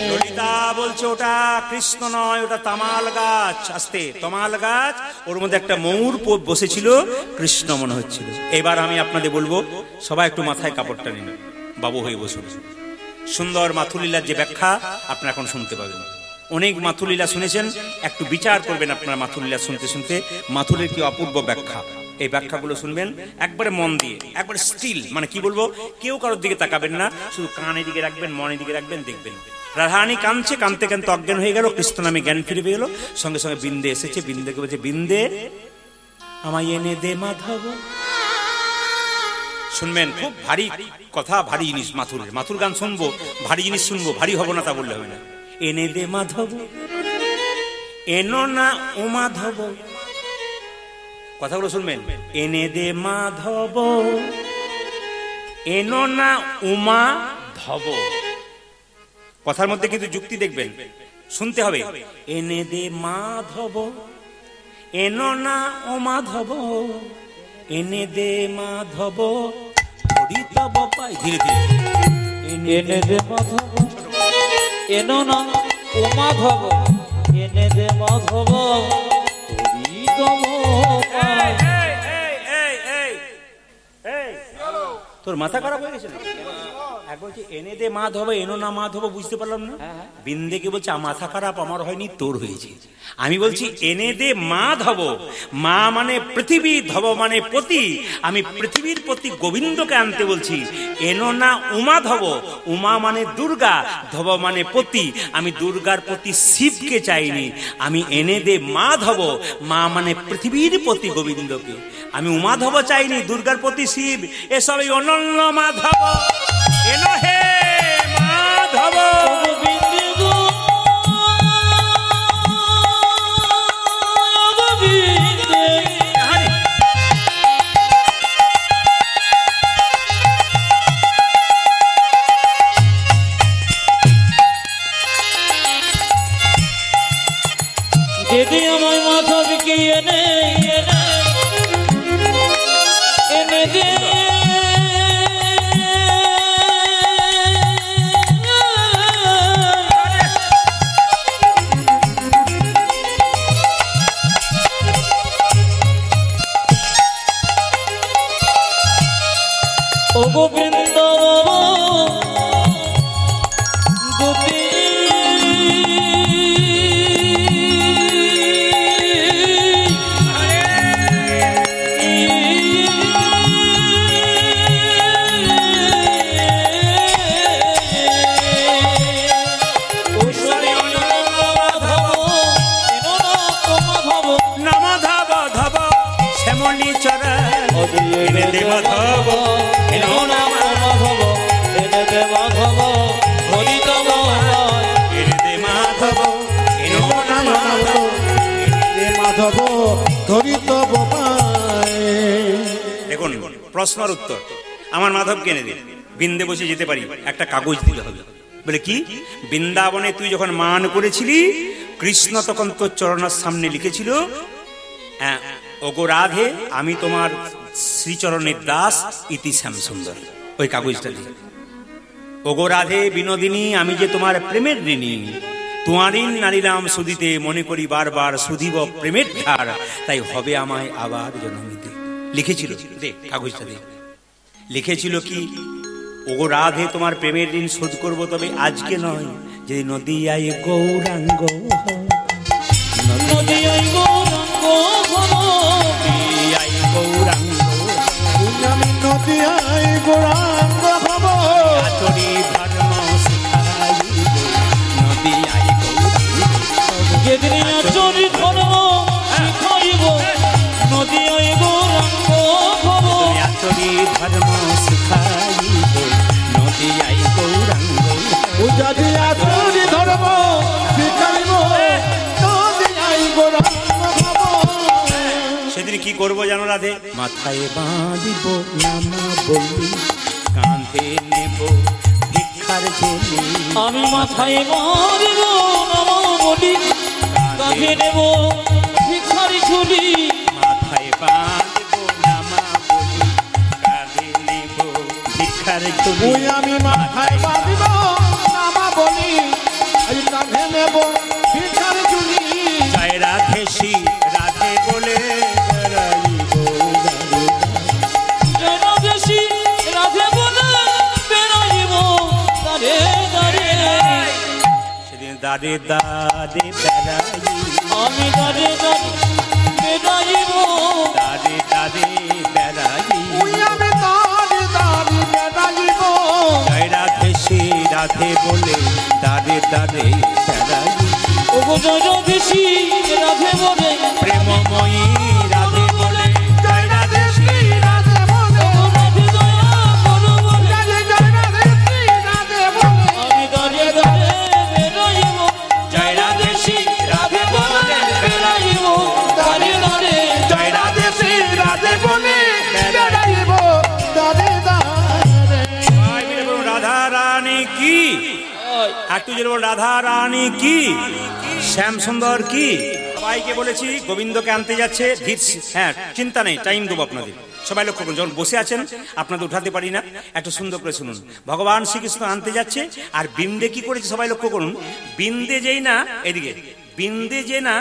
ললিতা বলছে ওটা কৃষ্ণ নয়, ওটা তামাল গাছ। আস্তে, তামাল গাছ, ওর মধ্যে একটা ময়ূর বসেছিল, কৃষ্ণ মনে হচ্ছিল। এবার আমি আপনাদের বলবো, সবাই একটু মাথায় কাপড়টা নিন, বাবু হয়ে বসুন। সুন্দর মাথুলীলার যে ব্যাখ্যা আপনারা এখন শুনতে পাবেন। অনেক মাথুলীলা শুনেছেন, একটু বিচার করবেন আপনারা মাথুলীলা শুনতে শুনতে। মাথুরের কি অপূর্ব ব্যাখ্যা, এই ব্যাখ্যাগুলো শুনবেন একবারে মন দিয়ে, একবারে স্টিল, মানে কি বলবো, কেউ কারোর দিকে তাকাবেন না, শুধু কানের দিকে রাখবেন, মনের দিকে রাখবেন, দেখবেন। রাধারানী কাঁদছে, কাঁদতে কাঁদতে অজ্ঞান হয়ে গেল, কৃষ্ণ নামে জ্ঞান ফিরে পেয়ে গেল। সঙ্গে সঙ্গে বিন্দে এসেছে, বিন্দেকে বলছে, বিন্দে আমায় এনে দে মাধব। শুনবেন, খুব ভারী কথা, ভারী জিনিস। মাথুর গান শুনবো, ভারী জিনিস শুনবো, ভারী হবো না তা বললে হবে না। এনে দে মাধব, এনো না ও মাধব, কথাগুলো শুনবেন। এনে দে মাধব, এনো না উমা ধব। কথার মধ্যে কিন্তু যুক্তি দেখবেন, শুনতে হবে। এনে দে মাধব, এনো না ও মাধব, এনে দে মাধব, হরি তব পাই। ধীরে ধীরে এনে দে মাধব, এনো না ও মাধব, এনে দে মাধব, হরি তব পাই। তোর মাথা খারাপ হয়ে গেছে না? এক বলছে এনে দে মাধব, এনো না মাধব, বুঝতে পারলাম না। বিন্দেকে বলছে মাথা খারাপ আমার হয়নি, তোর হয়েছে। আমি বলছি এনে দে মাধব, মা মানে পৃথিবী, ধব মানে পতি। আমি পৃথিবীর প্রতি গোবিন্দকে আনতে বলছি। এনো না উমা ধব, উমা মানে দুর্গা, ধব মানে পতি। আমি দুর্গার প্রতি শিবকে চাইনি, আমি এনে দে মাধব, মা মানে পৃথিবীর প্রতি গোবিন্দকে। আমি উমাধব চাইনি, দুর্গার প্রতি শিব। এসব এই অনন্য মাধব, এনো হে মাধব। গোবিন্দে গো, গোবিন্দে, দিদি আমায় মাধবকে এনে এনে এনে দেখুন প্রশ্নের উত্তর আমার মাধব কেনে দিন বৃন্দে বসে যেতে পারি একটা কাগজ দিতে হবে বলে কি বৃন্দাবনে তুই যখন মান করেছিলি কৃষ্ণ তখন তোর চরণের সামনে লিখেছিল ওগো রাধে আমি তোমার শ্রীচরণের দাস ইতি শ্যাম সুন্দর ওই কাগজটা দিয়ে ওগো রাধে বিনোদিনী আমি যে তোমার প্রেমের ঋণী তোমারই নারীরাম সুদিতে মনে করি বারবার সুধিব প্রেমের ধার তাই হবে আমায় আবার জন্ম নিতে লিখেছিল দে কাগজটা দে লিখেছিল কি ওগো রাধে তোমার প্রেমের ঋণ শোধ করবো তবে আজকে নয় যদি নদিয়ায় গৌরাঙ্গ নদিয়ায় গৌরাঙ্গ নদিয়ায় গৌরাঙ্গ আমি নদিয়ায় গৌরাঙ্গ হব আচরি ধর্ম শিখাইব নদিয়ায় গৌরাঙ্গ যেদিন আচরি ধর্ম শিখাইব নদিয়ায় গৌরাঙ্গ হব আচরি ধর্ম শিখাইব নদিয়ায় গৌরাঙ্গ যদি আচরি ধর্ম শিখাইব নদিয়ায় গৌরাঙ্গ হব সেদিন কি করবো জানো রাধে মাথায় বাঁধিব নামা বলি কাঁধে নেব ভিক্ষার ঝুলি আমি মাথায় মারিব নাম বলি কাঁধে নেব ভিখারি ঝুলি মাথায় বাঁধিব নামা বলি কাঁধে নেব ভিক্ষার ঝুলি ওই আমি মাথায় বাঁধিব নামা বলি কাঁধে নেব ভিখার ঝুলি জয় রাধে শ্রী রাধে বলে বেড়াইব জনবেশী রাধে বলে বেড়াইব দাঁড়ে দাঁড়ে সেদিন দাঁড়ে দাঁড়ে বেড়াই আমি দাঁড়ে দাঁড়ে বেড়াইব দাঁড়ে দাঁড়ে বেড়াই ওই আমি দাঁড়ি দাঁড়ি বেড়াইব জয় রাধে শ্রী রাধে বলে দাঁড়ে দাঁড়ে বেড়াই ওগো জনবেশী রাধে বলে প্রেমময়ী রাধে বলে জয় রাধে শ্রী রাধে বলে ওগো রাধে দয়া করো বলে জয় রাধে শ্রী রাধে বলে আমি দাঁড়ে দাঁড়ে বেড়াইব জয় রাধে শ্রী রাধে বলে বেড়াইব দাঁড়ে দাঁড়ে জয় রাধে শ্রী রাধে বলে বেড়াই বেড়াইব দাঁড়ে দাঁড়ে ভাই মিলে বলুন রাধা রানী কি একটু জোরে বলুন রাধা রানী কি শ্যাম সুন্দর কি সবাইকে বলেছি গোবিন্দকে আনতে যাচ্ছে হ্যাঁ চিন্তা নেই টাইম দেবো আপনাদের সবাই লক্ষ্য করুন যখন বসে আছেন আপনাদের উঠাতে পারি না একটু সুন্দর করে শুনুন ভগবান শ্রীকৃষ্ণ আনতে যাচ্ছে আর বিন্দে কি করেছে সবাই লক্ষ্য করুন বিন্দে যেই না এদিকে বিন্দে যে না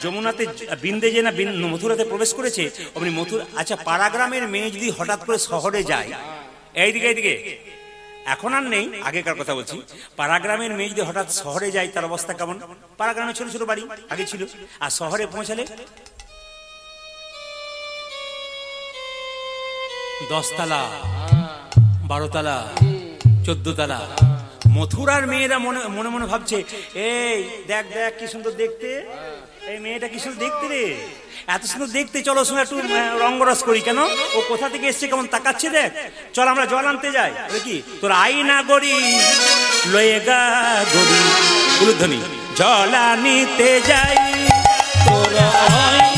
যমুনাতে বিন্দে যে না মথুরাতে প্রবেশ করেছে অমনি মথুরা আচ্ছা পাড়াগ্রামের মেয়ে যদি হঠাৎ করে শহরে যায় এইদিকে এইদিকে এখন আর নেই আগেকার কথা বলছি পাড়াগ্রামের মেয়ে যদি হঠাৎ শহরে যায় তার অবস্থা কেমন পাড়াগ্রামে ছোট ছোট বাড়ি আগে ছিল আর শহরে পৌঁছালে 10 তলা 12 তলা 14 তলা মথুরার মেয়েরা মনে মনে ভাবছে এই দেখ দেখ কি সুন্দর দেখতে এই মেয়েটা কি সুন্দর দেখতে রে এত সুন্দর দেখতে চলো শোনা একটু রঙ্গরস করি কেন ও কোথা থেকে এসছে কেমন তাকাচ্ছে দেখ চল আমরা জল আনতে যাই কি তোর আইনা গড়ি লয়ে গা গড়ি উলুধ্বনি জল আনিতে যাই তোরা আয়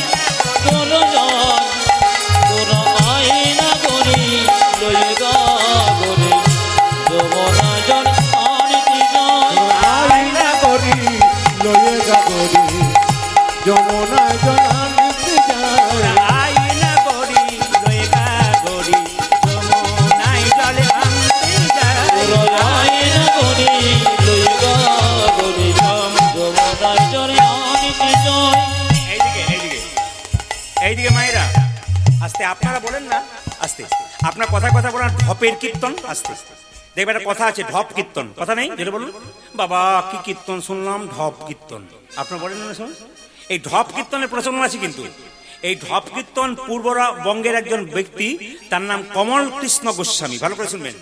তোরা যায় তোরা আয় না গরি লয়ে গা গরি যমনা জন আনিতে যায় আইনা করি লয়ে গাগরি যমুনায় জনানিতে যায় আইনা গড়ি লয়ে গা গড়ি যমুনায় জলে আনতে যাই তোরা আয় না গরি লয়ে গা গরি যমনা জন আনিতে যায় এইদিকে এইদিকে এইদিকে মায়েরা আস্তে আপনারা বলেন না আস্তে আপনার কথায় কথা বলার ঢপের কীর্তন আসতে দেখবে একটা কথা আছে ঢপ কীর্তন, কথা নেই যেটা বলুন বাবা কি কীর্তন শুনলাম, ঢপ কীর্তন। আপনার বলেন না শুনুন, এই ঢপ কীর্তনের প্রচলন আছে, কিন্তু এই ঢপ কীর্তন পূর্ববঙ্গের একজন ব্যক্তি, তার নাম কমল কৃষ্ণ গোস্বামী। ভালো করে শুনবেন,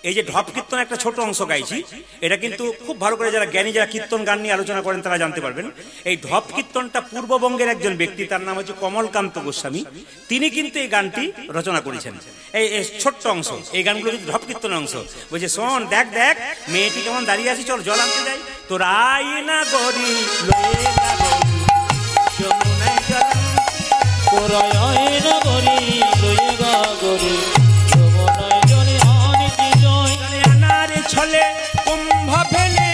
এই যে ঢপ কীর্তন একটা ছোট অংশ গাইছি, এটা কিন্তু খুব ভালো করে যারা জ্ঞানী, যারা কীর্তন গান নিয়ে আলোচনা করেন তারা জানতে পারবেন। এই ঢপ কীর্তনটা পূর্ববঙ্গের একজন ব্যক্তি, তার নাম হচ্ছে কমলকান্ত গোস্বামী, তিনি কিন্তু এই গানটি রচনা করেছেন। এই ছোট্ট অংশ, এই গানগুলো কিন্তু ঢপ কীর্তনের অংশ। বলছে শোন, দেখ দেখ মেয়েটি কেমন দাঁড়িয়ে আছে, চল জল আনতে যাই। তোর আইনা গরি যমুনায় জল, তোর আইনা গরি লয়ে গা গরি যমুনায় জলে আনিতে জয়। আনারে ছলে কুম্ভ ফেলে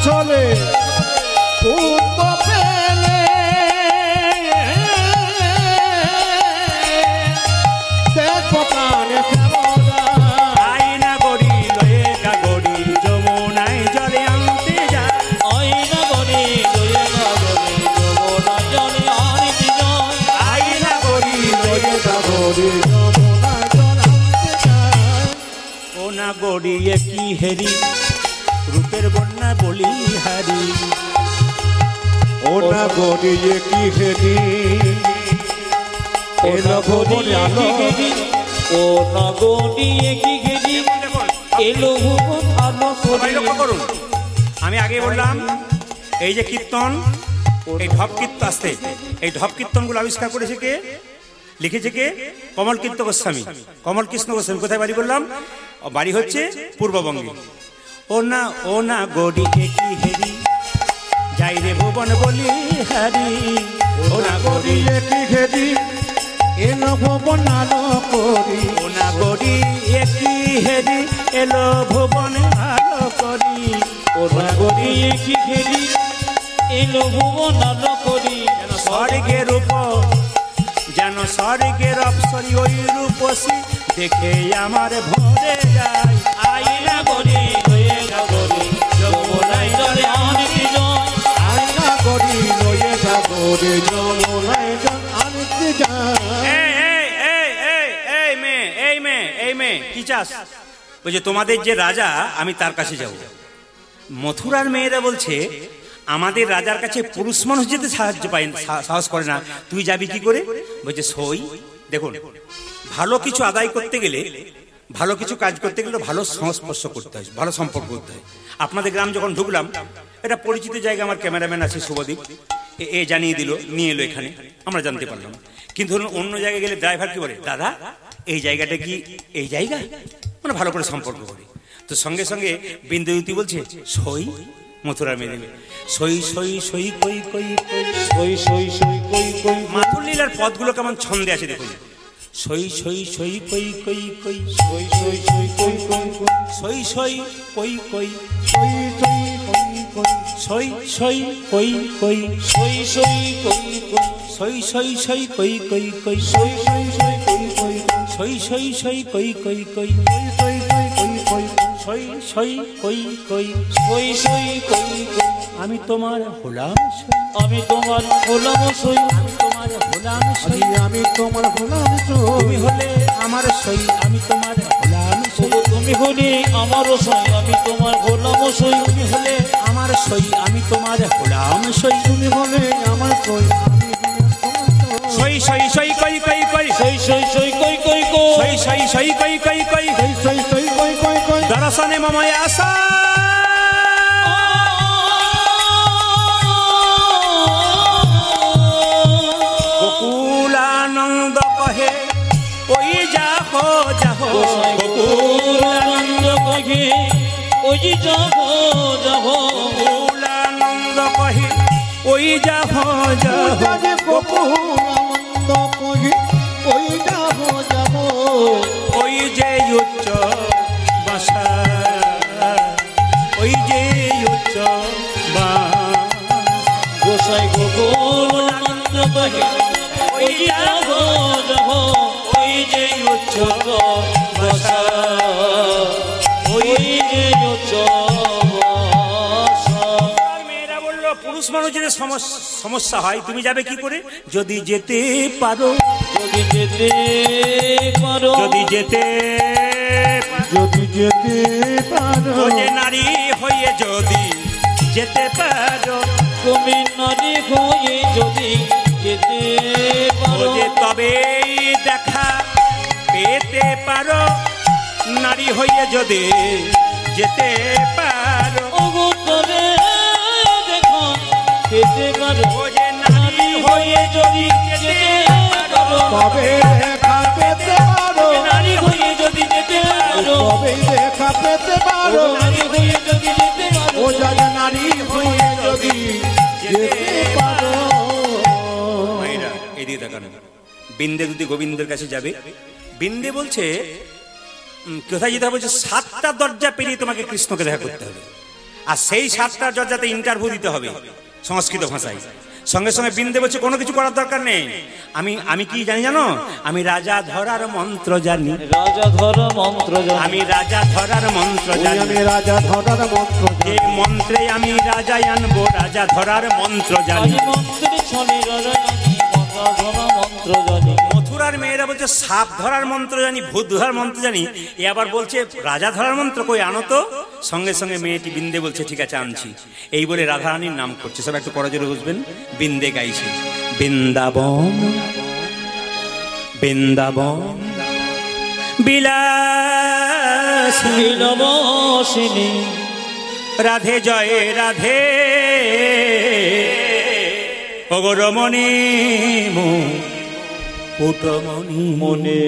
চলে কুম্ভ ফেলে দেখো প্রাণে আইনা গড়ি লয়ে গা গড়ি যমুনায় জলে আনতে যায়। আইনা গরি লয়ে গা গরি যমুনায় জলে আনিতে জয়। আইনা গড়ি লয়ে গা গরি যমুনায় জল আনতে যায়। ও না গড়িয়ে কি হেরি রূপের বন্যা বলি হারি। ও না গড়িয়ে কি হেরি এলো ভুবনে আলো। ও না গড়িয়ে কি হেরি এলো ভুবন আলো। সবাই লক্ষ্য করুন, আমি আগে বললাম এই যে কীর্তন, এই ঢপ কীর্তন আসতে, এই ঢপ কীর্তনগুলো আবিষ্কার করেছে কে, লিখেছে কে? কমল কীর্ত গোস্বামী, কমল কৃষ্ণ গোস্বামী। কোথায় বাড়ি বললাম? বাড়ি হচ্ছে পূর্ববঙ্গে। ও না গড়ি কি হেরি যাই রে ভুবন বলি হারি। ও না গড়িয়ে কি হেরি এলো ভুবন আলো করি। ও না গড়ি কি হেরি এলো ভুবন আলো করি। ও না গড়িয়ে কি হেরি এলো ভুবন আলো করি। স্বর্গের রূপ যেন স্বর্গের অপসরি ওই রূপসী দেখে আমার ভরে যায়। আইনা গরি লয়ে গা গরি যমুনায় জলে আনিতে জয়। আইনা গড়ি লয়ে যা গড়ি যমুনায় জল আনতে যায়। এই মেয়ে কি চাস? বলছে তোমাদের যে রাজা আমি তার কাছে যাব। মথুরার মেয়েরা বলছে আমাদের রাজার কাছে পুরুষ মানুষ যেতে সাহস করে না, তুই যাবি কি করে? বলছে সই। দেখুন, ভালো কিছু আদায় করতে গেলে, ভালো কিছু কাজ করতে গেলে ভালো সংস্পর্শ করতে হয়, ভালো সম্পর্ক করতে হয়। আপনাদের গ্রাম যখন ঢুকলাম, এটা পরিচিত জায়গা, আমার ক্যামেরাম্যান আছে শুভদীপ, এ জানিয়ে দিল, নিয়ে এলো এখানে, আমরা জানতে পারলাম। কিন্তু ধরুন অন্য জায়গায় গেলে ড্রাইভার কি বলে, দাদা এই জায়গাটা কি এই জায়গা, মানে ভালো করে সম্পর্ক করে। তো সঙ্গে সঙ্গে বিন্দুতি বলছে সই। মথুরা মেয়ে সই সই সই কই কই কই সই সই সই কই কই। মাথুর লীলার পদগুলো কেমন ছন্দে আছে দেখুন। সই সই সই কই কই কই সই সই সই কই কই কই। সই সই কই কই সই সই কই কই। সই সই কই কই সই সই কই কই। সই সই সই কই কই কই সই সই সই কই কই। সই সই সই কই কই কই সই সই সই কই কই। সই সই কই কই সই সই কই কই আমি তোমার হলাম সই, আমি তোমার হলাম সই, আমি তোমার হলাম সই, আমি তোমার হলাম তুমি হলে আমার সই, আমি তোমার হলাম সই, তুমি হলে আমারও সই, আমি তোমার হলাম সই, তুমি হলে আমার সই, আমি তোমার হলাম সই, তুমি হলে আমার সই, আমি তোমার সই সই সই কই কই কই সই সই সই কই কই কই সই সই সই কই কই কই সই সই সই কই কই কই দর্শনে মময় আশা গোকুলানন্দ কহে ওই যাহ যাহ গোকুলানন্দ কহে ওই যাহ যাহ গোকুলানন্দ কহে ওই যাহ যাহ যাবে গোকুলানন্দ কহি ওই যাব যাব ওই যে উচ্চ বাসা ওই যে উচ্চ গোসাই গোকুলানন্দ কহে ওই যাহ যাহ ওই যে উচ্চ বাসা ওই যে উচ্চ বাসা। মেয়েরা বললো পুরুষ মানুষের সমস্যা হয়, তুমি যাবে কি করে? যদি যেতে পারো, যদি যেতে পারো, যদি যেতে যদি যেতে পারো ও যে নারী হয়ে যদি যেতে পারো, তুমি নারী হয়ে যদি যেতে ও পারো, যে তবেই দেখা পেতে পারো, নারী হয়ে যদি যেতে পারো, ওগো তবে দেখা পেতে পারো, ও যে নারী হয়ে যদি যেতে পারো, তবে দেখা পেতে পারো নারী হয়ে যদি যেতে পারো, তবে দেখা পেতে পারো নারী হয়ে যদি যেতে পারো, ও যাবে নারী হয়ে যদি যেতে পারো মায়েরা এদিকে তাকান। বিন্দে যদি গোবিন্দের কাছে যাবে, বিন্দে বলছে কোথায় যেতে হবে? বলছে 7টা দরজা পেরিয়ে তোমাকে কৃষ্ণকে দেখা করতে হবে, আর সেই 7টা দরজাতে ইন্টারভিউ দিতে হবে সংস্কৃত ভাষায়। সঙ্গে সঙ্গে বিন্দে বলছে কোনো কিছু করার দরকার নেই, আমি কি জানি জানো? আমি রাজা ধরার মন্ত্র জানি, রাজা ধর মন্ত্র জানি, আমি রাজা ধরার মন্ত্র জানি, আমি রাজা ধরার মন্ত্র যে মন্ত্রে আমি রাজায় আনবো, রাজা ধরার মন্ত্র জানি। আজ মন্ত্রে ছলে রাজা জানি, রাজা ধর মন্ত্র জানি। মথুরার মেয়েরা বলছে সাপ ধরার মন্ত্র জানি, ভূত ধরার মন্ত্র জানি, এ আবার বলছে রাজা ধরার মন্ত্র কই আনো তো। সঙ্গে সঙ্গে মেয়েটি বিন্দে বলছে ঠিক আছে আনছি, এই বলে রাধারানীর নাম করছে। সব একটু করজোরে বুঝবেন। বিন্দে গাইছে বৃন্দাবন বৃন্দাবন বিলাসী বিলবসিনী রাধে জয় রাধে অগরমণি মুকুটমণি মনে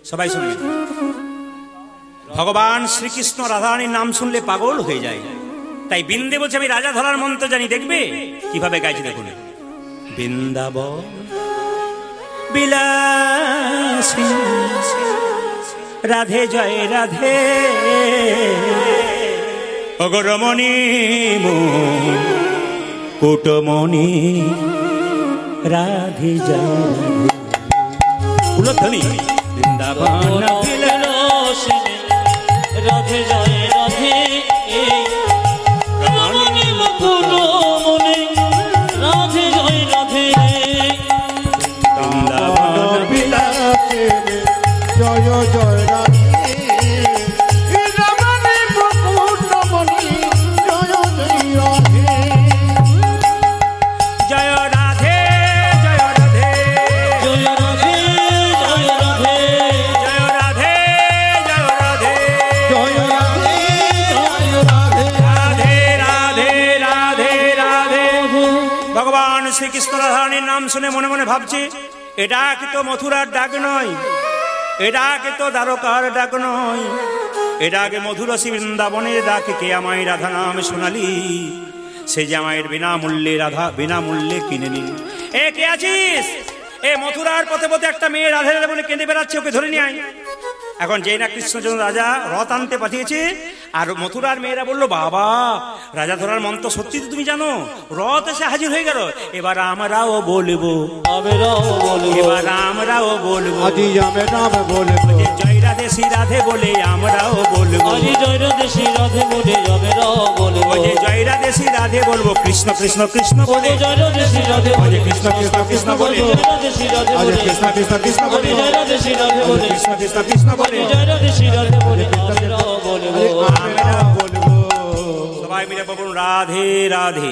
সবাই শুনবেন। ভগবান শ্রীকৃষ্ণ রাধারানীর নাম শুনলে পাগল হয়ে যায়, তাই বিন্দে বলছে আমি রাজা ধরার মন্ত্র জানি। দেখবে কিভাবে গাইছে দেখুন। বৃন্দাবন বিলাসী রাধে জয় রাধে অগরমণি মুকুটমণি রাধে জয় উলধ্বনি বৃন্দাবন বিলবসিনী রাধে জয় রাধে রমণী মুকুট মনে রাধে জয় রাধে বৃন্দাবন বিলাসে জয় জয় রাধে রমণী মুকুটমণি জয় জয় রাধে জয় রাধে জয় রাধে জয় রাধে জয় রাধে জয় রাধে জয় রাধে জয় রাধে জয় রাধে রাধে রাধে রাধে রাধে। ভগবান শ্রীকৃষ্ণ রাধারানীর নাম শুনে মনে মনে ভাবছে এটা কিন্তু মথুরার ডাক নয়, এটা কিন্তু দ্বারকার ডাক নয়, এটা আগে মধুরসী বৃন্দাবনের ডাক। কে আমায় রাধা নাম শোনালি, সে যে আমায় বিনামূল্যে রাধা বিনামূল্যে কিনে নিল। এ কে আছিস? এ মথুরার পথে পথে একটা মেয়ে রাধে রাধে বলে কেঁদে বেড়াচ্ছে, ওকে ধরে নিয়ে আয়। এখন যেই না কৃষ্ণচন্দ্র রাজা রথ আনতে পাঠিয়েছে, আর মথুরার মেয়েরা বললো বাবা রাজা ধরার মন্ত্র সত্যি তো তুমি জানো। রথ এসে হাজির হয়ে গেল। এবার আমরাও বলবো, আমরাও বলবো, এবার আমরা আমরাও বলবো আজি আমরা বলবো যে জয় রাধে শ্রী রাধে বলে আমরাও বলবো আজি জয় রাধে শ্রী রাধে বলে আমরাও বলবো যে জয় রাধে শ্রী রাধে বলবো কৃষ্ণ কৃষ্ণ কৃষ্ণ বলে জয় রাধে শ্রী রাধে বলে কৃষ্ণ কৃষ্ণ কৃষ্ণ বলে জয় রাধে শ্রী রাধে আজি বলে কৃষ্ণ কৃষ্ণ কৃষ্ণ বলে জয় রাধে শ্রী রাধে বলে কৃষ্ণ কৃষ্ণ কৃষ্ণ বলে জয় রাধে শ্রী রাধে বলে আমরাও বলবো আমরা বলবো সবাই মিলে বলুন রাধে রাধে।